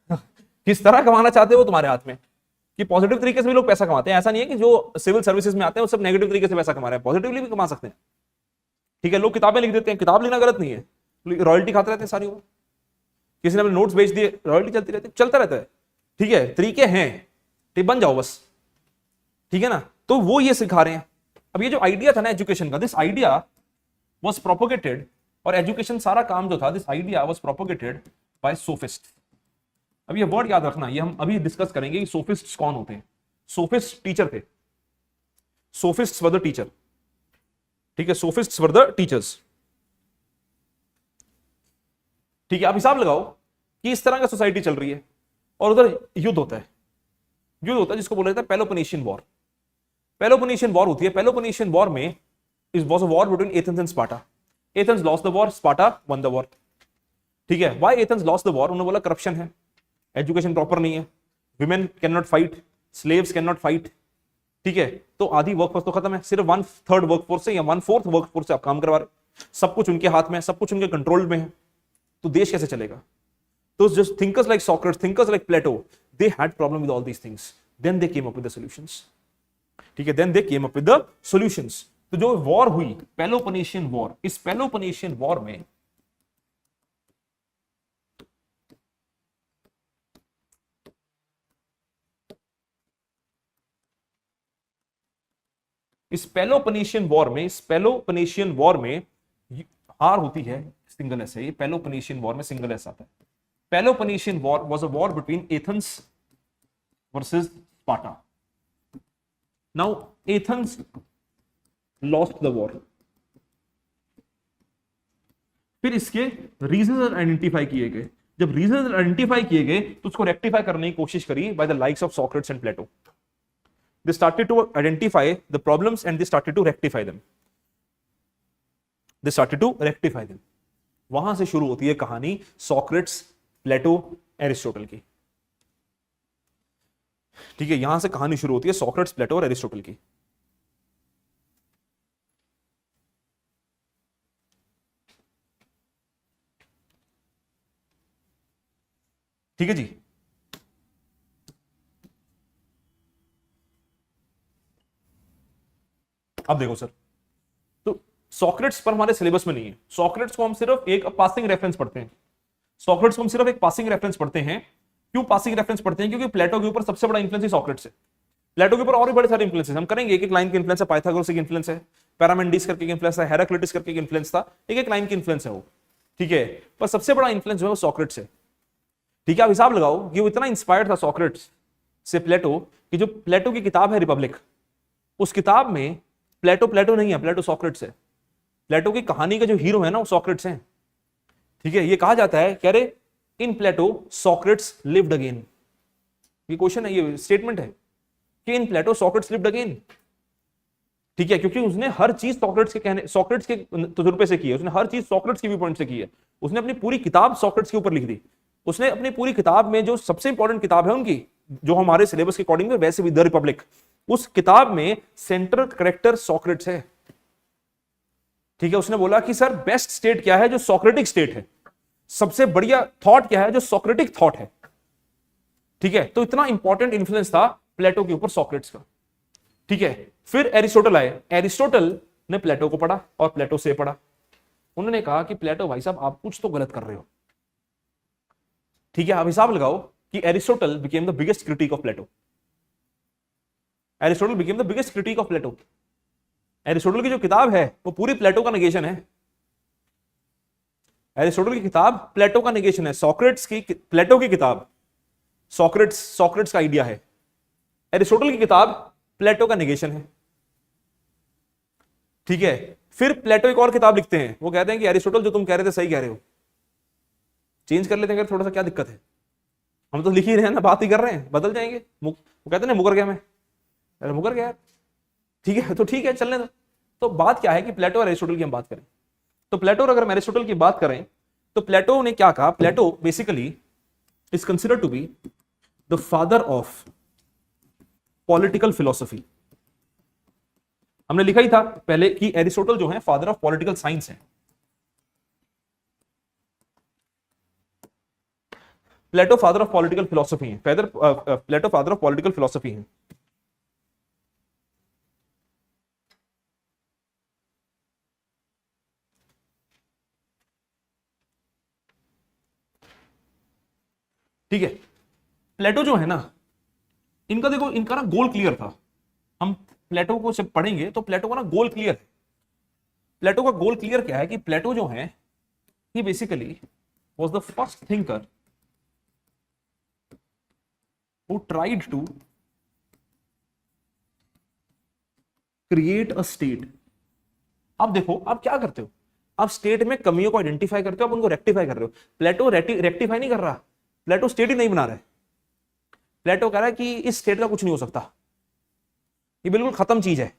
A: किस तरह कमाना चाहते हो वो तुम्हारे हाथ में। कि पॉजिटिव तरीके से भी लोग पैसा कमाते हैं, ऐसा नहीं है कि जो सिविल सर्विसेज में आते हैं वो सब नेगेटिव तरीके से पैसा कमा रहे हैं, पॉजिटिवली भी कमा सकते हैं। ठीक है, लोग किताबें लिख देते हैं, किताब लिखना गलत नहीं है, रॉयल्टी खाते रहते हैं सारी उम्र। किसी ने अपने नोट्स बेच दिए, रॉयल्टी चलती रहती है, चलता रहता है। ठीक है, तरीके हैं, ठीक, बन जाओ बस। ठीक है ना, तो वो ये सिखा रहे हैं। अब ये जो आइडिया था ना एजुकेशन का, दिस आइडिया वाज प्रोपोगेटेड, और एजुकेशन सारा काम जो था, this idea was propagated bye sophist. अब ये वर्ड याद रखना, ये हम अभी डिस्कस करेंगे कि सोफिस्ट्स कौन होते हैं। सोफिस्ट टीचर थे, सोफिस्ट्स वर द टीचर। ठीक है, सोफिस्ट्स वर द टीचर्स। ठीक है, आप हिसाब लगाओ कि इस तरह का सोसाइटी चल रही है और उधर युद्ध होता है। युद्ध होता है जिसको बोला जाता है पेलोपोनेशियन वॉर। पेलोपोनेशियन वॉर होती है। पेलोपोनेशियन वॉर में it was a war between Athens and Sparta. Athens lost the war, Sparta one the war. ठीक है, why Athens lost the war? उन्होंने बोला करप्शन है, एजुकेशन प्रॉपर नहीं है, women can not fight, slaves can not fight. ठीक है, तो आधी वर्कफोर्स तो खत्म है, सिर्फ 1/3 वर्कफोर्स से या 1/4 वर्कफोर्स से आप काम करवा रहे, सब कुछ उनके हाथ में है, सब कुछ उनके कंट्रोल में है, तो देश कैसे चलेगा? तो just thinkers like Socrates, thinkers like Plato, they had problem with all these things, then they came up with the solutions. ठीक है, then they came up with the solutions. तो जो वॉर हुई पेलोपोनेशियन वॉर, इस Peloponnesian war में इस Peloponnesian war में हार होती है सिंगल एस है। ये पेलोपोनेशियन वॉर में सिंगल एस आता है। Peloponnesian war was a war between Athens versus Sparta. Now Athens lost the war. फिर इसके रीजंस आइडेंटिफाई किए गए। जब रीजंस आइडेंटिफाई किए गए तो उसको रेक्टिफाई करने की कोशिश करी by the likes of Socrates and Plato. They started to identify the problems and they started to rectify them. वहां से शुरू होती है कहानी सॉक्रेटिस, प्लेटो, एरिस्टोटल की। ठीक है, यहां से कहानी शुरू होती है सॉक्रेटिस, प्लेटो और एरिस्टोटल की। ठीक है जी, अब देखो सर, तो सॉक्रेटिस पर हमारे सिलेबस में नहीं है। सॉक्रेटिस को हम सिर्फ एक पासिंग रेफरेंस पढ़ते हैं। सॉक्रेटिस को हम सिर्फ एक पासिंग रेफरेंस पढ़ते हैं। क्यों पासिंग रेफरेंस पढ़ते हैं? क्योंकि प्लेटो के ऊपर सबसे बड़ा इंफ्लुएंस ही सॉक्रेटिस है। प्लेटो के ऊपर और भी बड़े सारे इंफ्लुएंस हम करेंगे, एक एक लाइन के इंफ्लुएंस है, पाइथागोरस की इंफ्लुएंस है, पैरामेंडिस करके इंफ्लुएंस है, हेराक्लिटस करके इंफ्लुएंस था, एक एक लाइन की इंफ्लुएंस है वो। ठीक है, पर सबसे बड़ा इंफ्लुएंस जो है वो सॉक्रेटिस है। ठीक है, आप हिसाब लगाओ कि वो इतना इंस्पायर्ड था सॉक्रेटिस से प्लेटो कि जो प्लेटो की किताब है रिपब्लिक, उस किताब में प्लेटो नहीं है, प्लेटो सॉक्रेटिस है। प्लेटो की कहानी का जो हीरो है ना वो सॉक्रेटिस है। ठीक है, ये कहा जाता है, कह रहे इन प्लेटो सॉक्रेट्स लिव्ड अगेन। ये क्वेश्चन है, ये स्टेटमेंट है कि इन प्लेटो सॉक्रेट्स लिव्ड अगेन। ठीक है, क्योंकि उसने हर चीज सॉक्रेट्स के तजुर्बे से की है, उसने हर चीज सॉक्रेट्स के व्यू पॉइंट से की है, उसने अपनी पूरी किताब सॉक्रेट्स के ऊपर लिख दी। उसने अपनी पूरी किताब में जो सबसे इंपॉर्टेंट किताब है उनकी, जो हमारे सिलेबस के अकॉर्डिंग है वैसे भी, द रिपब्लिक, उस किताब में सेंट्रल करेक्टर सॉक्रेट्स है। ठीक है, उसने बोला कि सर बेस्ट स्टेट क्या है, जो सॉक्रेटिक स्टेट है, सबसे बढ़िया थॉट क्या है, जो सॉक्रेटिक थॉट है। ठीक है, तो इतना इंपॉर्टेंट इंफ्लुएंस था प्लेटो के ऊपर सॉक्रेट्स का। ठीक है, फिर एरिस्टोटल आए, एरिस्टोटल ने प्लेटो को पढ़ा और प्लेटो से पढ़ा। उन्होंने कहा कि प्लेटो भाई साहब आप कुछ तो गलत कर रहे हो। ठीक है, आप हिसाब लगाओ कि Aristotle became the biggest critic of Plato. Aristotle became the biggest critic of Plato. Aristotle की जो किताब है वो पूरी प्लेटो का नेगेशन है। एरिस्टोटल की किताब प्लेटो का नेगेशन है। सॉक्रेट्स की, प्लेटो की किताब सॉक्रेट्स का आइडिया है, एरिस्टोटल की किताब प्लेटो का नेगेशन है। ठीक है, फिर प्लेटो एक और किताब लिखते हैं, वो कहते हैं कि एरिस्टोटल जो तुम कह रहे थे सही कह रहे हो, चेंज कर लेते हैं थोड़ा सा, क्या दिक्कत है, हम तो लिख ही रहे हैं ना, बात ही कर रहे हैं, बदल जाएंगे। वो कहते हैं मुकर गया मैं, अरे मुकर गया। ठीक है, तो ठीक है, चलने दो। तो बात क्या है कि प्लेटो और एरिस्टोटल की हम बात करें, तो प्लेटो और अगर हम एरिस्टोटल की बात करें तो प्लेटो ने क्या कहा, Plato basically is considered to be the father of political philosophy. हमने लिखा ही था पहले कि एरिस्टोटल जो है फादर ऑफ पॉलिटिकल साइंस है। प्लेटो फादर ऑफ पॉलिटिकल फिलोसफी है, प्लेटो फादर ऑफ पॉलिटिकल फिलोसफी है। ठीक है, प्लेटो जो है ना, इनका देखो, इनका ना गोल क्लियर था। हम प्लेटो को जब पढ़ेंगे तो प्लेटो का ना गोल क्लियर है। प्लेटो का गोल क्लियर क्या है कि प्लेटो जो है, he basically was the first thinker who tried to create a state। अब देखो, आप क्या करते हो, आप स्टेट में कमियों को आइडेंटिफाई करते हो, आप उनको रेक्टिफाई कर रहे हो। प्लेटो रेक्टिफाई नहीं कर रहा, प्लेटो स्टेट ही नहीं बना रहा है। प्लेटो कह रहा है कि इस स्टेट का कुछ नहीं हो सकता, ये बिल्कुल खत्म चीज है,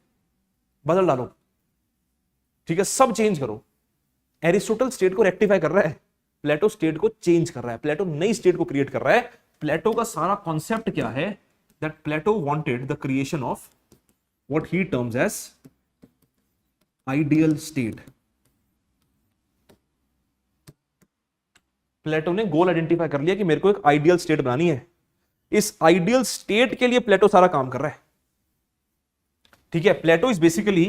A: बदल डालो। ठीक है, सब चेंज करो। एरिस्टोटल स्टेट को रेक्टिफाई कर रहा है, प्लेटो स्टेट को चेंज कर रहा है, प्लेटो नई स्टेट को क्रिएट कर रहा है। प्लेटो का सारा कॉन्सेप्ट क्या है, that Plato wanted the creation of what he terms as ideal state. Plato ने गोल आइडेंटिफाई कर लिया कि मेरे को एक आइडियल स्टेट बनानी है। इस आइडियल स्टेट के लिए प्लेटो सारा काम कर रहा है। ठीक है, Plato is basically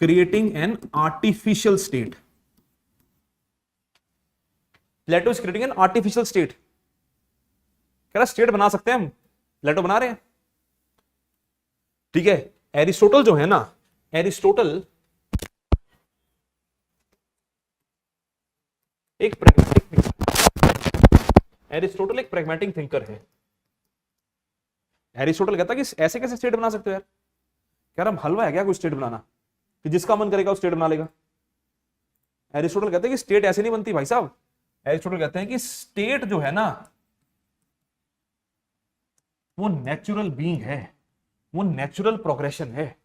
A: creating an artificial state. Plato is creating an artificial state. कह रहा स्टेट बना सकते हैं हम, प्लेटो बना रहे हैं। ठीक है, एरिस्टोटल जो है ना, एरिस्टोटल एक प्रैग्मेटिक थिंकर है। एरिस्टोटल कहता है कि ऐसे कैसे स्टेट बना सकते हो यार, कह रहा हम हलवा है क्या कोई स्टेट बनाना कि जिसका मन करेगा वो स्टेट बना लेगा। एरिस्टोटल कहते हैं कि स्टेट ऐसे नहीं बनती भाई साहब। एरिस्टोटल कहते हैं कि स्टेट जो है ना, वो नेचुरल बीइंग है, वो नेचुरल प्रोग्रेशन है,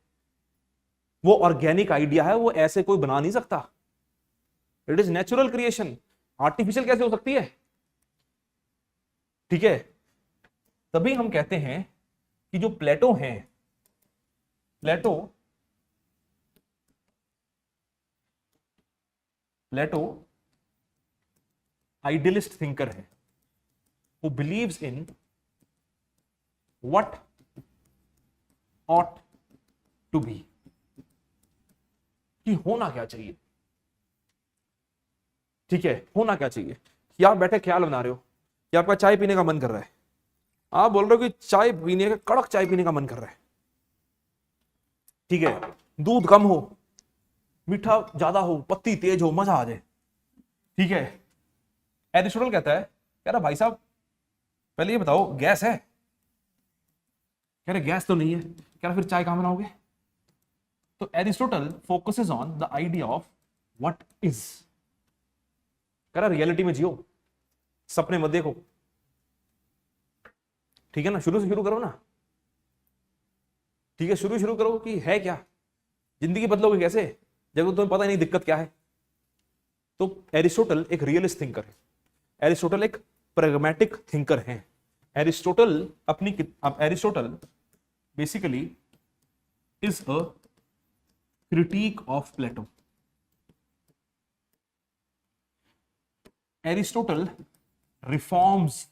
A: वो ऑर्गेनिक आइडिया है, वो ऐसे कोई बना नहीं सकता। It is natural creation, artificial कैसे हो सकती है। ठीक है, तभी हम कहते हैं कि जो प्लेटो है, प्लेटो आइडियलिस्ट थिंकर है, who believes in what ought to be, कि होना क्या चाहिए। ठीक है, होना क्या चाहिए कि आप बैठे ख्याल बना रहे हो कि आपका चाय पीने का मन कर रहा है, आप बोल रहे हो कि चाय पीने का, कड़क चाय पीने का मन कर रहा है। ठीक है, दूध कम हो, मीठा ज्यादा हो, पत्ती तेज हो, मजा आ जाए। ठीक है, एरिस्टोटल कहता है, कह रहा भाई साहब पहले ये बताओ गैस है, कह रहे गैस तो नहीं है, कह रहा फिर चाय कहां बनाओगे। तो Aristotle focuses on the idea of what is. कह रहा रियलिटी में जियो, सपने मत देखो। ठीक है ना, शुरू से शुरू करो ना, ठीक है, शुरू करो कि है क्या, जिंदगी बदलोगे कैसे जब तुम्हें पता ही नहीं दिक्कत क्या है। तो एरिस्टोटल एक रियलिस्ट थिंकर है, एरिस्टोटल एक प्रैग्मैटिक थिंकर है। Aristotle basically is a critic of Plato. Aristotle reforms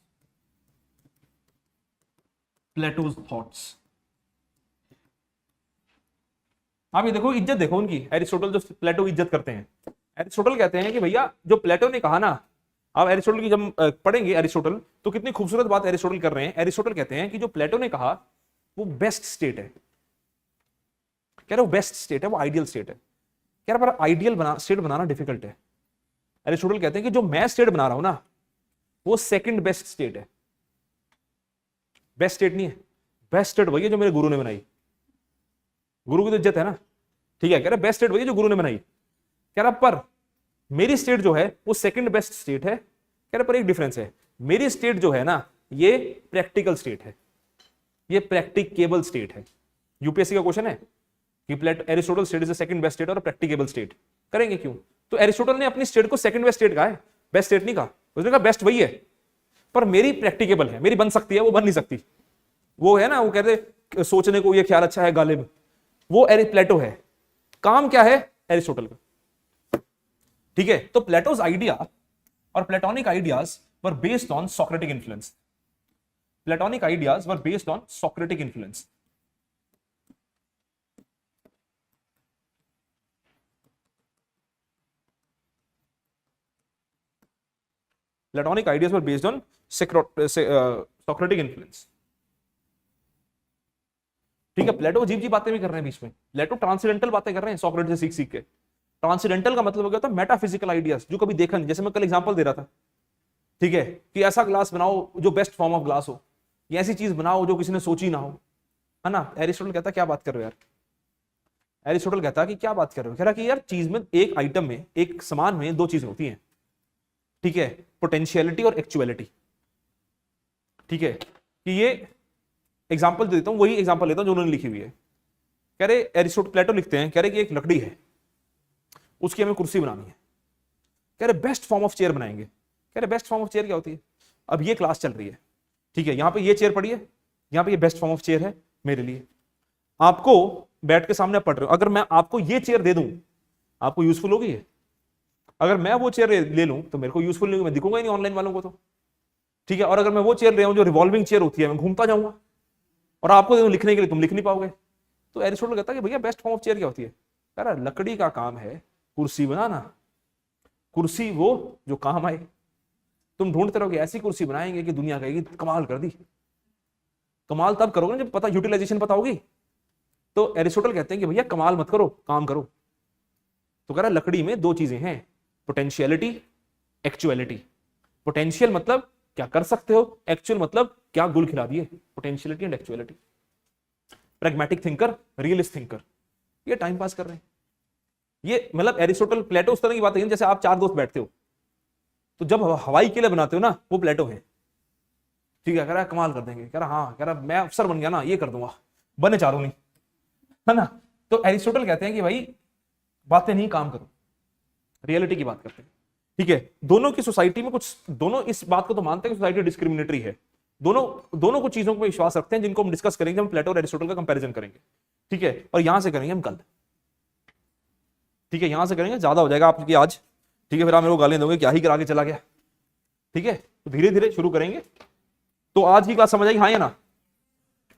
A: Plato's thoughts. आप ये देखो, इज्जत देखो उनकी, एरिस्टोटल जो प्लेटो की इज्जत करते हैं। एरिस्टोटल कहते हैं कि भैया जो प्लेटो ने कहा ना, आप एरिस्टोटल की जब पढ़ेंगे एरिस्टोटल, तो कितनी खूबसूरत बात एरिस्टोटल कर रहे हैं। एरिस्टोटल कहते हैं कि जो प्लेटो ने कहा वो बेस्ट स्टेट है, कह रहे वो बेस्ट स्टेट है, वो आइडियल स्टेट है। कह रहा पर आइडियल स्टेट बनाना डिफिकल्ट है। एरिस्टोटल कहते हैं कि जो मैं स्टेट बना रहा हूं ना, वो सेकंड बेस्ट स्टेट है, बेस्ट स्टेट नहीं है। बेस्ट स्टेट वही है जो मेरे गुरु ने बनाई, गुरु की तो इज्जत है ना, ठीक है। कह रहा बेस्ट स्टेट वही जो गुरु ने बनाई। कह रहा पर मेरी स्टेट जो है वो सेकंड बेस्ट स्टेट है। कह रहा पर एक डिफरेंस है, मेरी स्टेट जो है ना ये प्रैक्टिकल स्टेट है, ये प्रैक्टिकेबल स्टेट है। यूपीएससी का क्वेश्चन है कि Aristotle state is the second best state और प्रैक्टिकेबल स्टेट, करेंगे क्यों? तो एरिस्टोटल ने अपनी स्टेट को सेकंड बेस्ट स्टेट कहा है, बेस्ट स्टेट नहीं कहा। उसने कहा बेस्ट वही है पर मेरी प्रैक्टिकेबल है, मेरी बन सकती है, वो बन नहीं सकती। वो है ना, वो कहते सोचने को ये ख्याल अच्छा है गालिब, वो प्लेटो है। काम क्या है एरिस्टोटल का, ठीक है। तो प्लेटोज आइडिया और platonic ideas were based on Socratic influence. Platonic ideas were based on Socratic influence. Platonic ideas were based on Socratic influence, ठीक है। प्लेटो अजीब जी बातें भी कर रहे हैं बीच में, प्लेटो ट्रांसेंडेंटल बातें कर रहे हैं सोक्रेटिस से सीख के। ट्रांसेंडेंटल का मतलब हो गया था मेटाफिजिकल आइडियाज जो कभी देखा नहीं, जैसे मैं कल एग्जांपल दे रहा था, ठीक है, कि ऐसा ग्लास बनाओ जो बेस्ट फॉर्म ऑफ ग्लास हो, या ऐसी चीज बनाओ जो किसी ने सोची ना हो, है ना। एरिस्टोटल कहता क्या बात कर रहे हो यार, एरिस्टोटल कहता कि क्या बात कर रहे हो, कह रहा कि यार चीज में, एक आइटम में, एक सामान में दो चीजें होती हैं, ठीक है, पोटेंशियलिटी और एक्चुअलिटी, ठीक है। कि ये एग्जाम्पल दे देता हूं, वही एग्जाम्पल लेता हूं जो उन्होंने लिखी हुई है। कह रहे एरिस्टोटल, प्लेटो लिखते हैं, कह रहे कि एक लकड़ी है, उसकी हमें कुर्सी बनानी है। कह रहे बेस्ट फॉर्म ऑफ चेयर बनाएंगे। कह रहे बेस्ट फॉर्म ऑफ चेयर क्या होती है? अब ये क्लास चल रही है, ठीक है, यहां पे ये चेयर पड़ी है, यहां पे ये बेस्ट फॉर्म ऑफ चेयर है मेरे लिए। आपको बैठ के सामने पढ़ रहे हो, अगर मैं आपको ये चेयर दे दूं, आपको यूजफुल होगी ये? अगर मैं वो चेयर ले लूं तो मेरे को यूजफुल नहीं होगी, मैं दिखूंगा ही नहीं ऑनलाइन वालों को तो, ठीक है। और अगर मैं वो चेयर ले आऊं जो रिवॉल्विंग चेयर होती है, मैं घूमता जाऊंगा, और आपको दे दूं लिखने के लिए, तुम लिख नहीं पाओगे। तो एरिस्टोटल कहता है कि भैया बेस्ट फॉर्म ऑफ चेयर क्या होती है? कह रहा लकड़ी का काम है कुर्सी बनाना, कुर्सी वो जो काम आए। तुम ढूंढते रहोगे ऐसी कुर्सी बनाएंगे कि दुनिया कहेगी कमाल कर दी। कमाल तब करोगे ना जब पता, यूटिलाइजेशन पता होगी। तो एरिस्टोटल कहते हैं कि भैया कमाल मत करो, काम करो। तो कह रहा लकड़ी में दो चीजें हैं, पोटेंशियलिटी, एक्चुअलिटी। पोटेंशियल मतलब क्या कर सकते हो, एक्चुअल मतलब क्या गुल खिला दिए। Potentiality and actuality. Pragmatic thinker, realist thinker, ये टाइम पास कर रहे हैं। ये मतलब एरिस्टोटल, प्लेटो उस तरह की बात है जैसे आप चार दोस्त बैठते हो, तो जब हवाई किले बनाते हो ना, वो प्लेटो है, ठीक है। कह रहा है कमाल कर देंगे, कह रहा हाँ, कह रहा मैं अफसर बन गया ना, ये कर दूंगा, बने चारों नहीं, है ना। तो एरिस्टोटल कहते हैं कि भाई बातें नहीं, काम करो, रियलिटी की बात करते हैं, ठीक है। दोनों की सोसाइटी में कुछ, दोनों इस बात को तो मानते हैं कि सोसाइटी डिस्क्रिमिनेटरी है। दोनों कुछ चीजों को विश्वास रखते हैं जिनको हम डिस्कस करेंगे, हम प्लेटो और एरिस्टोटल का कंपैरिजन करेंगे, ठीक है। और यहां से करेंगे हम कल, ठीक है, यहां से करेंगे, ज्यादा हो जाएगा आपकी आज, ठीक है। फिर आप मेरे को गालियां दोगे क्या ही करा के चला गया, ठीक है। तो धीरे धीरे शुरू करेंगे। तो आज की क्लास समझ आई, हाँ या ना?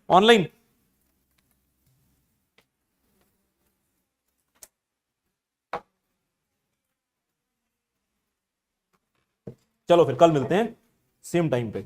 A: ऑनलाइन चलो फिर कल मिलते हैं सेम टाइम पे।